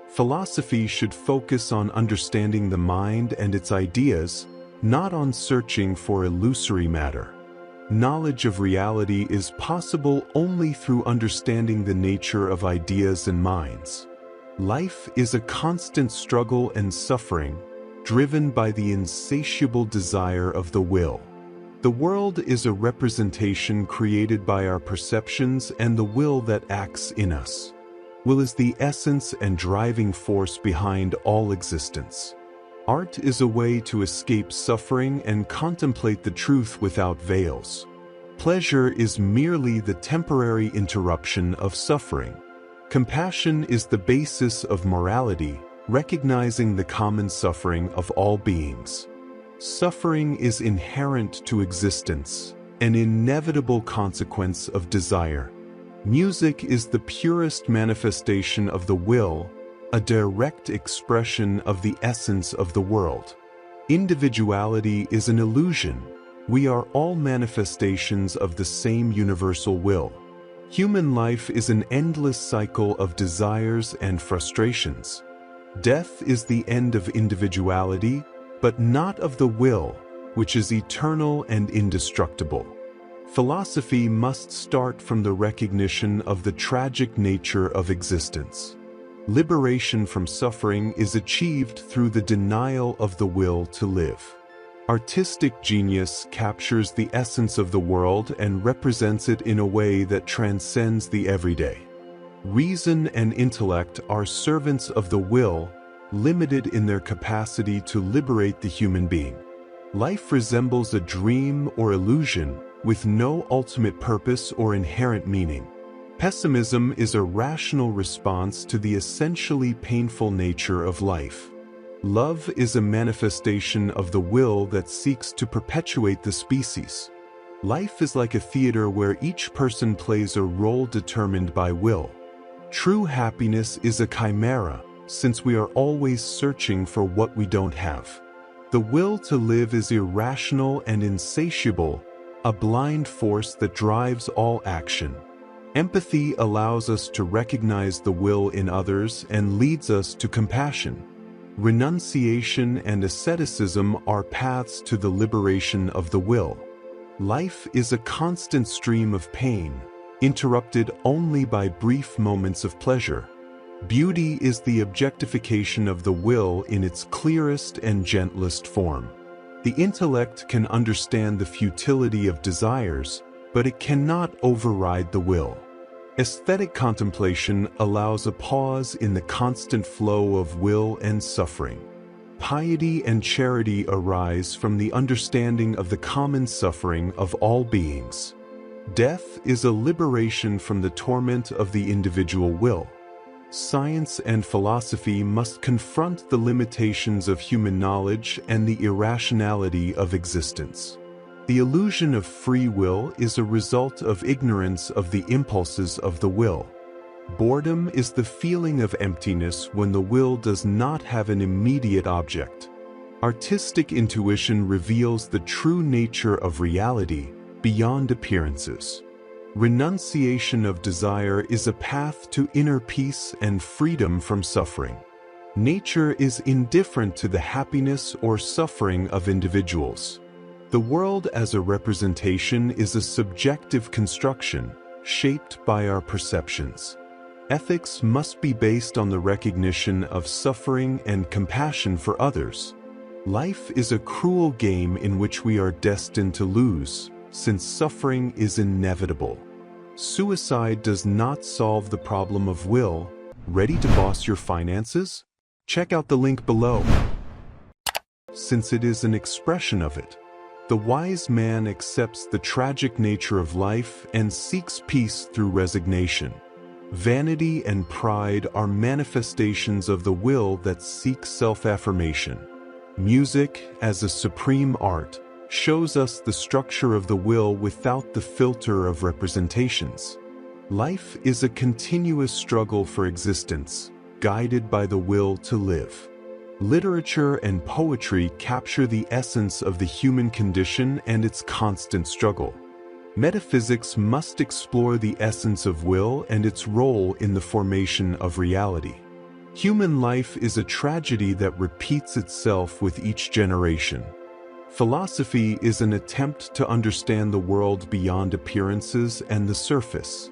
Philosophy should focus on understanding the mind and its ideas, not on searching for illusory matter. Knowledge of reality is possible only through understanding the nature of ideas and minds. Life is a constant struggle and suffering, driven by the insatiable desire of the will. The world is a representation created by our perceptions and the will that acts in us. Will is the essence and driving force behind all existence. Art is a way to escape suffering and contemplate the truth without veils. Pleasure is merely the temporary interruption of suffering. Compassion is the basis of morality, recognizing the common suffering of all beings. Suffering is inherent to existence, an inevitable consequence of desire. Music is the purest manifestation of the will, a direct expression of the essence of the world. Individuality is an illusion. We are all manifestations of the same universal will. Human life is an endless cycle of desires and frustrations. Death is the end of individuality, but not of the will, which is eternal and indestructible. Philosophy must start from the recognition of the tragic nature of existence. Liberation from suffering is achieved through the denial of the will to live. Artistic genius captures the essence of the world and represents it in a way that transcends the everyday. Reason and intellect are servants of the will, limited in their capacity to liberate the human being. Life resembles a dream or illusion, with no ultimate purpose or inherent meaning. Pessimism is a rational response to the essentially painful nature of life. Love is a manifestation of the will that seeks to perpetuate the species. Life is like a theater where each person plays a role determined by will. True happiness is a chimera, since we are always searching for what we don't have. The will to live is irrational and insatiable, a blind force that drives all action. Empathy allows us to recognize the will in others and leads us to compassion. Renunciation and asceticism are paths to the liberation of the will. Life is a constant stream of pain, interrupted only by brief moments of pleasure. Beauty is the objectification of the will in its clearest and gentlest form. The intellect can understand the futility of desires, but it cannot override the will. Aesthetic contemplation allows a pause in the constant flow of will and suffering. Piety and charity arise from the understanding of the common suffering of all beings. Death is a liberation from the torment of the individual will. Science and philosophy must confront the limitations of human knowledge and the irrationality of existence. The illusion of free will is a result of ignorance of the impulses of the will. Boredom is the feeling of emptiness when the will does not have an immediate object. Artistic intuition reveals the true nature of reality beyond appearances. Renunciation of desire is a path to inner peace and freedom from suffering. Nature is indifferent to the happiness or suffering of individuals. The world as a representation is a subjective construction, shaped by our perceptions. Ethics must be based on the recognition of suffering and compassion for others. Life is a cruel game in which we are destined to lose, since suffering is inevitable. Suicide does not solve the problem of will. Ready to boss your finances? Check out the link below. Since it is an expression of it. The wise man accepts the tragic nature of life and seeks peace through resignation. Vanity and pride are manifestations of the will that seeks self-affirmation. Music, as a supreme art, shows us the structure of the will without the filter of representations. Life is a continuous struggle for existence, guided by the will to live. Literature and poetry capture the essence of the human condition and its constant struggle. Metaphysics must explore the essence of will and its role in the formation of reality. Human life is a tragedy that repeats itself with each generation. Philosophy is an attempt to understand the world beyond appearances and the surface.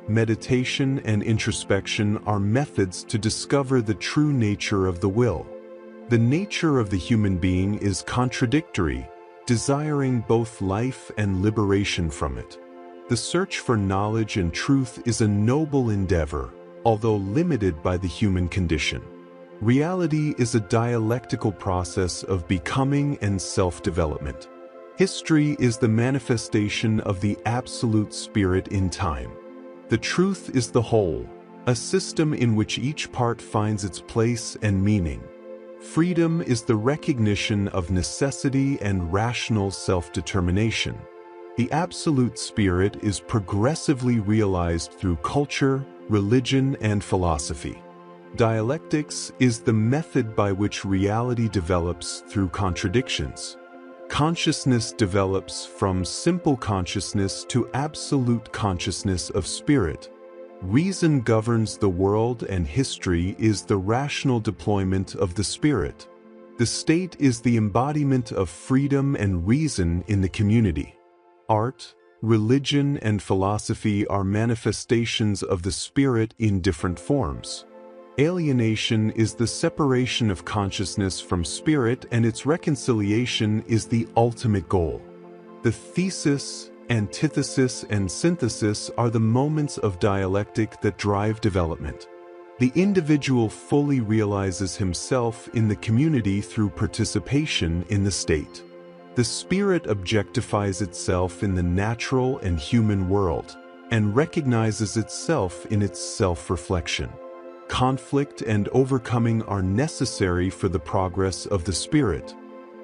Meditation and introspection are methods to discover the true nature of the will. The nature of the human being is contradictory, desiring both life and liberation from it. The search for knowledge and truth is a noble endeavor, although limited by the human condition. Reality is a dialectical process of becoming and self-development. History is the manifestation of the absolute spirit in time. The truth is the whole, a system in which each part finds its place and meaning. Freedom is the recognition of necessity and rational self-determination. The absolute spirit is progressively realized through culture, religion, and philosophy. Dialectics is the method by which reality develops through contradictions. Consciousness develops from simple consciousness to absolute consciousness of spirit. Reason governs the world and history is the rational deployment of the spirit. The state is the embodiment of freedom and reason in the community. Art, religion, and philosophy are manifestations of the spirit in different forms. Alienation is the separation of consciousness from spirit, and its reconciliation is the ultimate goal. The thesis, antithesis, and synthesis are the moments of dialectic that drive development. The individual fully realizes himself in the community through participation in the state. The spirit objectifies itself in the natural and human world, and recognizes itself in its self-reflection. Conflict and overcoming are necessary for the progress of the spirit.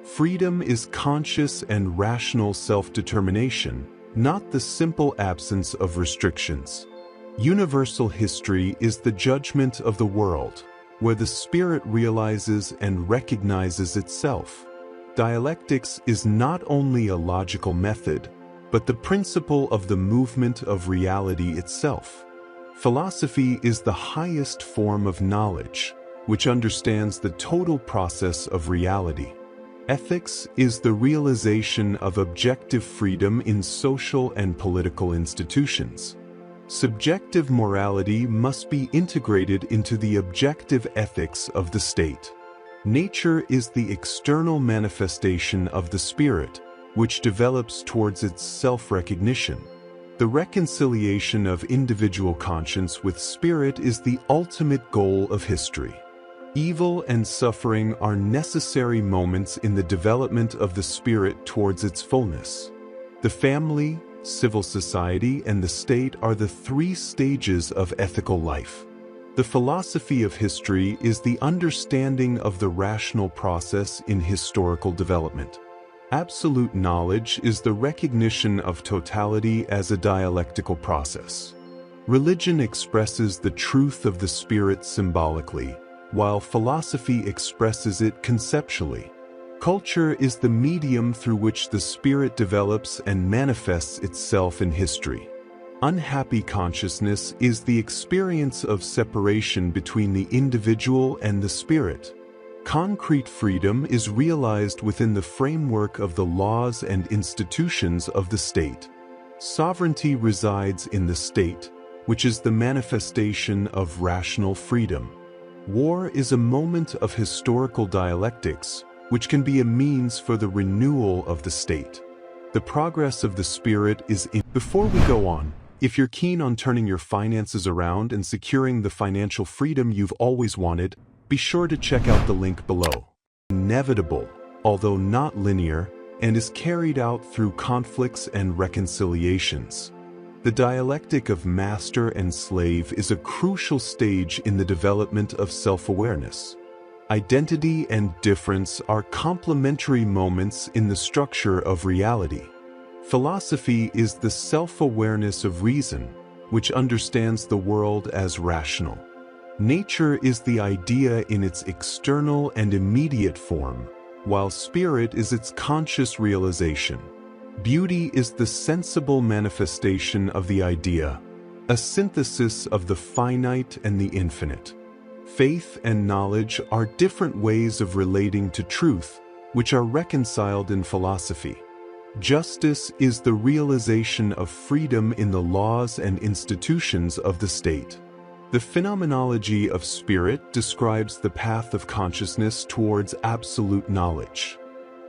Freedom is conscious and rational self-determination, not the simple absence of restrictions. Universal history is the judgment of the world, where the spirit realizes and recognizes itself. Dialectics is not only a logical method, but the principle of the movement of reality itself. Philosophy is the highest form of knowledge, which understands the total process of reality. Ethics is the realization of objective freedom in social and political institutions. Subjective morality must be integrated into the objective ethics of the state. Nature is the external manifestation of the spirit, which develops towards its self-recognition. The reconciliation of individual conscience with spirit is the ultimate goal of history. Evil and suffering are necessary moments in the development of the spirit towards its fullness. The family, civil society, and the state are the three stages of ethical life. The philosophy of history is the understanding of the rational process in historical development. Absolute knowledge is the recognition of totality as a dialectical process. Religion expresses the truth of the spirit symbolically, while philosophy expresses it conceptually. Culture is the medium through which the spirit develops and manifests itself in history. Unhappy consciousness is the experience of separation between the individual and the spirit. Concrete freedom is realized within the framework of the laws and institutions of the state. Sovereignty resides in the state, which is the manifestation of rational freedom. War is a moment of historical dialectics, which can be a means for the renewal of the state. The progress of the spirit is in. Before we go on, if you're keen on turning your finances around and securing the financial freedom you've always wanted, be sure to check out the link below. Inevitable, although not linear, and is carried out through conflicts and reconciliations. The dialectic of master and slave is a crucial stage in the development of self-awareness. Identity and difference are complementary moments in the structure of reality. Philosophy is the self-awareness of reason, which understands the world as rational. Nature is the idea in its external and immediate form, while spirit is its conscious realization. Beauty is the sensible manifestation of the idea, a synthesis of the finite and the infinite. Faith and knowledge are different ways of relating to truth, which are reconciled in philosophy. Justice is the realization of freedom in the laws and institutions of the state. The phenomenology of spirit describes the path of consciousness towards absolute knowledge.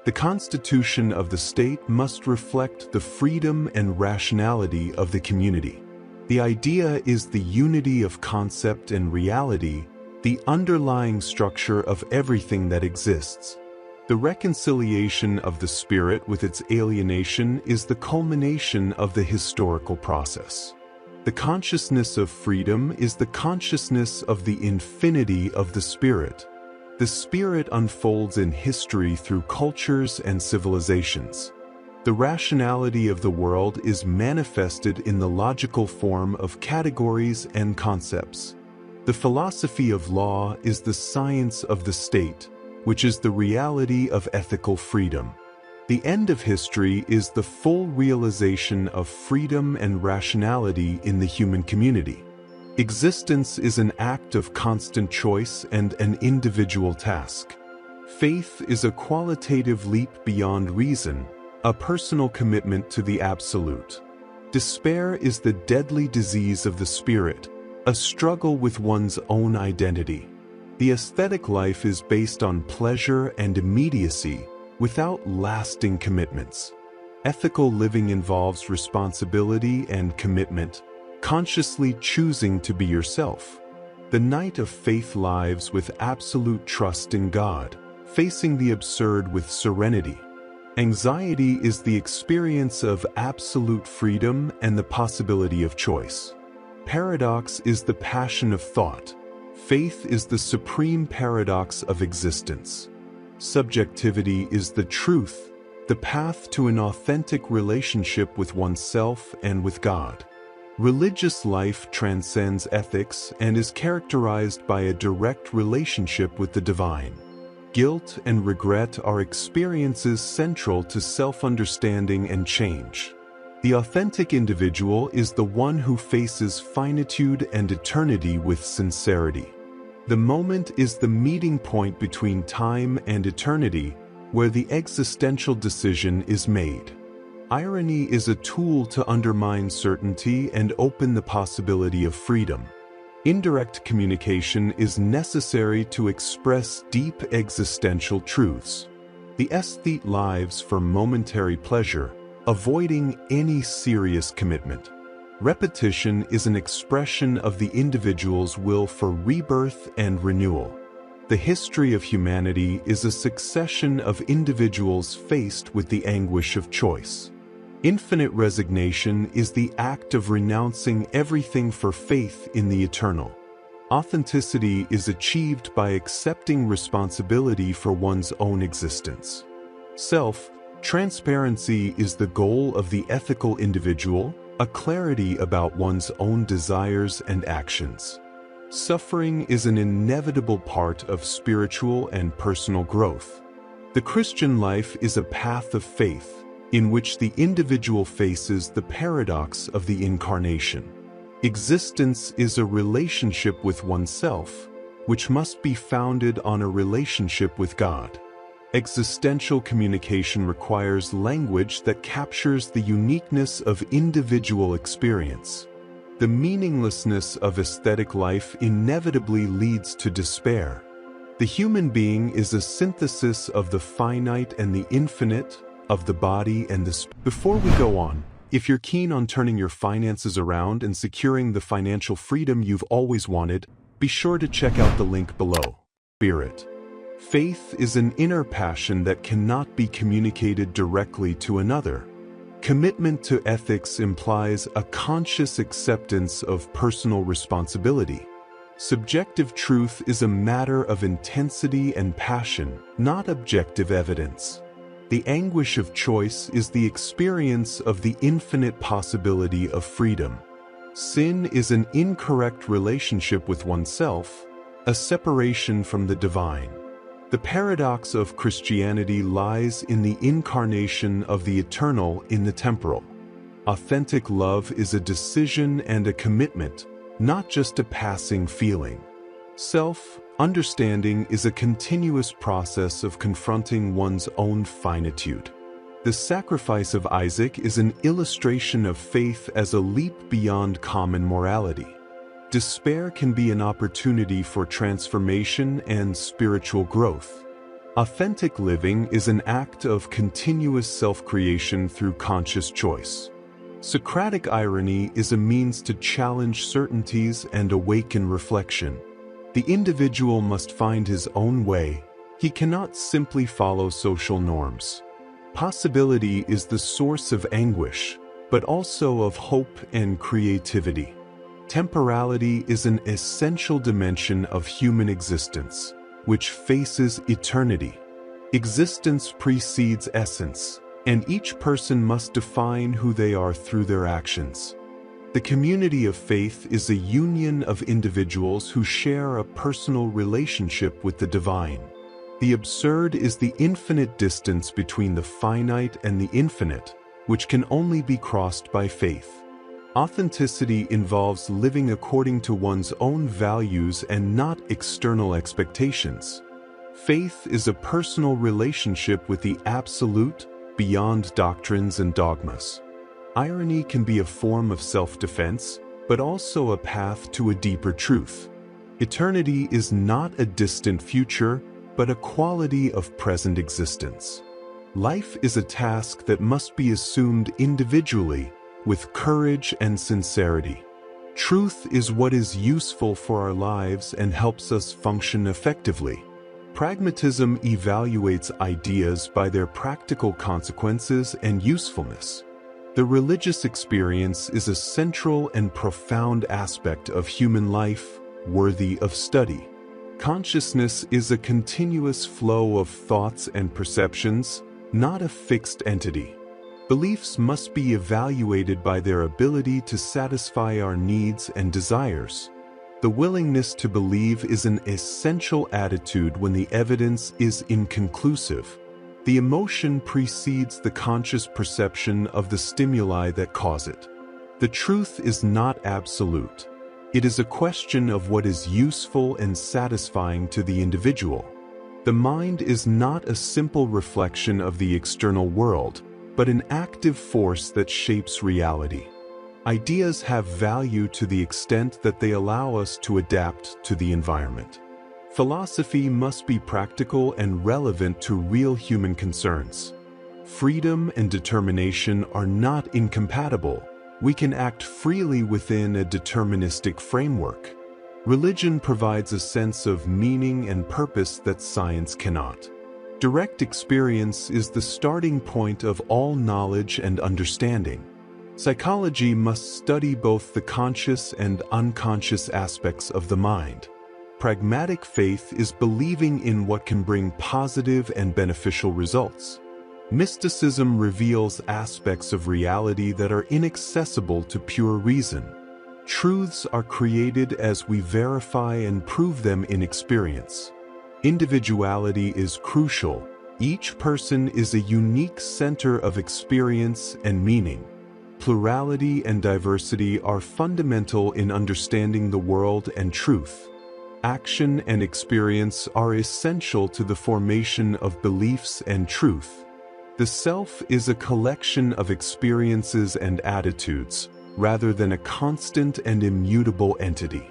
The constitution of the state must reflect the freedom and rationality of the community. The idea is the unity of concept and reality, the underlying structure of everything that exists. The reconciliation of the spirit with its alienation is the culmination of the historical process. The consciousness of freedom is the consciousness of the infinity of the spirit. The spirit unfolds in history through cultures and civilizations. The rationality of the world is manifested in the logical form of categories and concepts. The philosophy of law is the science of the state, which is the reality of ethical freedom. The end of history is the full realization of freedom and rationality in the human community. Existence is an act of constant choice and an individual task. Faith is a qualitative leap beyond reason, a personal commitment to the absolute. Despair is the deadly disease of the spirit, a struggle with one's own identity. The aesthetic life is based on pleasure and immediacy, without lasting commitments. Ethical living involves responsibility and commitment, consciously choosing to be yourself. The knight of faith lives with absolute trust in God, facing the absurd with serenity. Anxiety is the experience of absolute freedom and the possibility of choice. Paradox is the passion of thought. Faith is the supreme paradox of existence. Subjectivity is the truth, the path to an authentic relationship with oneself and with God. Religious life transcends ethics and is characterized by a direct relationship with the divine. Guilt and regret are experiences central to self-understanding and change. The authentic individual is the one who faces finitude and eternity with sincerity. The moment is the meeting point between time and eternity, where the existential decision is made. Irony is a tool to undermine certainty and open the possibility of freedom. Indirect communication is necessary to express deep existential truths. The aesthete lives for momentary pleasure, avoiding any serious commitment. Repetition is an expression of the individual's will for rebirth and renewal. The history of humanity is a succession of individuals faced with the anguish of choice. Infinite resignation is the act of renouncing everything for faith in the eternal. Authenticity is achieved by accepting responsibility for one's own existence. Self-transparency is the goal of the ethical individual, a clarity about one's own desires and actions. Suffering is an inevitable part of spiritual and personal growth. The Christian life is a path of faith, in which the individual faces the paradox of the incarnation. Existence is a relationship with oneself, which must be founded on a relationship with God. Existential communication requires language that captures the uniqueness of individual experience. The meaninglessness of aesthetic life inevitably leads to despair. The human being is a synthesis of the finite and the infinite, of the body and the spirit. Before we go on, if you're keen on turning your finances around and securing the financial freedom you've always wanted, be sure to check out the link below. Spirit. Faith is an inner passion that cannot be communicated directly to another. Commitment to ethics implies a conscious acceptance of personal responsibility. Subjective truth is a matter of intensity and passion, not objective evidence. The anguish of choice is the experience of the infinite possibility of freedom. Sin is an incorrect relationship with oneself, a separation from the divine. The paradox of Christianity lies in the incarnation of the eternal in the temporal. Authentic love is a decision and a commitment, not just a passing feeling. Self-understanding is a continuous process of confronting one's own finitude. The sacrifice of Isaac is an illustration of faith as a leap beyond common morality. Despair can be an opportunity for transformation and spiritual growth. Authentic living is an act of continuous self-creation through conscious choice. Socratic irony is a means to challenge certainties and awaken reflection. The individual must find his own way. He cannot simply follow social norms. Possibility is the source of anguish, but also of hope and creativity. Temporality is an essential dimension of human existence, which faces eternity. Existence precedes essence, and each person must define who they are through their actions. The community of faith is a union of individuals who share a personal relationship with the divine. The absurd is the infinite distance between the finite and the infinite, which can only be crossed by faith. Authenticity involves living according to one's own values and not external expectations. Faith is a personal relationship with the absolute, beyond doctrines and dogmas. Irony can be a form of self-defense, but also a path to a deeper truth. Eternity is not a distant future, but a quality of present existence. Life is a task that must be assumed individually, with courage and sincerity. Truth is what is useful for our lives and helps us function effectively. Pragmatism evaluates ideas by their practical consequences and usefulness. The religious experience is a central and profound aspect of human life, worthy of study. Consciousness is a continuous flow of thoughts and perceptions, not a fixed entity. Beliefs must be evaluated by their ability to satisfy our needs and desires. The willingness to believe is an essential attitude when the evidence is inconclusive. The emotion precedes the conscious perception of the stimuli that cause it. The truth is not absolute. It is a question of what is useful and satisfying to the individual. The mind is not a simple reflection of the external world, but an active force that shapes reality. Ideas have value to the extent that they allow us to adapt to the environment. Philosophy must be practical and relevant to real human concerns. Freedom and determination are not incompatible. We can act freely within a deterministic framework. Religion provides a sense of meaning and purpose that science cannot. Direct experience is the starting point of all knowledge and understanding. Psychology must study both the conscious and unconscious aspects of the mind. Pragmatic faith is believing in what can bring positive and beneficial results. Mysticism reveals aspects of reality that are inaccessible to pure reason. Truths are created as we verify and prove them in experience. Individuality is crucial. Each person is a unique center of experience and meaning. Plurality and diversity are fundamental in understanding the world and truth. Action and experience are essential to the formation of beliefs and truth. The self is a collection of experiences and attitudes, rather than a constant and immutable entity.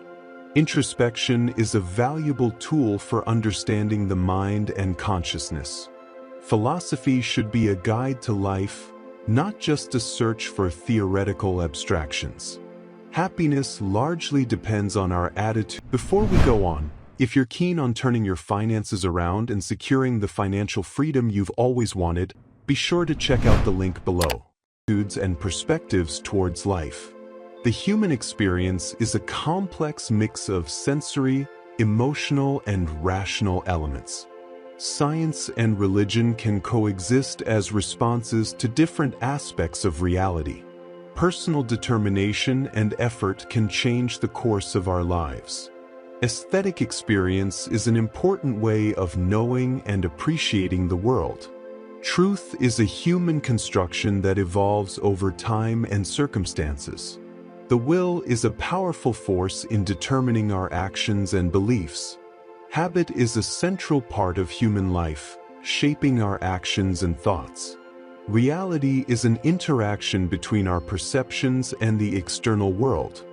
Introspection is a valuable tool for understanding the mind and consciousness. Philosophy should be a guide to life, not just a search for theoretical abstractions. Happiness largely depends on our attitude. Before we go on, if you're keen on turning your finances around and securing the financial freedom you've always wanted, be sure to check out the link below. Attitudes and perspectives towards life. The human experience is a complex mix of sensory, emotional, and rational elements. Science and religion can coexist as responses to different aspects of reality. Personal determination and effort can change the course of our lives. Aesthetic experience is an important way of knowing and appreciating the world. Truth is a human construction that evolves over time and circumstances. The will is a powerful force in determining our actions and beliefs. Habit is a central part of human life, shaping our actions and thoughts. Reality is an interaction between our perceptions and the external world.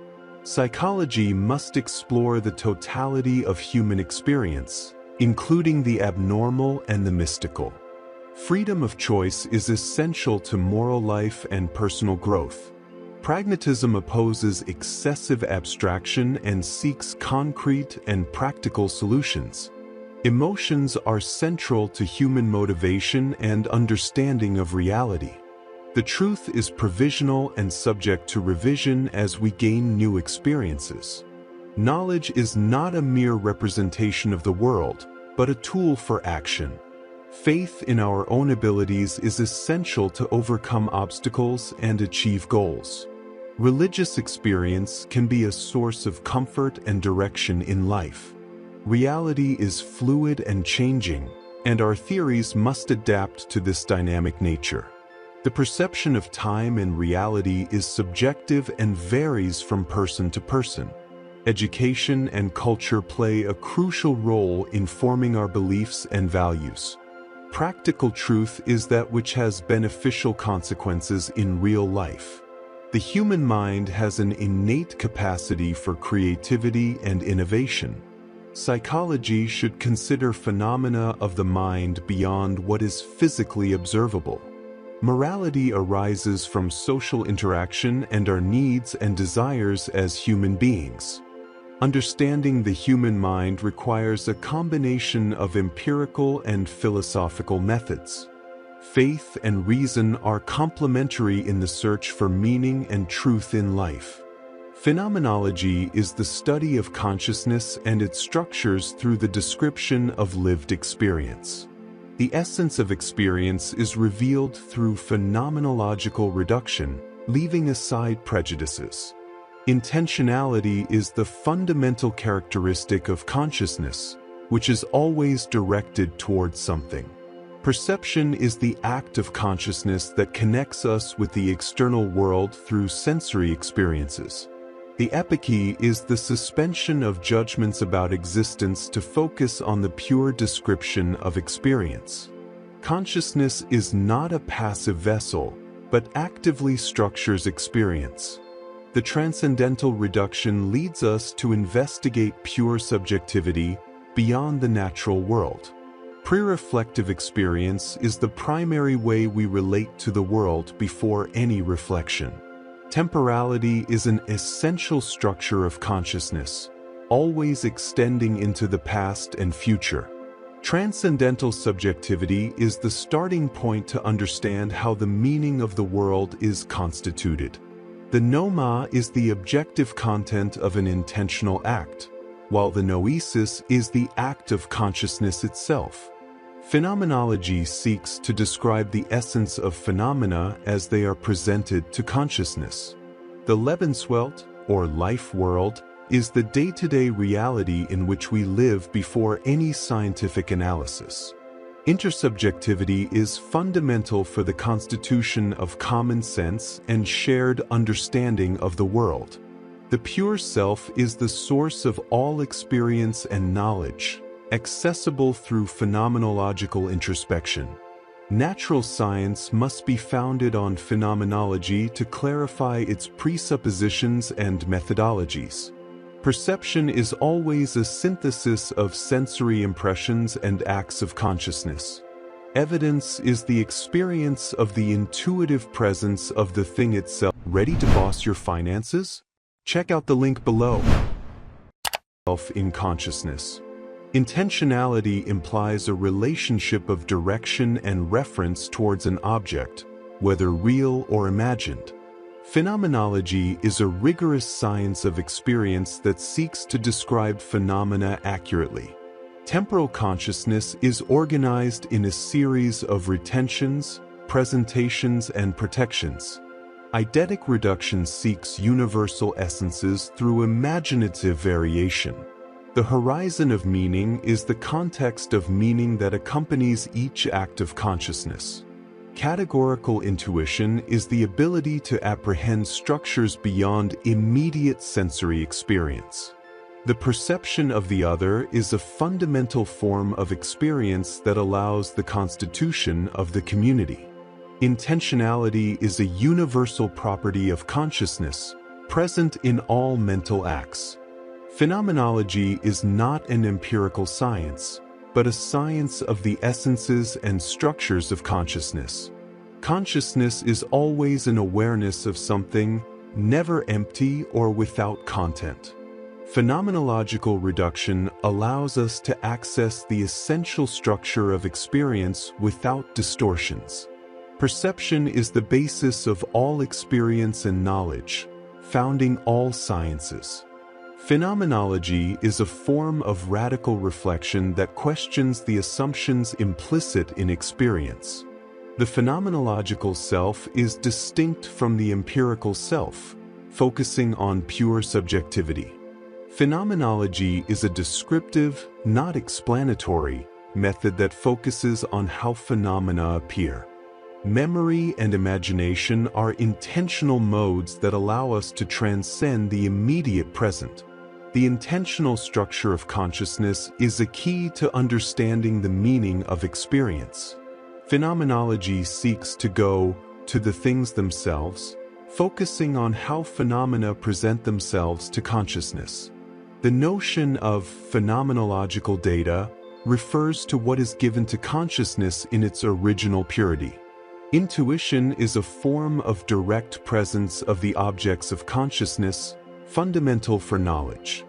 Psychology must explore the totality of human experience, including the abnormal and the mystical. Freedom of choice is essential to moral life and personal growth. Pragmatism opposes excessive abstraction and seeks concrete and practical solutions. Emotions are central to human motivation and understanding of reality. The truth is provisional and subject to revision as we gain new experiences. Knowledge is not a mere representation of the world, but a tool for action. Faith in our own abilities is essential to overcome obstacles and achieve goals. Religious experience can be a source of comfort and direction in life. Reality is fluid and changing, and our theories must adapt to this dynamic nature. The perception of time and reality is subjective and varies from person to person. Education and culture play a crucial role in forming our beliefs and values. Practical truth is that which has beneficial consequences in real life. The human mind has an innate capacity for creativity and innovation. Psychology should consider phenomena of the mind beyond what is physically observable. Morality arises from social interaction and our needs and desires as human beings. Understanding the human mind requires a combination of empirical and philosophical methods. Faith and reason are complementary in the search for meaning and truth in life. Phenomenology is the study of consciousness and its structures through the description of lived experience. The essence of experience is revealed through phenomenological reduction, leaving aside prejudices. Intentionality is the fundamental characteristic of consciousness, which is always directed towards something. Perception is the act of consciousness that connects us with the external world through sensory experiences. The epiche is the suspension of judgments about existence to focus on the pure description of experience. Consciousness is not a passive vessel, but actively structures experience. The transcendental reduction leads us to investigate pure subjectivity beyond the natural world. Pre-reflective experience is the primary way we relate to the world before any reflection. Temporality is an essential structure of consciousness, always extending into the past and future. Transcendental subjectivity is the starting point to understand how the meaning of the world is constituted. The noma is the objective content of an intentional act, while the noesis is the act of consciousness itself. Phenomenology seeks to describe the essence of phenomena as they are presented to consciousness. The Lebenswelt, or life world, is the day-to-day reality in which we live before any scientific analysis. Intersubjectivity is fundamental for the constitution of common sense and shared understanding of the world. The pure self is the source of all experience and knowledge, accessible through phenomenological introspection. Natural science must be founded on phenomenology to clarify its presuppositions and methodologies. Perception is always a synthesis of sensory impressions and acts of consciousness. Evidence is the experience of the intuitive presence of the thing itself. Ready to boss your finances? Check out the link below. In consciousness. Intentionality implies a relationship of direction and reference towards an object, whether real or imagined. Phenomenology is a rigorous science of experience that seeks to describe phenomena accurately. Temporal consciousness is organized in a series of retentions, presentations, and protections. Eidetic reduction seeks universal essences through imaginative variation. The horizon of meaning is the context of meaning that accompanies each act of consciousness. Categorical intuition is the ability to apprehend structures beyond immediate sensory experience. The perception of the other is a fundamental form of experience that allows the constitution of the community. Intentionality is a universal property of consciousness, present in all mental acts. Phenomenology is not an empirical science, but a science of the essences and structures of consciousness. Consciousness is always an awareness of something, never empty or without content. Phenomenological reduction allows us to access the essential structure of experience without distortions. Perception is the basis of all experience and knowledge, founding all sciences. Phenomenology is a form of radical reflection that questions the assumptions implicit in experience. The phenomenological self is distinct from the empirical self, focusing on pure subjectivity. Phenomenology is a descriptive, not explanatory, method that focuses on how phenomena appear. Memory and imagination are intentional modes that allow us to transcend the immediate present. The intentional structure of consciousness is a key to understanding the meaning of experience. Phenomenology seeks to go to the things themselves, focusing on how phenomena present themselves to consciousness. The notion of phenomenological data refers to what is given to consciousness in its original purity. Intuition is a form of direct presence of the objects of consciousness, fundamental for knowledge.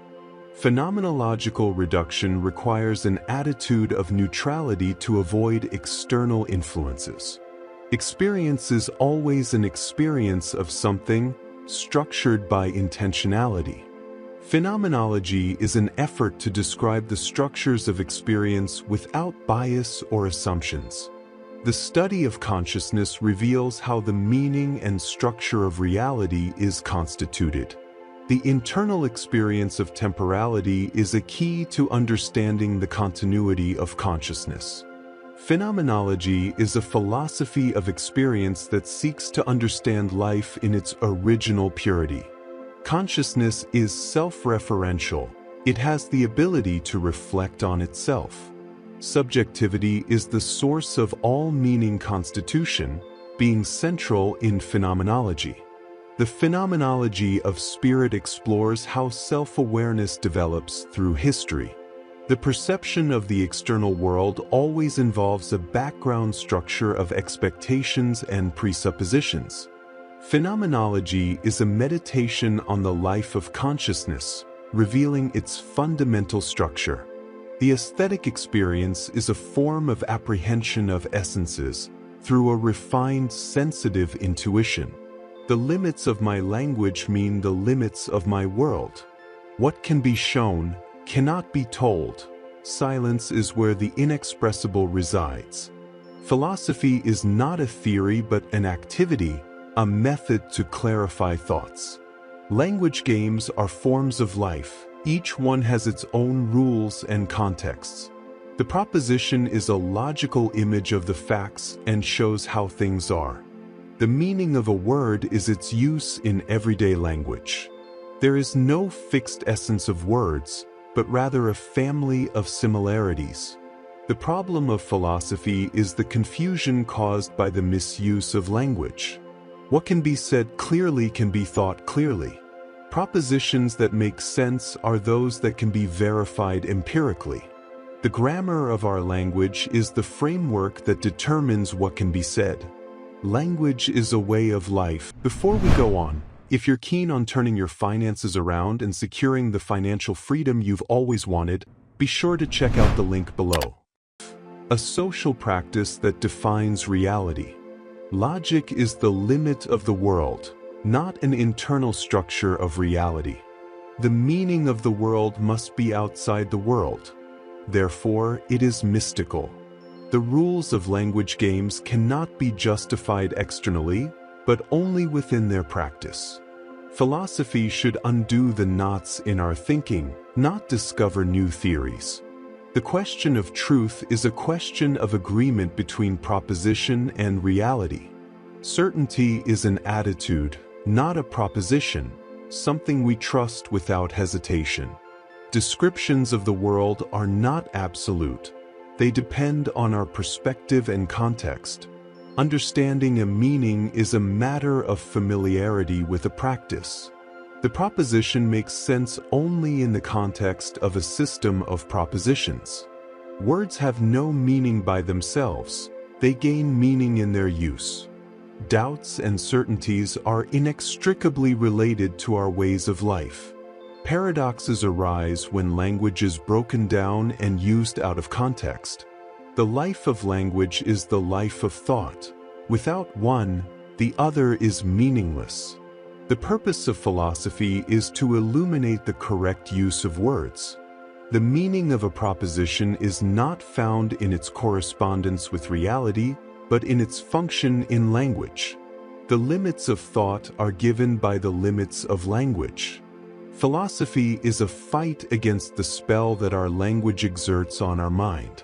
Phenomenological reduction requires an attitude of neutrality to avoid external influences. Experience is always an experience of something, structured by intentionality. Phenomenology is an effort to describe the structures of experience without bias or assumptions. The study of consciousness reveals how the meaning and structure of reality is constituted. The internal experience of temporality is a key to understanding the continuity of consciousness. Phenomenology is a philosophy of experience that seeks to understand life in its original purity. Consciousness is self-referential. It has the ability to reflect on itself. Subjectivity is the source of all meaning constitution, being central in phenomenology. The phenomenology of spirit explores how self-awareness develops through history. The perception of the external world always involves a background structure of expectations and presuppositions. Phenomenology is a meditation on the life of consciousness, revealing its fundamental structure. The aesthetic experience is a form of apprehension of essences through a refined sensitive intuition. The limits of my language mean the limits of my world. What can be shown cannot be told. Silence is where the inexpressible resides. Philosophy is not a theory but an activity, a method to clarify thoughts. Language games are forms of life. Each one has its own rules and contexts. The proposition is a logical image of the facts and shows how things are. The meaning of a word is its use in everyday language. There is no fixed essence of words, but rather a family of similarities. The problem of philosophy is the confusion caused by the misuse of language. What can be said clearly can be thought clearly. Propositions that make sense are those that can be verified empirically. The grammar of our language is the framework that determines what can be said. Language is a way of life. Before we go on, if you're keen on turning your finances around and securing the financial freedom you've always wanted, be sure to check out the link below. A social practice that defines reality. Logic is the limit of the world, not an internal structure of reality. The meaning of the world must be outside the world. Therefore, it is mystical. The rules of language games cannot be justified externally, but only within their practice. Philosophy should undo the knots in our thinking, not discover new theories. The question of truth is a question of agreement between proposition and reality. Certainty is an attitude, not a proposition, something we trust without hesitation. Descriptions of the world are not absolute. They depend on our perspective and context. Understanding a meaning is a matter of familiarity with a practice. The proposition makes sense only in the context of a system of propositions. Words have no meaning by themselves. They gain meaning in their use. Doubts and certainties are inextricably related to our ways of life. Paradoxes arise when language is broken down and used out of context. The life of language is the life of thought. Without one, the other is meaningless. The purpose of philosophy is to illuminate the correct use of words. The meaning of a proposition is not found in its correspondence with reality, but in its function in language. The limits of thought are given by the limits of language. Philosophy is a fight against the spell that our language exerts on our mind.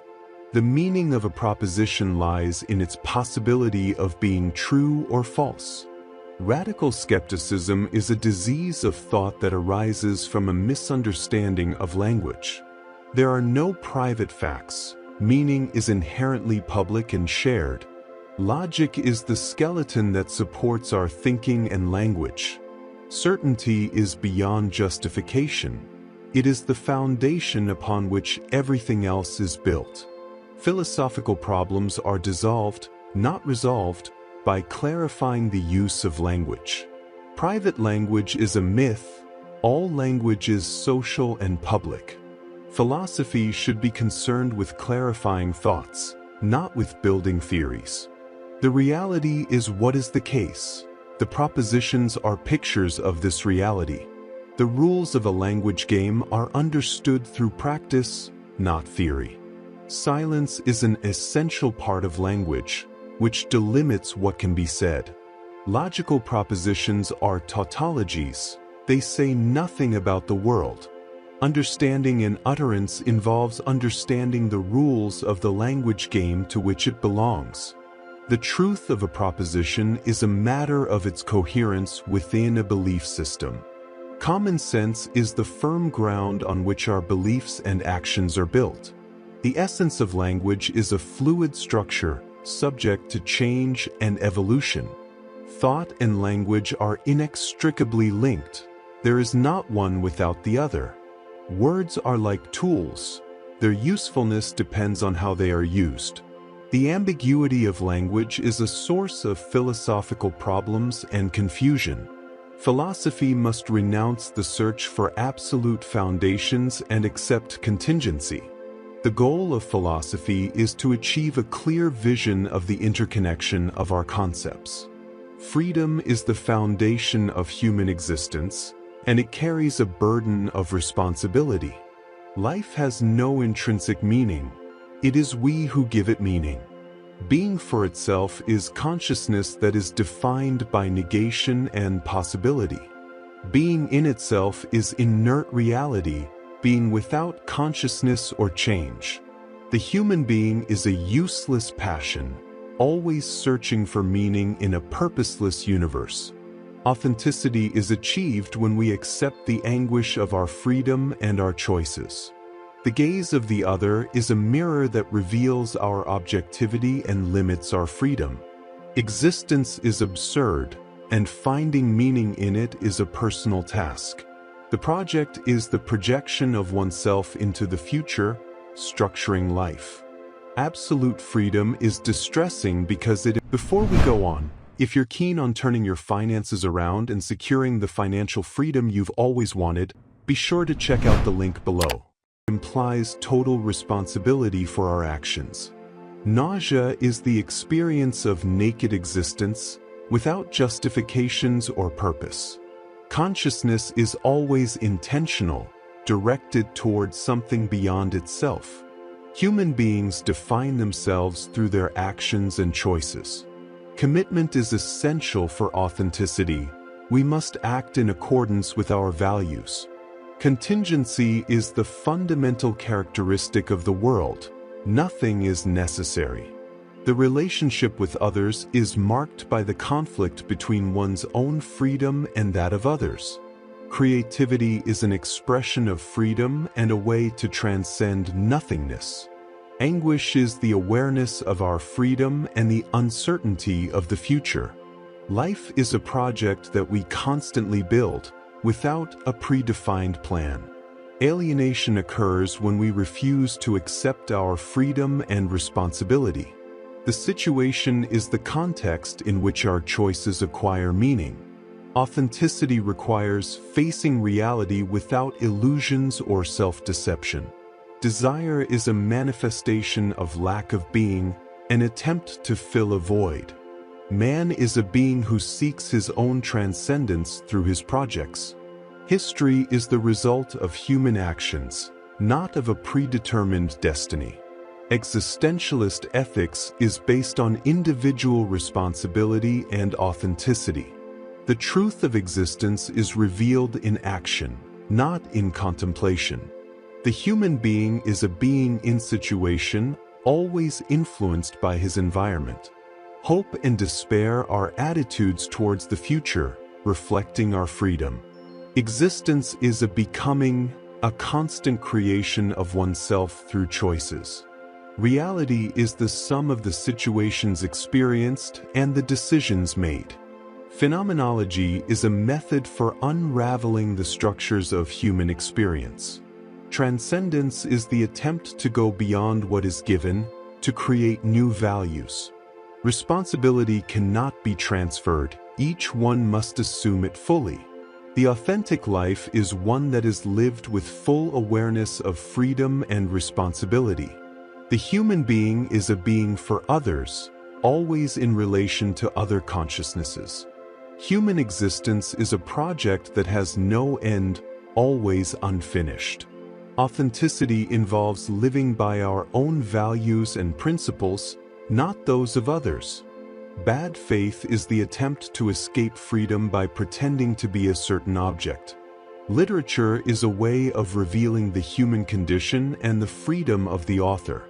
The meaning of a proposition lies in its possibility of being true or false. Radical skepticism is a disease of thought that arises from a misunderstanding of language. There are no private facts. Meaning is inherently public and shared. Logic is the skeleton that supports our thinking and language. Certainty is beyond justification. It is the foundation upon which everything else is built. Philosophical problems are dissolved, not resolved, by clarifying the use of language. Private language is a myth. All language is social and public. Philosophy should be concerned with clarifying thoughts, not with building theories. The reality is what is the case. The propositions are pictures of this reality. The rules of a language game are understood through practice, not theory. Silence is an essential part of language, which delimits what can be said. Logical propositions are tautologies. They say nothing about the world. Understanding an utterance involves understanding the rules of the language game to which it belongs. The truth of a proposition is a matter of its coherence within a belief system. Common sense is the firm ground on which our beliefs and actions are built. The essence of language is a fluid structure, subject to change and evolution. Thought and language are inextricably linked. There is not one without the other. Words are like tools. Their usefulness depends on how they are used. The ambiguity of language is a source of philosophical problems and confusion. Philosophy must renounce the search for absolute foundations and accept contingency. The goal of philosophy is to achieve a clear vision of the interconnection of our concepts. Freedom is the foundation of human existence, and it carries a burden of responsibility. Life has no intrinsic meaning. It is we who give it meaning. Being for itself is consciousness that is defined by negation and possibility. Being in itself is inert reality, being without consciousness or change. The human being is a useless passion, always searching for meaning in a purposeless universe. Authenticity is achieved when we accept the anguish of our freedom and our choices. The gaze of the other is a mirror that reveals our objectivity and limits our freedom. Existence is absurd, and finding meaning in it is a personal task. The project is the projection of oneself into the future, structuring life. Absolute freedom is distressing because Before we go on, if you're keen on turning your finances around and securing the financial freedom you've always wanted, be sure to check out the link below. Implies total responsibility for our actions. Nausea is the experience of naked existence, without justifications or purpose. Consciousness is always intentional, directed towards something beyond itself. Human beings define themselves through their actions and choices. Commitment is essential for authenticity. We must act in accordance with our values. Contingency is the fundamental characteristic of the world. Nothing is necessary. The relationship with others is marked by the conflict between one's own freedom and that of others. Creativity is an expression of freedom and a way to transcend nothingness. Anguish is the awareness of our freedom and the uncertainty of the future. Life is a project that we constantly build, without a predefined plan. Alienation occurs when we refuse to accept our freedom and responsibility. The situation is the context in which our choices acquire meaning. Authenticity requires facing reality without illusions or self-deception. Desire is a manifestation of lack of being, an attempt to fill a void. Man is a being who seeks his own transcendence through his projects. History is the result of human actions, not of a predetermined destiny. Existentialist ethics is based on individual responsibility and authenticity. The truth of existence is revealed in action, not in contemplation. The human being is a being in situation, always influenced by his environment. Hope and despair are attitudes towards the future, reflecting our freedom. Existence is a becoming, a constant creation of oneself through choices. Reality is the sum of the situations experienced and the decisions made. Phenomenology is a method for unraveling the structures of human experience. Transcendence is the attempt to go beyond what is given, to create new values. Responsibility cannot be transferred, each one must assume it fully. The authentic life is one that is lived with full awareness of freedom and responsibility. The human being is a being for others, always in relation to other consciousnesses. Human existence is a project that has no end, always unfinished. Authenticity involves living by our own values and principles, not those of others. Bad faith is the attempt to escape freedom by pretending to be a certain object. Literature is a way of revealing the human condition and the freedom of the author.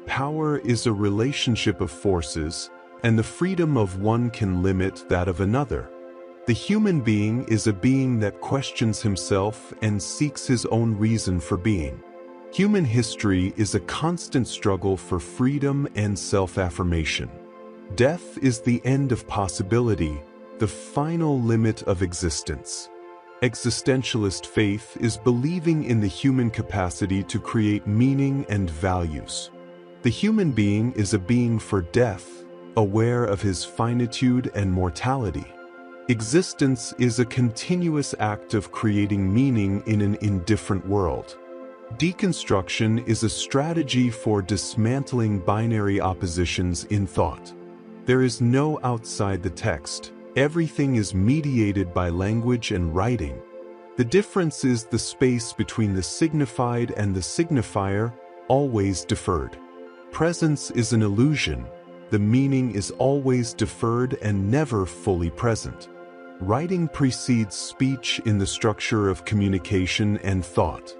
Power is a relationship of forces, and the freedom of one can limit that of another. The human being is a being that questions himself and seeks his own reason for being. Human history is a constant struggle for freedom and self-affirmation. Death is the end of possibility, the final limit of existence. Existentialist faith is believing in the human capacity to create meaning and values. The human being is a being for death, aware of his finitude and mortality. Existence is a continuous act of creating meaning in an indifferent world. Deconstruction is a strategy for dismantling binary oppositions in thought. There is no outside the text, Everything is mediated by language and writing. The difference is the space between the signified and the signifier, always deferred. Presence is an illusion. The meaning is always deferred and never fully present. Writing precedes speech in the structure of communication and thought.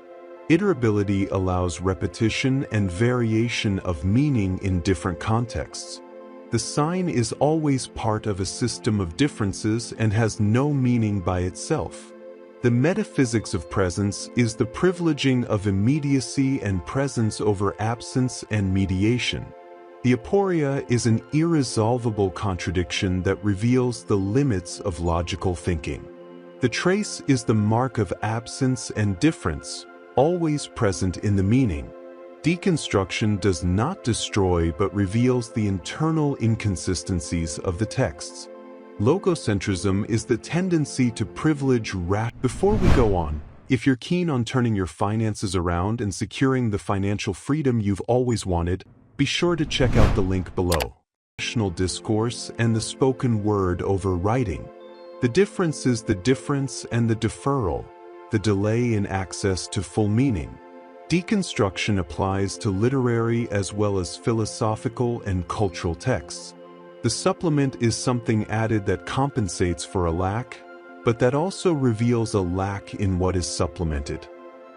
Iterability allows repetition and variation of meaning in different contexts. The sign is always part of a system of differences and has no meaning by itself. The metaphysics of presence is the privileging of immediacy and presence over absence and mediation. The aporia is an irresolvable contradiction that reveals the limits of logical thinking. The trace is the mark of absence and difference, always present in the meaning. Deconstruction does not destroy but reveals the internal inconsistencies of the texts. Logocentrism is the tendency to privilege Before we go on, if you're keen on turning your finances around and securing the financial freedom you've always wanted, be sure to check out the link below. Rational discourse and the spoken word over writing. The difference is the difference and the deferral, the delay in access to full meaning. Deconstruction applies to literary as well as philosophical and cultural texts. The supplement is something added that compensates for a lack, but that also reveals a lack in what is supplemented.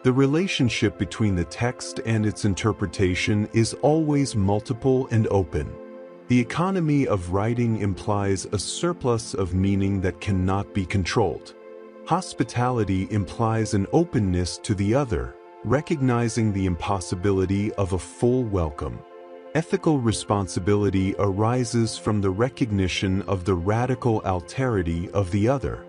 The relationship between the text and its interpretation is always multiple and open. The economy of writing implies a surplus of meaning that cannot be controlled. Hospitality implies an openness to the other, recognizing the impossibility of a full welcome. Ethical responsibility arises from the recognition of the radical alterity of the other.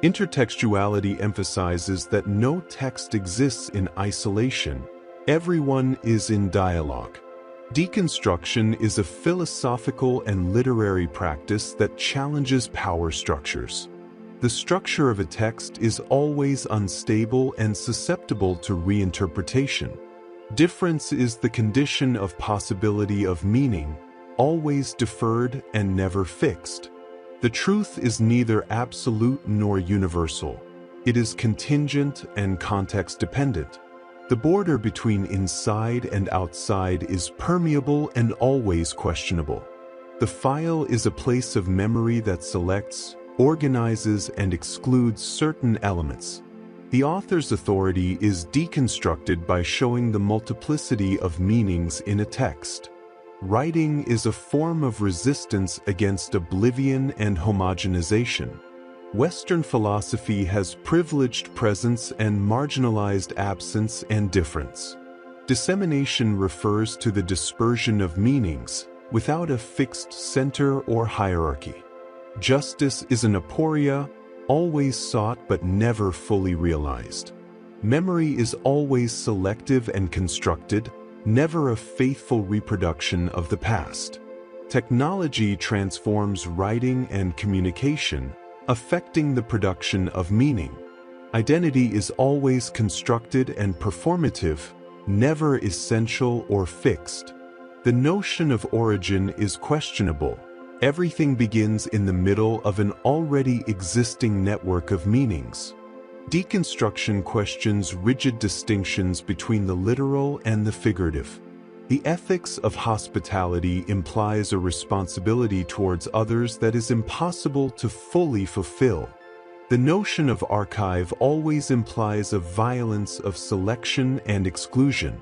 Intertextuality emphasizes that no text exists in isolation. Everyone is in dialogue. Deconstruction is a philosophical and literary practice that challenges power structures. The structure of a text is always unstable and susceptible to reinterpretation. Difference is the condition of possibility of meaning, always deferred and never fixed. The truth is neither absolute nor universal. It is contingent and context-dependent. The border between inside and outside is permeable and always questionable. The file is a place of memory that selects, organizes, and excludes certain elements. The author's authority is deconstructed by showing the multiplicity of meanings in a text. Writing is a form of resistance against oblivion and homogenization. Western philosophy has privileged presence and marginalized absence and difference. Dissemination refers to the dispersion of meanings, without a fixed center or hierarchy. Justice is an aporia, always sought but never fully realized. Memory is always selective and constructed, never a faithful reproduction of the past. Technology transforms writing and communication, affecting the production of meaning. Identity is always constructed and performative, never essential or fixed. The notion of origin is questionable. Everything begins in the middle of an already existing network of meanings. Deconstruction questions rigid distinctions between the literal and the figurative. The ethics of hospitality implies a responsibility towards others that is impossible to fully fulfill. The notion of archive always implies a violence of selection and exclusion.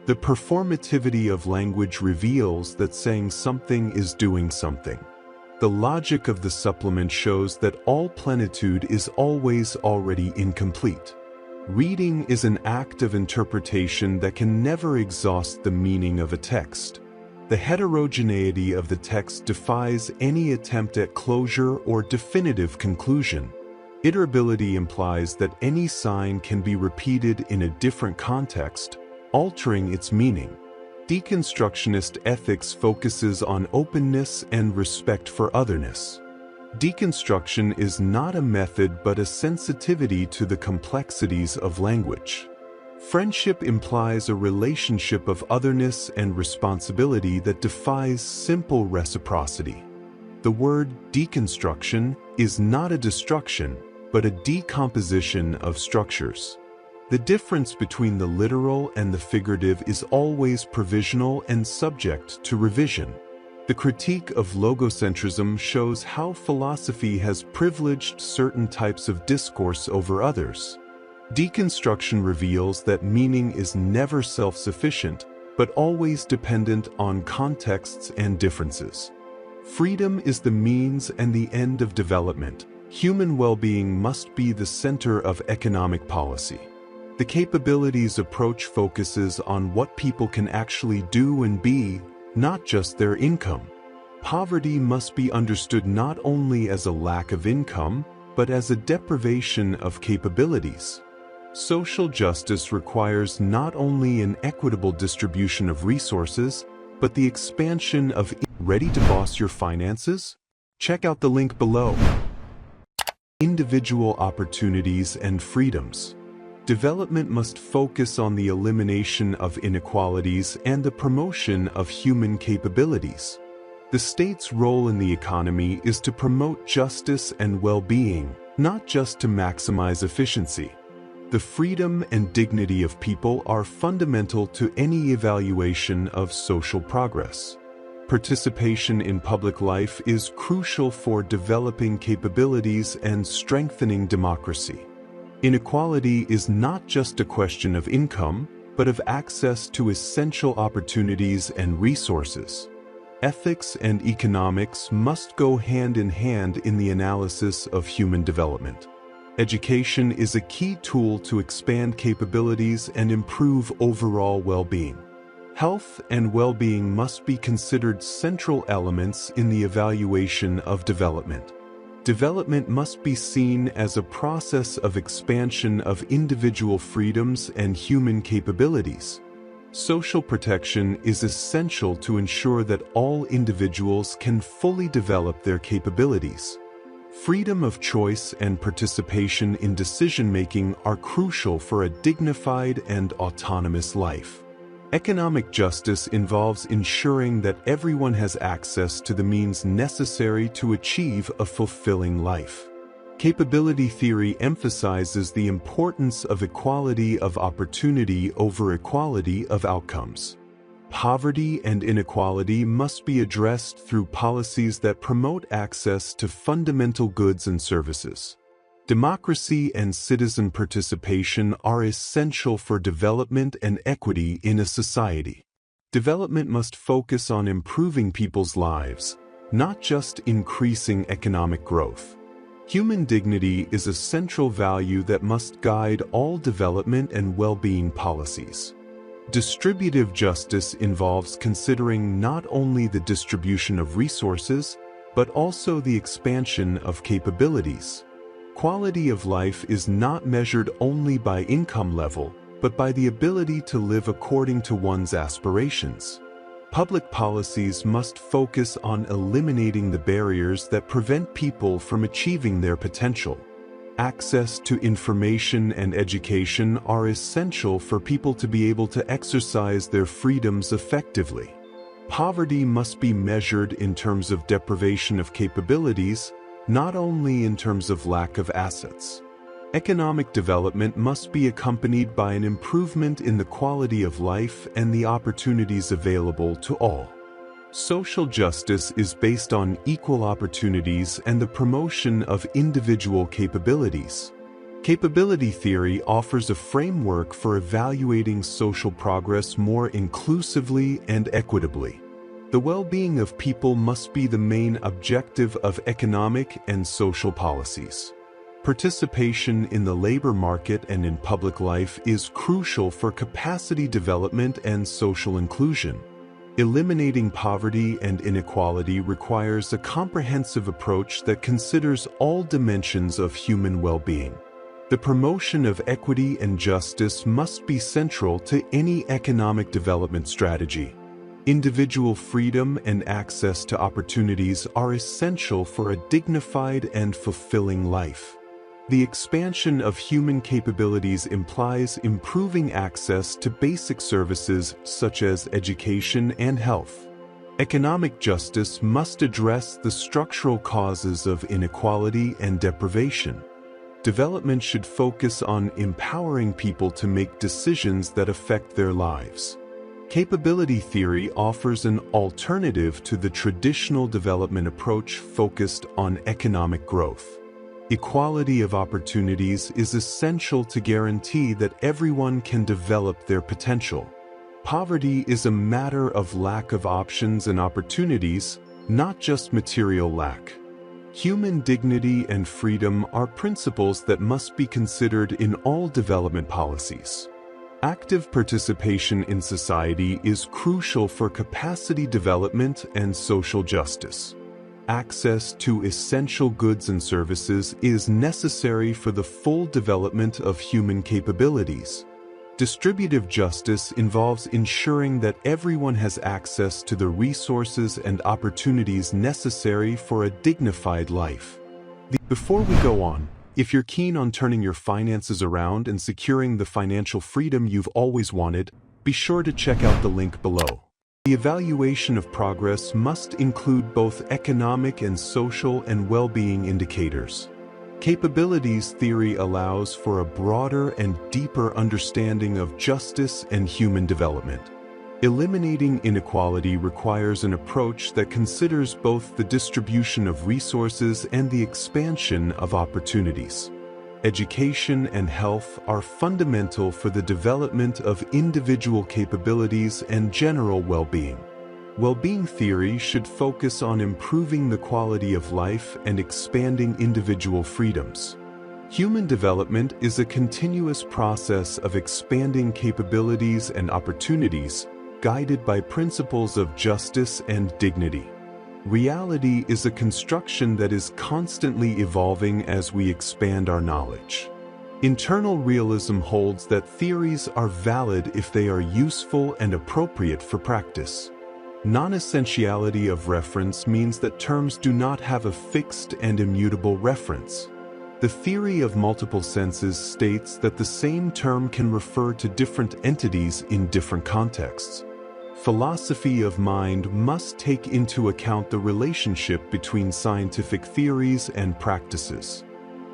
The performativity of language reveals that saying something is doing something. The logic of the supplement shows that all plenitude is always already incomplete. Reading is an act of interpretation that can never exhaust the meaning of a text. The heterogeneity of the text defies any attempt at closure or definitive conclusion. Iterability implies that any sign can be repeated in a different context, altering its meaning. Deconstructionist ethics focuses on openness and respect for otherness. Deconstruction is not a method but a sensitivity to the complexities of language. Friendship implies a relationship of otherness and responsibility that defies simple reciprocity. The word deconstruction is not a destruction, but a decomposition of structures. The difference between the literal and the figurative is always provisional and subject to revision. The critique of logocentrism shows how philosophy has privileged certain types of discourse over others. Deconstruction reveals that meaning is never self-sufficient, but always dependent on contexts and differences. Freedom is the means and the end of development. Human well-being must be the center of economic policy. The capabilities approach focuses on what people can actually do and be, not just their income. Poverty must be understood not only as a lack of income, but as a deprivation of capabilities. Social justice requires not only an equitable distribution of resources, but the expansion of ready to boss your finances? Check out the link below. Individual opportunities and freedoms. Development must focus on the elimination of inequalities and the promotion of human capabilities. The state's role in the economy is to promote justice and well-being, not just to maximize efficiency. The freedom and dignity of people are fundamental to any evaluation of social progress. Participation in public life is crucial for developing capabilities and strengthening democracy. Inequality is not just a question of income, but of access to essential opportunities and resources. Ethics and economics must go hand in hand in the analysis of human development. Education is a key tool to expand capabilities and improve overall well-being. Health and well-being must be considered central elements in the evaluation of development. Development must be seen as a process of expansion of individual freedoms and human capabilities. Social protection is essential to ensure that all individuals can fully develop their capabilities. Freedom of choice and participation in decision-making are crucial for a dignified and autonomous life. Economic justice involves ensuring that everyone has access to the means necessary to achieve a fulfilling life. Capability theory emphasizes the importance of equality of opportunity over equality of outcomes. Poverty and inequality must be addressed through policies that promote access to fundamental goods and services. Democracy and citizen participation are essential for development and equity in a society. Development must focus on improving people's lives, not just increasing economic growth. Human dignity is a central value that must guide all development and well-being policies. Distributive justice involves considering not only the distribution of resources, but also the expansion of capabilities. Quality of life is not measured only by income level, but by the ability to live according to one's aspirations. Public policies must focus on eliminating the barriers that prevent people from achieving their potential. Access to information and education are essential for people to be able to exercise their freedoms effectively. Poverty must be measured in terms of deprivation of capabilities, not only in terms of lack of assets. Economic development must be accompanied by an improvement in the quality of life and the opportunities available to all. Social justice is based on equal opportunities and the promotion of individual capabilities. Capability theory offers a framework for evaluating social progress more inclusively and equitably. The well-being of people must be the main objective of economic and social policies. Participation in the labor market and in public life is crucial for capacity development and social inclusion. Eliminating poverty and inequality requires a comprehensive approach that considers all dimensions of human well-being. The promotion of equity and justice must be central to any economic development strategy. Individual freedom and access to opportunities are essential for a dignified and fulfilling life. The expansion of human capabilities implies improving access to basic services such as education and health. Economic justice must address the structural causes of inequality and deprivation. Development should focus on empowering people to make decisions that affect their lives. Capability theory offers an alternative to the traditional development approach focused on economic growth. Equality of opportunities is essential to guarantee that everyone can develop their potential. Poverty is a matter of lack of options and opportunities, not just material lack. Human dignity and freedom are principles that must be considered in all development policies. Active participation in society is crucial for capacity development and social justice. Access to essential goods and services is necessary for the full development of human capabilities. Distributive justice involves ensuring that everyone has access to the resources and opportunities necessary for a dignified life. Before we go on, if you're keen on turning your finances around and securing the financial freedom you've always wanted, be sure to check out the link below. The evaluation of progress must include both economic and social and well-being indicators. Capabilities theory allows for a broader and deeper understanding of justice and human development. Eliminating inequality requires an approach that considers both the distribution of resources and the expansion of opportunities. Education and health are fundamental for the development of individual capabilities and general well-being. Well-being theory should focus on improving the quality of life and expanding individual freedoms. Human development is a continuous process of expanding capabilities and opportunities, guided by principles of justice and dignity. Reality is a construction that is constantly evolving as we expand our knowledge. Internal realism holds that theories are valid if they are useful and appropriate for practice. Non-essentiality of reference means that terms do not have a fixed and immutable reference. The theory of multiple senses states that the same term can refer to different entities in different contexts. Philosophy of mind must take into account the relationship between scientific theories and practices.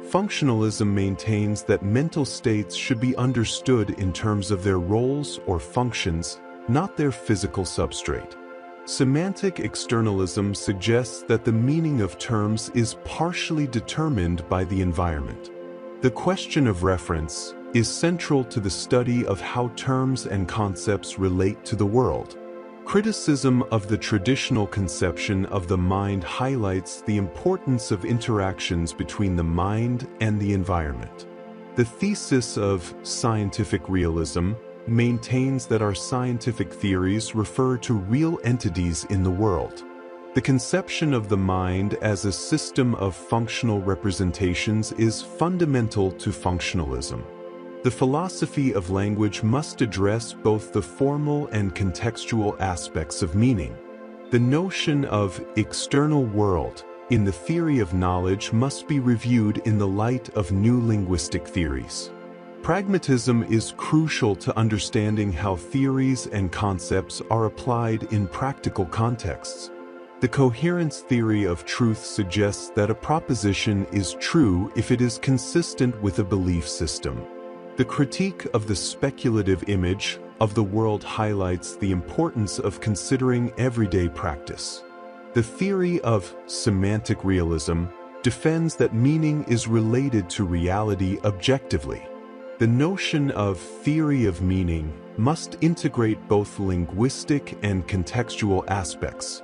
Functionalism maintains that mental states should be understood in terms of their roles or functions, not their physical substrate. Semantic externalism suggests that the meaning of terms is partially determined by the environment. The question of reference is central to the study of how terms and concepts relate to the world. Criticism of the traditional conception of the mind highlights the importance of interactions between the mind and the environment. The thesis of scientific realism maintains that our scientific theories refer to real entities in the world. The conception of the mind as a system of functional representations is fundamental to functionalism. The philosophy of language must address both the formal and contextual aspects of meaning. The notion of external world in the theory of knowledge must be reviewed in the light of new linguistic theories. Pragmatism is crucial to understanding how theories and concepts are applied in practical contexts. The coherence theory of truth suggests that a proposition is true if it is consistent with a belief system. The critique of the speculative image of the world highlights the importance of considering everyday practice. The theory of semantic realism defends that meaning is related to reality objectively. The notion of theory of meaning must integrate both linguistic and contextual aspects.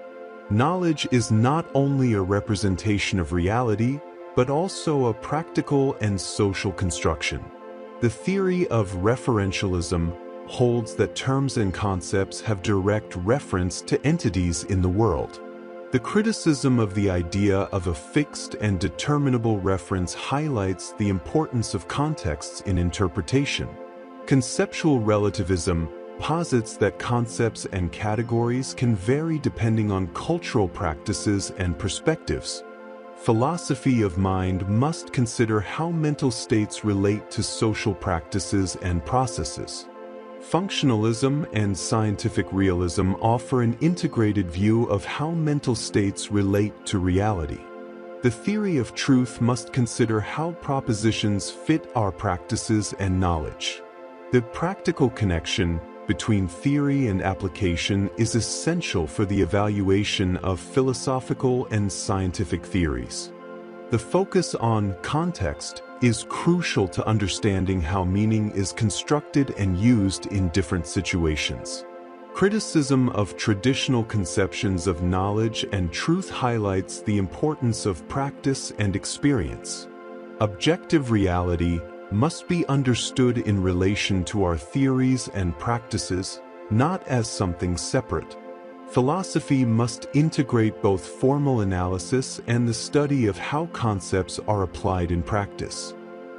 Knowledge is not only a representation of reality, but also a practical and social construction. The theory of referentialism holds that terms and concepts have direct reference to entities in the world. The criticism of the idea of a fixed and determinable reference highlights the importance of contexts in interpretation. Conceptual relativism posits that concepts and categories can vary depending on cultural practices and perspectives. Philosophy of mind must consider how mental states relate to social practices and processes. Functionalism and scientific realism offer an integrated view of how mental states relate to reality. The theory of truth must consider how propositions fit our practices and knowledge. The practical connection between theory and application is essential for the evaluation of philosophical and scientific theories. The focus on context is crucial to understanding how meaning is constructed and used in different situations. Criticism of traditional conceptions of knowledge and truth highlights the importance of practice and experience. Objective reality must be understood in relation to our theories and practices, not as something separate. Philosophy must integrate both formal analysis and the study of how concepts are applied in practice.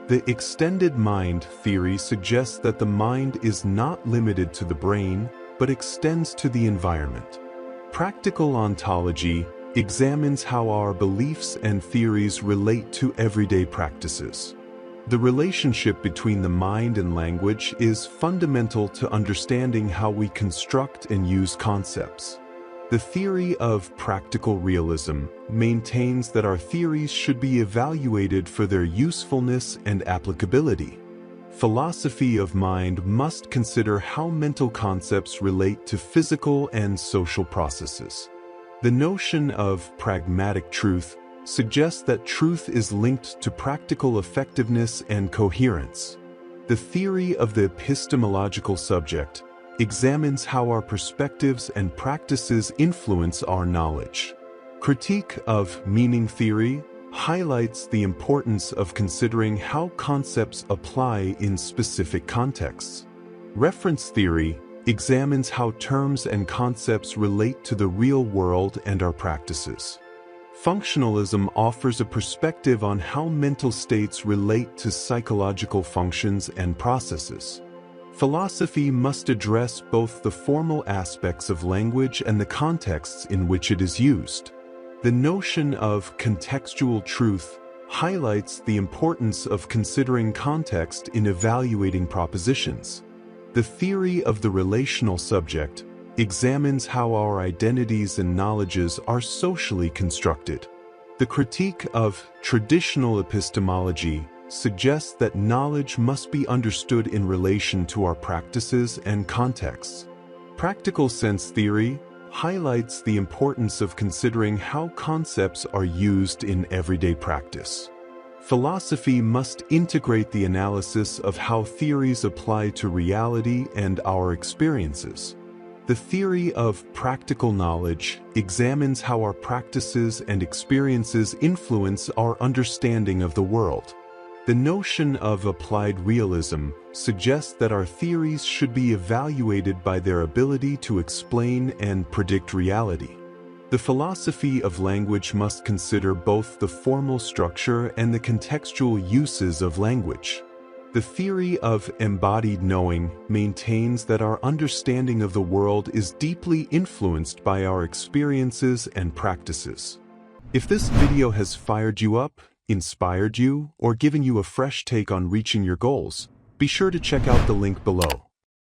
The extended mind theory suggests that the mind is not limited to the brain, but extends to the environment. Practical ontology examines how our beliefs and theories relate to everyday practices. The relationship between the mind and language is fundamental to understanding how we construct and use concepts. The theory of practical realism maintains that our theories should be evaluated for their usefulness and applicability. Philosophy of mind must consider how mental concepts relate to physical and social processes. The notion of pragmatic truth suggests that truth is linked to practical effectiveness and coherence. The theory of the epistemological subject examines how our perspectives and practices influence our knowledge. Critique of meaning theory highlights the importance of considering how concepts apply in specific contexts. Reference theory examines how terms and concepts relate to the real world and our practices. Functionalism offers a perspective on how mental states relate to psychological functions and processes. Philosophy must address both the formal aspects of language and the contexts in which it is used. The notion of contextual truth highlights the importance of considering context in evaluating propositions. The theory of the relational subject examines how our identities and knowledges are socially constructed. The critique of traditional epistemology suggests that knowledge must be understood in relation to our practices and contexts. Practical sense theory highlights the importance of considering how concepts are used in everyday practice. Philosophy must integrate the analysis of how theories apply to reality and our experiences. The theory of practical knowledge examines how our practices and experiences influence our understanding of the world. The notion of applied realism suggests that our theories should be evaluated by their ability to explain and predict reality. The philosophy of language must consider both the formal structure and the contextual uses of language. The theory of embodied knowing maintains that our understanding of the world is deeply influenced by our experiences and practices. If this video has fired you up, inspired you, or given you a fresh take on reaching your goals, be sure to check out the link below.